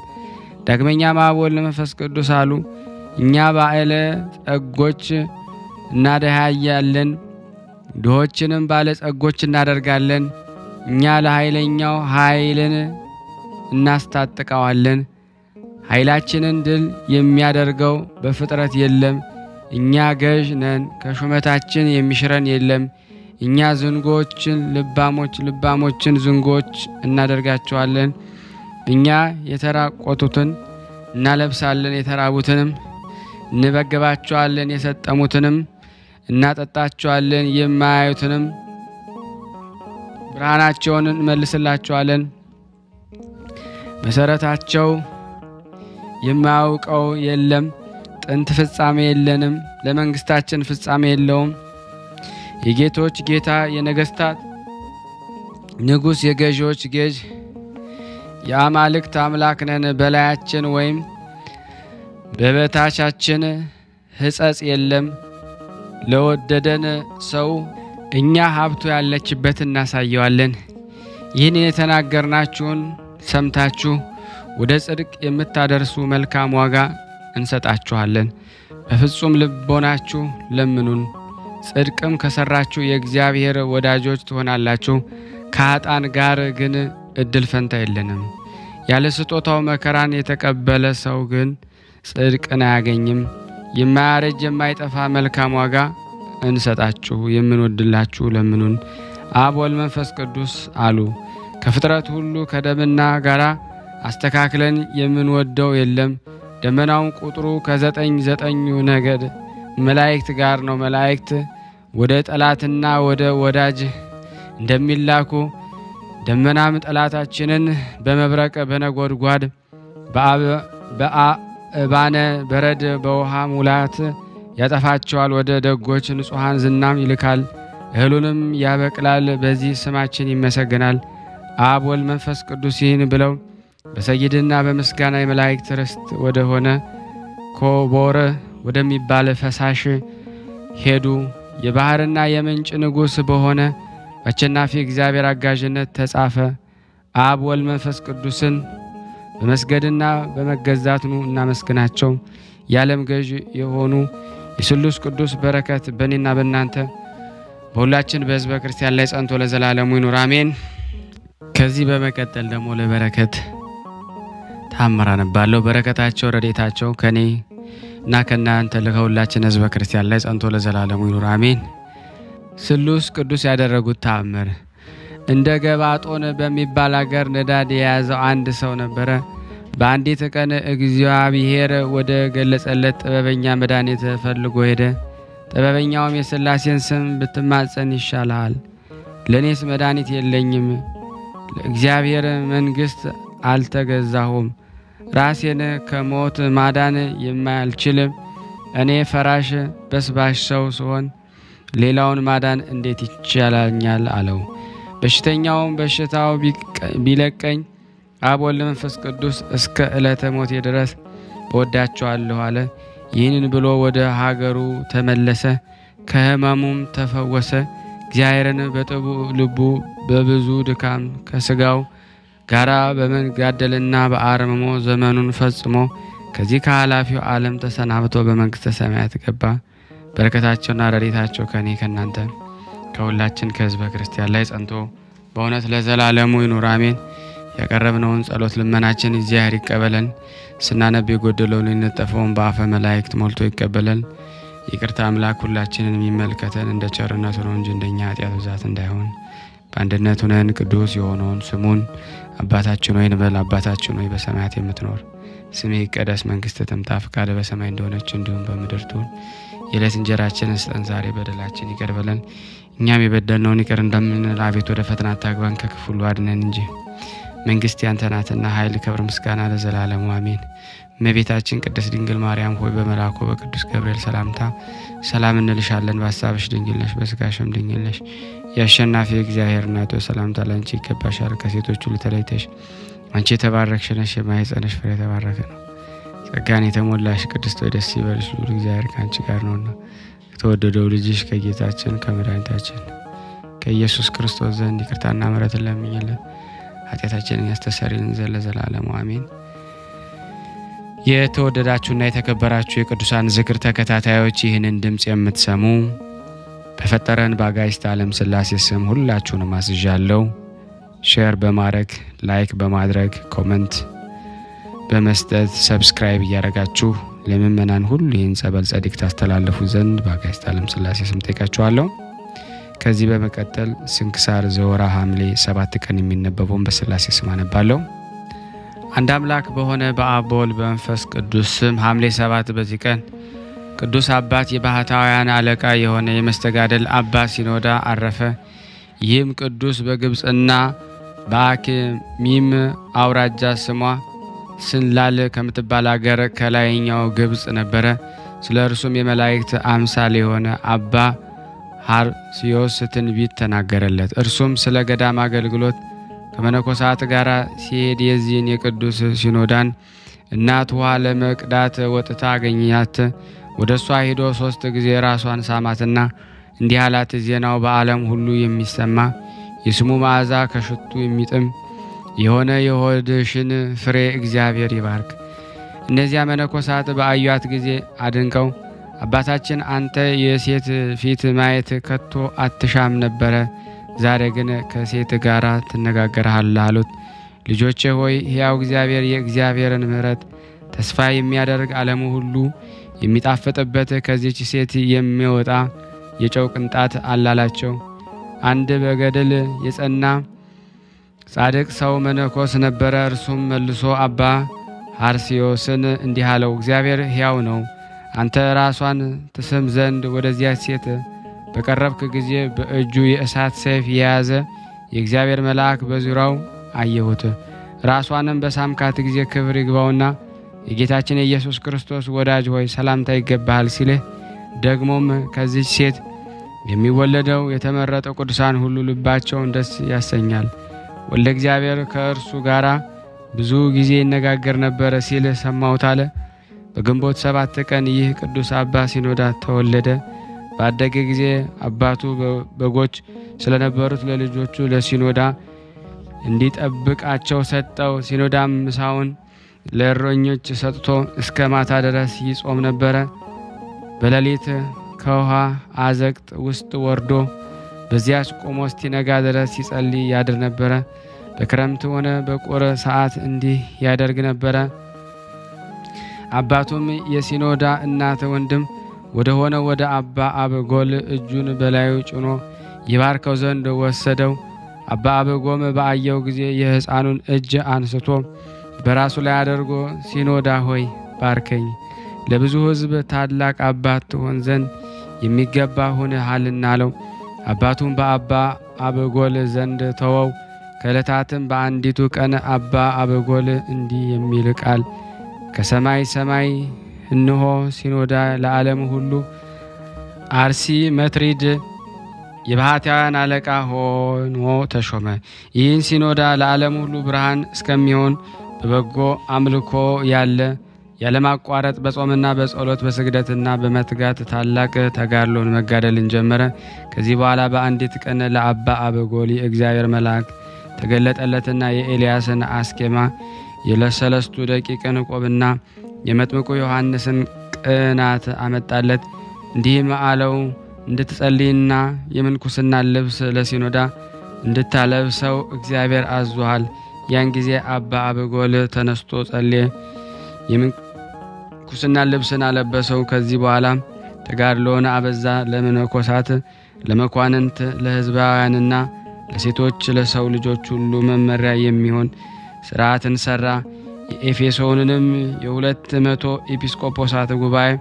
S2: ዳግመኛም አብ ወልድ መንፈስ ቅዱስ አሉ። እኛ ባለ ጸጎች እናደሃያለን፣ ድሆችንም ባለ ጸጎች እናደርጋለን። እኛ ለኃይለኛው ኃይልን እናስታጥቀዋለን። ኃይላችንን ድል የሚያደርገው በፍጥረት የለም። እኛ ገዥ ነን፣ ከሹመታችን የሚሽረን የለም። እኛ ዝንጎችን ልባሞችን ዝንጎች እናደርጋቸዋለን። እኛ የተራቆቱትን እናለብሳለን፣ የተራቡትንም እንበግባቸዋለን፣ የሰጠሙትንም እናጠጣቸዋለን፣ የማያዩትንም ብርሃናቸውን እንመልስላቸዋለን። መሰረታቸው የማያውቀው የለም፣ ጥንት ፍጻሜ የለንም፣ ለመንግስታችን ፍጻሜ የለውም። የጌቶች ጌታ የነገስታት ንጉሥ የገዢዎች ገዥ የአማልክት አምላክ ነን። በላያችን ወይም በበታቻችን ሕጸጽ የለም። ለወደደን ሰው እኛ ሀብቱ ያለችበት እናሳየዋለን። ይህን የተናገርናችሁን ሰምታችሁ ወደ ጽድቅ የምታደርሱ መልካም ዋጋ እንሰጣችኋለን። በፍጹም ልቦናችሁ ለምኑን፣ ጽድቅም ከሰራችሁ የእግዚአብሔር ወዳጆች ትሆናላችሁ። ከኃጥአን ጋር ግን እድል ፈንታ የለንም። ያለ ስጦታው መከራን የተቀበለ ሰው ግን ጽድቅን አያገኝም። የማያረጅ የማይጠፋ መልካም ዋጋ እንሰጣችሁ የምንወድላችሁ ለምኑን። አብ ወልድ መንፈስ ቅዱስ አሉ። ከፍጥረት ሁሉ ከደምና ጋራ አስተካክለን የምንወደው የለም። ደመናውን ቁጥሩ ከ99 ነገድ መላእክት ጋር ነው። መላእክት ወደ ጠላትና ወደ ወዳጅ እንደሚላኩ ደመናም ጠላታችንን በመብረቅ በነጎድጓድ በአባነ በረድ በውሃ ሙላት ያጠፋቸዋል። ወደ ደጎች ንጹሐን ዝናም ይልካል፣ እህሉንም ያበቅላል። በዚህ ስማችን ይመሰገናል። አብ ወልድ መንፈስ ቅዱስ ይህን ብለው በሰይድና በምስጋና የመላእክት ርስት ወደ ሆነ ኮቦር ወደሚባል ፈሳሽ ሄዱ። የባህርና የምንጭ ንጉሥ በሆነ በአሸናፊ እግዚአብሔር አጋዥነት ተጻፈ። አብ ወልድ መንፈስ ቅዱስን በመስገድና በመገዛት ኑ እናመስግናቸው። የዓለም ገዥ የሆኑ የስሉስ ቅዱስ በረከት በእኔና በእናንተ በሁላችን በሕዝበ ክርስቲያን ላይ ጸንቶ ለዘላለሙ ይኑር አሜን። ከዚህ በመቀጠል ደግሞ ለበረከት ታምር አነባለሁ። በረከታቸው ረድኤታቸው ከኔ እና ከናንተ ለሁላችን ሕዝበ ክርስቲያን ላይ ጸንቶ ለዘላለሙ ይኑር አሜን። ስሉስ ቅዱስ ያደረጉት ተአምር። እንደ ገባጦን በሚባል አገር ንዳድ የያዘው አንድ ሰው ነበረ። በአንዲት ቀን እግዚአብሔር ወደ ገለጸለት ጥበበኛ መድኃኒት ፈልጎ ሄደ። ጥበበኛውም የሥላሴን ስም ብትማጸን ይሻልሃል፣ ለእኔስ መድኃኒት የለኝም፣ ለእግዚአብሔር መንግሥት አልተገዛሁም፣ ራሴን ከሞት ማዳን የማልችልም እኔ ፈራሽ በስባሽ ሰው ስሆን ሌላውን ማዳን እንዴት ይቻላኛል አለው። በሽተኛውም በሽታው ቢለቀኝ አብ ወልድ መንፈስ ቅዱስ እስከ ዕለተ ሞቴ ድረስ እወዳቸዋለሁ አለ። ይህንን ብሎ ወደ ሀገሩ ተመለሰ፣ ከሕመሙም ተፈወሰ። እግዚአብሔርን በጥቡ ልቡ በብዙ ድካም ከስጋው ጋራ በመጋደልና በአርምሞ ዘመኑን ፈጽሞ ከዚህ ከኃላፊው ዓለም ተሰናብቶ በመንግሥተ ሰማያት ገባ። በረከታቸውና ረድኤታቸው ከኔ ከናንተ ከሁላችን ከሕዝበ ክርስቲያን ላይ ጸንቶ በእውነት ለዘላለሙ ይኑር አሜን። ያቀረብነውን ጸሎት ልመናችን እግዚአብሔር ይቀበለን። ስናነብ የጎደለውን የነጠፈውን በአፈ መላእክት ሞልቶ ይቀበለን። ይቅርታ አምላክ ሁላችንን የሚመልከተን እንደ ቸርነቱ ነው እንጂ እንደኛ ኃጢአት ብዛት እንዳይሆን በአንድነት ሆነን ቅዱስ የሆነውን ስሙን አባታችን ሆይ እንበል። አባታችን ሆይ በሰማያት የምትኖር ስምህ ይቀደስ፣ መንግሥትህ ትምጣ፣ ፈቃድህ በሰማይ እንደሆነች እንዲሁም በምድር ትሁን። የዕለት እንጀራችንን ስጠን ዛሬ፣ በደላችን ይቅር በለን እኛም የበደልነውን ይቅር እንደምንል፣ አቤት ወደ ፈተና አታግባን ከክፉ ሁሉ አድነን እንጂ መንግሥት ያንተ ናትና ኃይል፣ ክብር፣ ምስጋና ለዘላለሙ አሜን። እመቤታችን ቅድስት ድንግል ማርያም ሆይ በመልአኩ በቅዱስ ገብርኤል ሰላምታ ሰላም እንልሻለን። በሐሳብሽ ድንግል ነሽ፣ በሥጋሽም ድንግል ነሽ። የአሸናፊ እግዚአብሔር እናት ሆይ ሰላምታ ላንቺ ይገባሻል። ከሴቶች ሁሉ ተለይተሽ አንቺ የተባረክሽ ነሽ፣ የማኅፀንሽ ፍሬ የተባረከ ነው። ጸጋን የተሞላሽ ቅድስት ሆይ ደስ ይበልሽ፣ ልዑል እግዚአብሔር ከአንቺ ጋር ነውና የተወደደው ልጅሽ ከጌታችን ከመድኃኒታችን ከኢየሱስ ክርስቶስ ዘንድ ይቅርታና ምሕረትን ለምኝልን ኃጢአታችንን ያስተሰርይልን ዘንድ ለዘላለሙ አሜን። የተወደዳችሁና የተከበራችሁ የቅዱሳን ዝክር ተከታታዮች ይህንን ድምፅ የምትሰሙ በፈጠረን በአጋዕዝተ ዓለም ሥላሴ ስም ሁላችሁንም አስዣለሁ። ሼር በማድረግ ላይክ በማድረግ ኮመንት በመስጠት ሰብስክራይብ እያደረጋችሁ ለምእመናን ሁሉ ይህን ጸበል ጸዲቅ ታስተላለፉ ዘንድ በአጋዕዝተ ዓለም ሥላሴ ስም ጠይቃችኋለሁ። ከዚህ በመቀጠል ስንክሳር ዘወርኀ ሐምሌ 7 ቀን የሚነበበውን በሥላሴ ስም አነባለሁ። አንድ አምላክ በሆነ በአብ በወልድ በመንፈስ ቅዱስ ስም ሐምሌ 7 በዚህ ቀን ቅዱስ አባት የባሕታውያን አለቃ የሆነ የመስተጋደል አባት ሲኖዳ አረፈ። ይህም ቅዱስ በግብፅና በአክሚም አውራጃ ስሟ ስንላል ከምትባል አገር ከላይኛው ግብጽ ነበረ። ስለ እርሱም የመላእክት አምሳል የሆነ አባ ሐርሲዮስ ትንቢት ተናገረለት። እርሱም ስለ ገዳም አገልግሎት ከመነኮሳት ጋር ሲሄድ የዚህን የቅዱስ ሲኖዳን እናት ውሃ ለመቅዳት ወጥታ አገኛት። ወደ እሷ ሄዶ 3 ጊዜ ራሷን ሳማትና እንዲህ አላት፣ ዜናው በዓለም ሁሉ የሚሰማ የስሙ መዓዛ ከሽቱ የሚጥም የሆነ የሆድሽን ፍሬ እግዚአብሔር ይባርክ። እነዚያ መነኮሳት በአዩአት ጊዜ አድንቀው አባታችን አንተ የሴት ፊት ማየት ከቶ አትሻም ነበረ፣ ዛሬ ግን ከሴት ጋር ትነጋገርሃለህ አሉት። ልጆቼ ሆይ ሕያው እግዚአብሔር የእግዚአብሔርን ምሕረት ተስፋ የሚያደርግ ዓለሙ ሁሉ የሚጣፍጥበት ከዚች ሴት የሚወጣ የጨው ቅንጣት አላላቸው። አንድ በገድል የጸና ጻድቅ ሰው መነኮስ ነበረ። እርሱም መልሶ አባ ሐርሲዮስን እንዲህ አለው፣ እግዚአብሔር ሕያው ነው። አንተ ራሷን ትስም ዘንድ ወደዚያች ሴት በቀረብክ ጊዜ በእጁ የእሳት ሰይፍ የያዘ የእግዚአብሔር መልአክ በዙሪያው አየሁት። ራሷንም በሳምካት ጊዜ ክብር ይግባውና የጌታችን የኢየሱስ ክርስቶስ ወዳጅ ሆይ ሰላምታ ይገባሃል ሲልህ፣ ደግሞም ከዚች ሴት የሚወለደው የተመረጠ ቅዱሳን ሁሉ ልባቸውን ደስ ያሰኛል። ወልደ እግዚአብሔር ከእርሱ ጋር ብዙ ጊዜ ይነጋገር ነበረ ሲል ሰማሁት አለ። በግንቦት 7 ቀን ይህ ቅዱስ አባ ሲኖዳ ተወለደ። ባደገ ጊዜ አባቱ በጎች ስለነበሩት ለልጆቹ ለሲኖዳ እንዲጠብቃቸው ሰጠው። ሲኖዳም ምሳውን ለእረኞች ሰጥቶ እስከ ማታ ድረስ ይጾም ነበረ። በሌሊት ከውሃ አዘቅት ውስጥ ወርዶ በዚያች ቆሞ እስኪነጋ ድረስ ሲጸልይ ያድር ነበረ። በክረምት ሆነ በቁር ሰዓት እንዲህ ያደርግ ነበረ። አባቱም የሲኖዳ እናት ወንድም ወደ ሆነ ወደ አባ አበጎል እጁን በላዩ ጭኖ ይባርከው ዘንድ ወሰደው። አባ አበጎም በአየው ጊዜ የሕፃኑን እጅ አንስቶ በራሱ ላይ አድርጎ ሲኖዳ ሆይ ባርከኝ፣ ለብዙ ሕዝብ ታላቅ አባት ትሆን ዘንድ የሚገባ ሆነሃልና አለው። አባቱም በአባ አበጎል ዘንድ ተወው። ከዕለታትም በአንዲቱ ቀን አባ አበጎል እንዲህ የሚል ቃል ከሰማይ ሰማይ እንሆ ሲኖዳ ለዓለም ሁሉ አርሲ መትሪድ የባህታውያን አለቃ ሆኖ ተሾመ። ይህን ሲኖዳ ለዓለም ሁሉ ብርሃን እስከሚሆን በበጎ አምልኮ ያለማቋረጥ በጾምና በጸሎት በስግደትና በመትጋት ታላቅ ተጋድሎን መጋደልን ጀመረ። ከዚህ በኋላ በአንዲት ቀን ለአባ አበጎል የእግዚአብሔር መልአክ ተገለጠለትና የኤልያስን አስኬማ የለሰለስቱ ደቂቅን ቆብና የመጥምቁ ዮሐንስን ቅናት አመጣለት። እንዲህም አለው፣ እንድትጸልይና የምንኩስና ልብስ ለሲኖዳ እንድታለብሰው እግዚአብሔር አዟል። ያን ጊዜ አባ አበጎል ተነስቶ ጸልየ የምንኩስና ልብስን አለበሰው። ከዚህ በኋላ ተጋድሎውን አበዛ። ለመነኮሳት፣ ለመኳንንት፣ ለሕዝባውያንና ለሴቶች ለሰው ልጆች ሁሉ መመሪያ የሚሆን ሥርዓትን ሠራ። የኤፌሶንንም 200 ኤጲስቆጶሳት ጉባኤ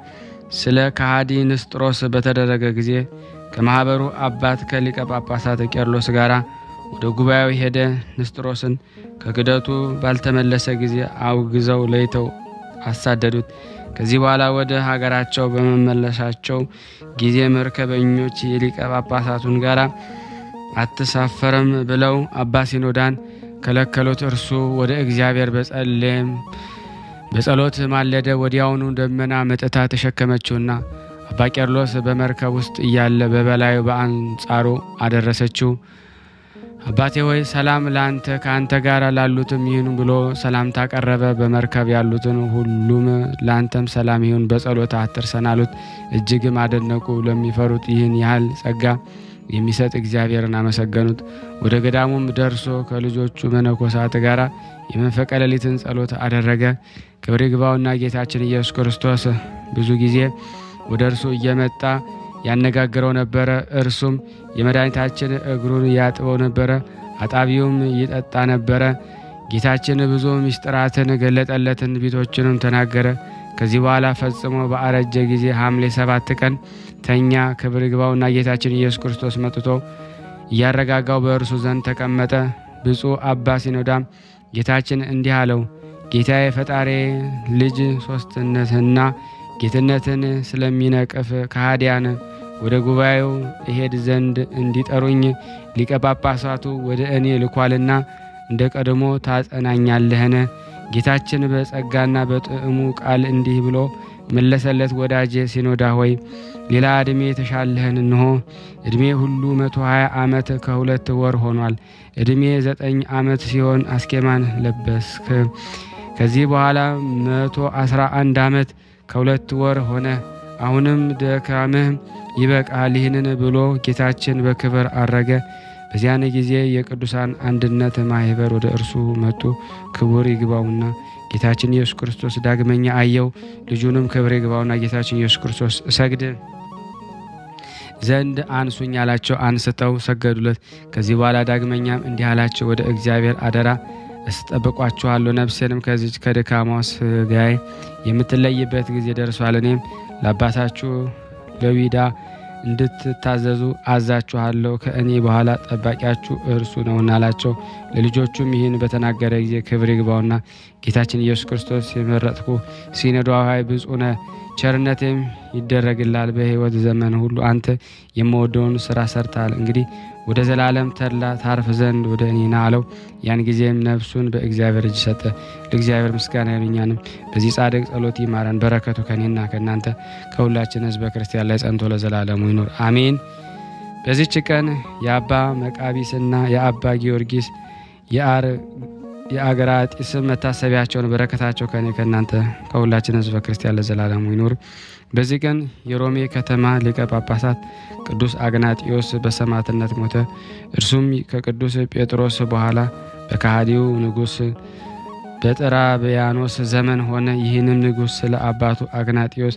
S2: ስለ ከሃዲ ንስጥሮስ በተደረገ ጊዜ ከማኅበሩ አባት ከሊቀ ጳጳሳት ቄርሎስ ጋር ወደ ጉባኤው ሄደ። ንስጥሮስን ከክደቱ ባልተመለሰ ጊዜ አውግዘው ለይተው አሳደዱት። ከዚህ በኋላ ወደ ሀገራቸው በመመለሳቸው ጊዜ መርከበኞች የሊቀ ጳጳሳቱን ጋር አትሳፈርም ብለው አባ ሲኖዳን ከለከሉት። እርሱ ወደ እግዚአብሔር በጸሎት ማለደ። ወዲያውኑ ደመና መጥታ ተሸከመችውና አባ ቄርሎስ በመርከብ ውስጥ እያለ በበላዩ በአንጻሩ አደረሰችው። አባቴ ሆይ ሰላም ላንተ ከአንተ ጋር ላሉትም ይሁን ብሎ ሰላምታ ቀረበ። በመርከብ ያሉትን ሁሉም ላንተም ሰላም ይሁን በጸሎት አትርሰን አሉት። እጅግም አደነቁ። ለሚፈሩት ይህን ያህል ጸጋ የሚሰጥ እግዚአብሔርን አመሰገኑት። ወደ ገዳሙም ደርሶ ከልጆቹ መነኮሳት ጋር የመንፈቀ ሌሊትን ጸሎት አደረገ። ክብር ይግባውና ጌታችን ኢየሱስ ክርስቶስ ብዙ ጊዜ ወደ እርሱ እየመጣ ያነጋግረው ነበረ። እርሱም የመድኃኒታችን እግሩን ያጥበው ነበረ፣ አጣቢውም ይጠጣ ነበረ። ጌታችን ብዙ ምስጢራትን ገለጠለት፣ ትንቢቶችንም ተናገረ። ከዚህ በኋላ ፈጽሞ በአረጀ ጊዜ ሐምሌ 7 ቀን ተኛ። ክብር ይግባውና ጌታችን ኢየሱስ ክርስቶስ መጥቶ እያረጋጋው በእርሱ ዘንድ ተቀመጠ። ብፁዕ አባ ሲኖዳም ጌታችን እንዲህ አለው፣ ጌታዬ ፈጣሪ ልጅ ሶስትነትና ጌትነትን ስለሚነቅፍ ከሃዲያን ወደ ጉባኤው እሄድ ዘንድ እንዲጠሩኝ ሊቀ ጳጳሳቱ ወደ እኔ ልኳልና እንደ ቀድሞ ታጸናኛለህን? ጌታችን በጸጋና በጥዕሙ ቃል እንዲህ ብሎ መለሰለት። ወዳጄ ሲኖዳ ሆይ ሌላ ዕድሜ ተሻለህን። እንሆ ዕድሜ ሁሉ 120 ዓመት ከ2 ወር ሆኗል። ዕድሜ 9 ዓመት ሲሆን አስኬማን ለበስክ። ከዚህ በኋላ 111 ዓመት ከ2 ወር ሆነ። አሁንም ድካምህ ይበቃል። ይህንን ብሎ ጌታችን በክብር አረገ። በዚያን ጊዜ የቅዱሳን አንድነት ማህበር ወደ እርሱ መጡ። ክብር ይግባውና ጌታችን ኢየሱስ ክርስቶስ ዳግመኛ አየው። ልጁንም ክብር ይግባውና ጌታችን ኢየሱስ ክርስቶስ እሰግድ ዘንድ አንሱኝ አላቸው። አንስተው ሰገዱለት። ከዚህ በኋላ ዳግመኛም እንዲህ አላቸው፣ ወደ እግዚአብሔር አደራ እስጠብቋችኋለሁ። ነፍሴንም ከዚች ከድካሟ ሥጋዬ የምትለይበት ጊዜ ደርሷል። እኔም ለአባታችሁ ለዊዳ እንድትታዘዙ አዛችኋለሁ። ከእኔ በኋላ ጠባቂያችሁ እርሱ ነውና አላቸው። ለልጆቹም ይህን በተናገረ ጊዜ ክብር ይግባውና ጌታችን ኢየሱስ ክርስቶስ የመረጥኩ ሲኖዳ ሆይ ብፁዕ ነህ፣ ቸርነትም ይደረግላል። በሕይወት ዘመን ሁሉ አንተ የምወደውን ስራ ሰርታል። እንግዲህ ወደ ዘላለም ተድላ ታርፍ ዘንድ ወደ እኔ ና አለው። ያን ጊዜም ነፍሱን በእግዚአብሔር እጅ ሰጠ። ለእግዚአብሔር ምስጋና ይሁን። እኛንም በዚህ ጻድቅ ጸሎት ይማረን። በረከቱ ከኔና ከእናንተ ከሁላችን ሕዝበ ክርስቲያን ላይ ጸንቶ ለዘላለሙ ይኖር አሜን። በዚች ቀን የአባ መቃቢስና የአባ ጊዮርጊስ የአገራጢስ መታሰቢያቸውን በረከታቸው ከኔ ከእናንተ ከሁላችን ሕዝበ ክርስቲያን ለዘላለሙ ይኖር። በዚህ ቀን የሮሜ ከተማ ሊቀ ጳጳሳት ቅዱስ አግናጢዮስ በሰማዕትነት ሞተ። እርሱም ከቅዱስ ጴጥሮስ በኋላ በከሃዲው ንጉሥ በጥራብያኖስ ዘመን ሆነ። ይህንም ንጉሥ ስለ አባቱ አግናጢዮስ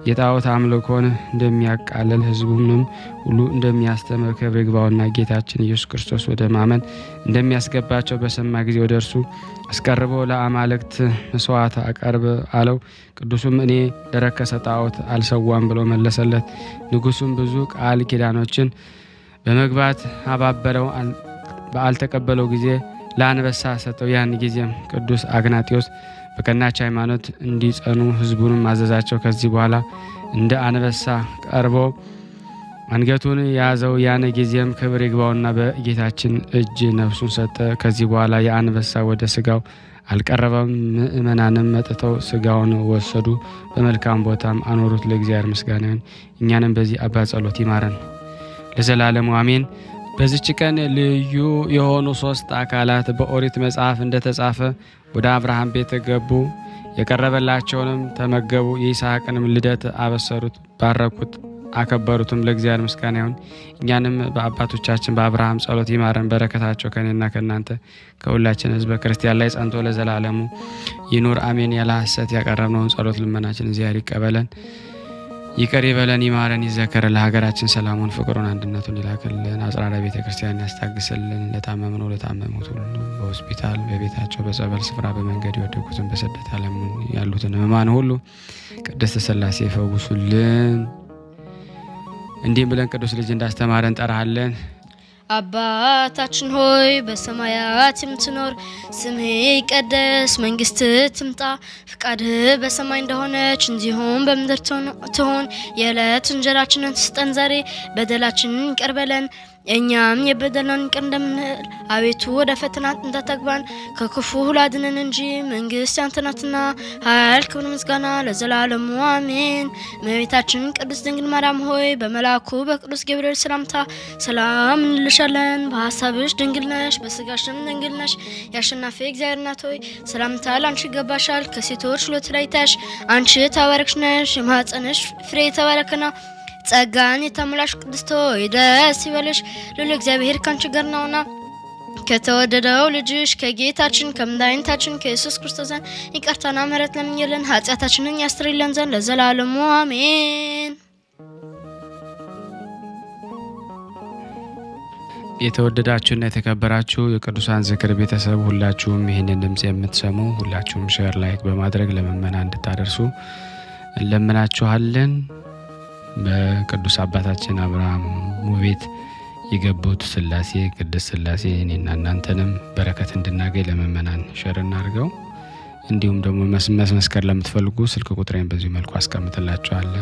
S2: የጣዖት አምልኮን እንደሚያቃልል ሕዝቡንም ሁሉ እንደሚያስተምር ክብር ይግባውና ጌታችን ኢየሱስ ክርስቶስ ወደ ማመን እንደሚያስገባቸው በሰማ ጊዜ ወደ እርሱ አስቀርቦ ለአማልክት መስዋዕት አቀርብ አለው። ቅዱሱም እኔ ለረከሰ ጣዖት አልሰዋም ብሎ መለሰለት። ንጉሡም ብዙ ቃል ኪዳኖችን በመግባት አባበለው። ባልተቀበለው ጊዜ ለአንበሳ ሰጠው። ያን ጊዜም ቅዱስ አግናጢዮስ በቀናች ሃይማኖት እንዲጸኑ ሕዝቡንም አዘዛቸው። ከዚህ በኋላ እንደ አንበሳ ቀርቦ አንገቱን ያዘው። ያን ጊዜም ክብር ይግባውና በጌታችን እጅ ነፍሱን ሰጠ። ከዚህ በኋላ የአንበሳ ወደ ስጋው አልቀረበም። ምእመናንም መጥተው ስጋውን ወሰዱ፣ በመልካም ቦታም አኖሩት። ለእግዚአብሔር ምስጋና ይሁን። እኛንም በዚህ አባት ጸሎት ይማረን ለዘላለሙ አሜን። በዚች ቀን ልዩ የሆኑ 3 አካላት በኦሪት መጽሐፍ እንደተጻፈ ወደ አብርሃም ቤት ገቡ። የቀረበላቸውንም ተመገቡ። የይስሐቅንም ልደት አበሰሩት፣ ባረኩት፣ አከበሩትም። ለእግዚአብሔር ምስጋና ይሁን። እኛንም በአባቶቻችን በአብርሃም ጸሎት ይማረን። በረከታቸው ከኔና ከእናንተ ከሁላችን ሕዝበ ክርስቲያን ላይ ጸንቶ ለዘላለሙ ይኑር አሜን። ያለ ሐሰት ያቀረብነውን ጸሎት ልመናችን እግዚአብሔር ይቀበለን፣ ይቅር ይበለን፣ ይማረን፣ ይዘከር። ለሀገራችን ሰላሙን፣ ፍቅሩን፣ አንድነቱን ይላክልን። አጽራረ ቤተ ክርስቲያን ያስታግስልን። ለታመምነው ለታመሙት ሁሉ በሆስፒታል በቤታቸው በጸበል ስፍራ በመንገድ የወደቁትን በስደት ዓለም ያሉትን ሕሙማን ሁሉ ቅድስት ሥላሴ ይፈውሱልን። እንዲህም ብለን ቅዱስ ልጅ እንዳስተማረን እንጠራሃለን።
S3: አባታችን ሆይ በሰማያት የምትኖር፣ ስምህ ይቀደስ፣ መንግስትህ ትምጣ፣ ፍቃድህ በሰማይ እንደሆነች እንዲሁም በምድር ትሁን። የዕለት እንጀራችንን ስጠን ዛሬ፣ በደላችንን ይቅር በለን እኛም የበደለን ይቅር እንደምንል፣ አቤቱ ወደ ፈተና እንዳታግባን ከክፉ ሁሉ አድነን እንጂ መንግስት ያንተ ናትና፣ ኃይል፣ ክብር፣ ምስጋና ለዘላለሙ አሜን። እመቤታችን ቅድስት ድንግል ማርያም ሆይ በመልአኩ በቅዱስ ገብርኤል ሰላምታ ሰላም እንልሻለን። በሀሳብሽ ድንግል ነሽ፣ በስጋሽም ድንግል ነሽ። የአሸናፊ እግዚአብሔር እናት ሆይ ሰላምታ ላንቺ ይገባሻል። ከሴቶች ሁሉ ተለይተሽ አንቺ የተባረክሽ ነሽ፣ የማኅፀንሽ ፍሬ የተባረከ ነው። ጸጋን የተሞላሽ ቅድስት ሆይ ደስ ይበልሽ፣ ልዑል እግዚአብሔር ካንቺ ጋር ነውና ከተወደደው ልጅሽ ከጌታችን ከመድኃኒታችን ከኢየሱስ ክርስቶስ ዘንድ ይቅርታና ምሕረት ለምኝልን ኃጢአታችንን ያስተሰርይልን ዘንድ ለዘላለሙ አሜን።
S2: የተወደዳችሁና የተከበራችሁ የቅዱሳን ዝክር ቤተሰብ ሁላችሁም ይህንን ድምጽ የምትሰሙ ሁላችሁም ሼር ላይክ በማድረግ ለምእመናን እንድታደርሱ እንለምናችኋለን። በቅዱስ አባታችን አብርሃም ቤት የገቡት ሥላሴ ቅድስት ሥላሴ እኔና እናንተንም በረከት እንድናገኝ ለምእመናን ሸር እናድርገው። እንዲሁም ደግሞ መስመስከር ለምትፈልጉ ስልክ ቁጥሬን በዚህ መልኩ አስቀምጥላችኋለሁ።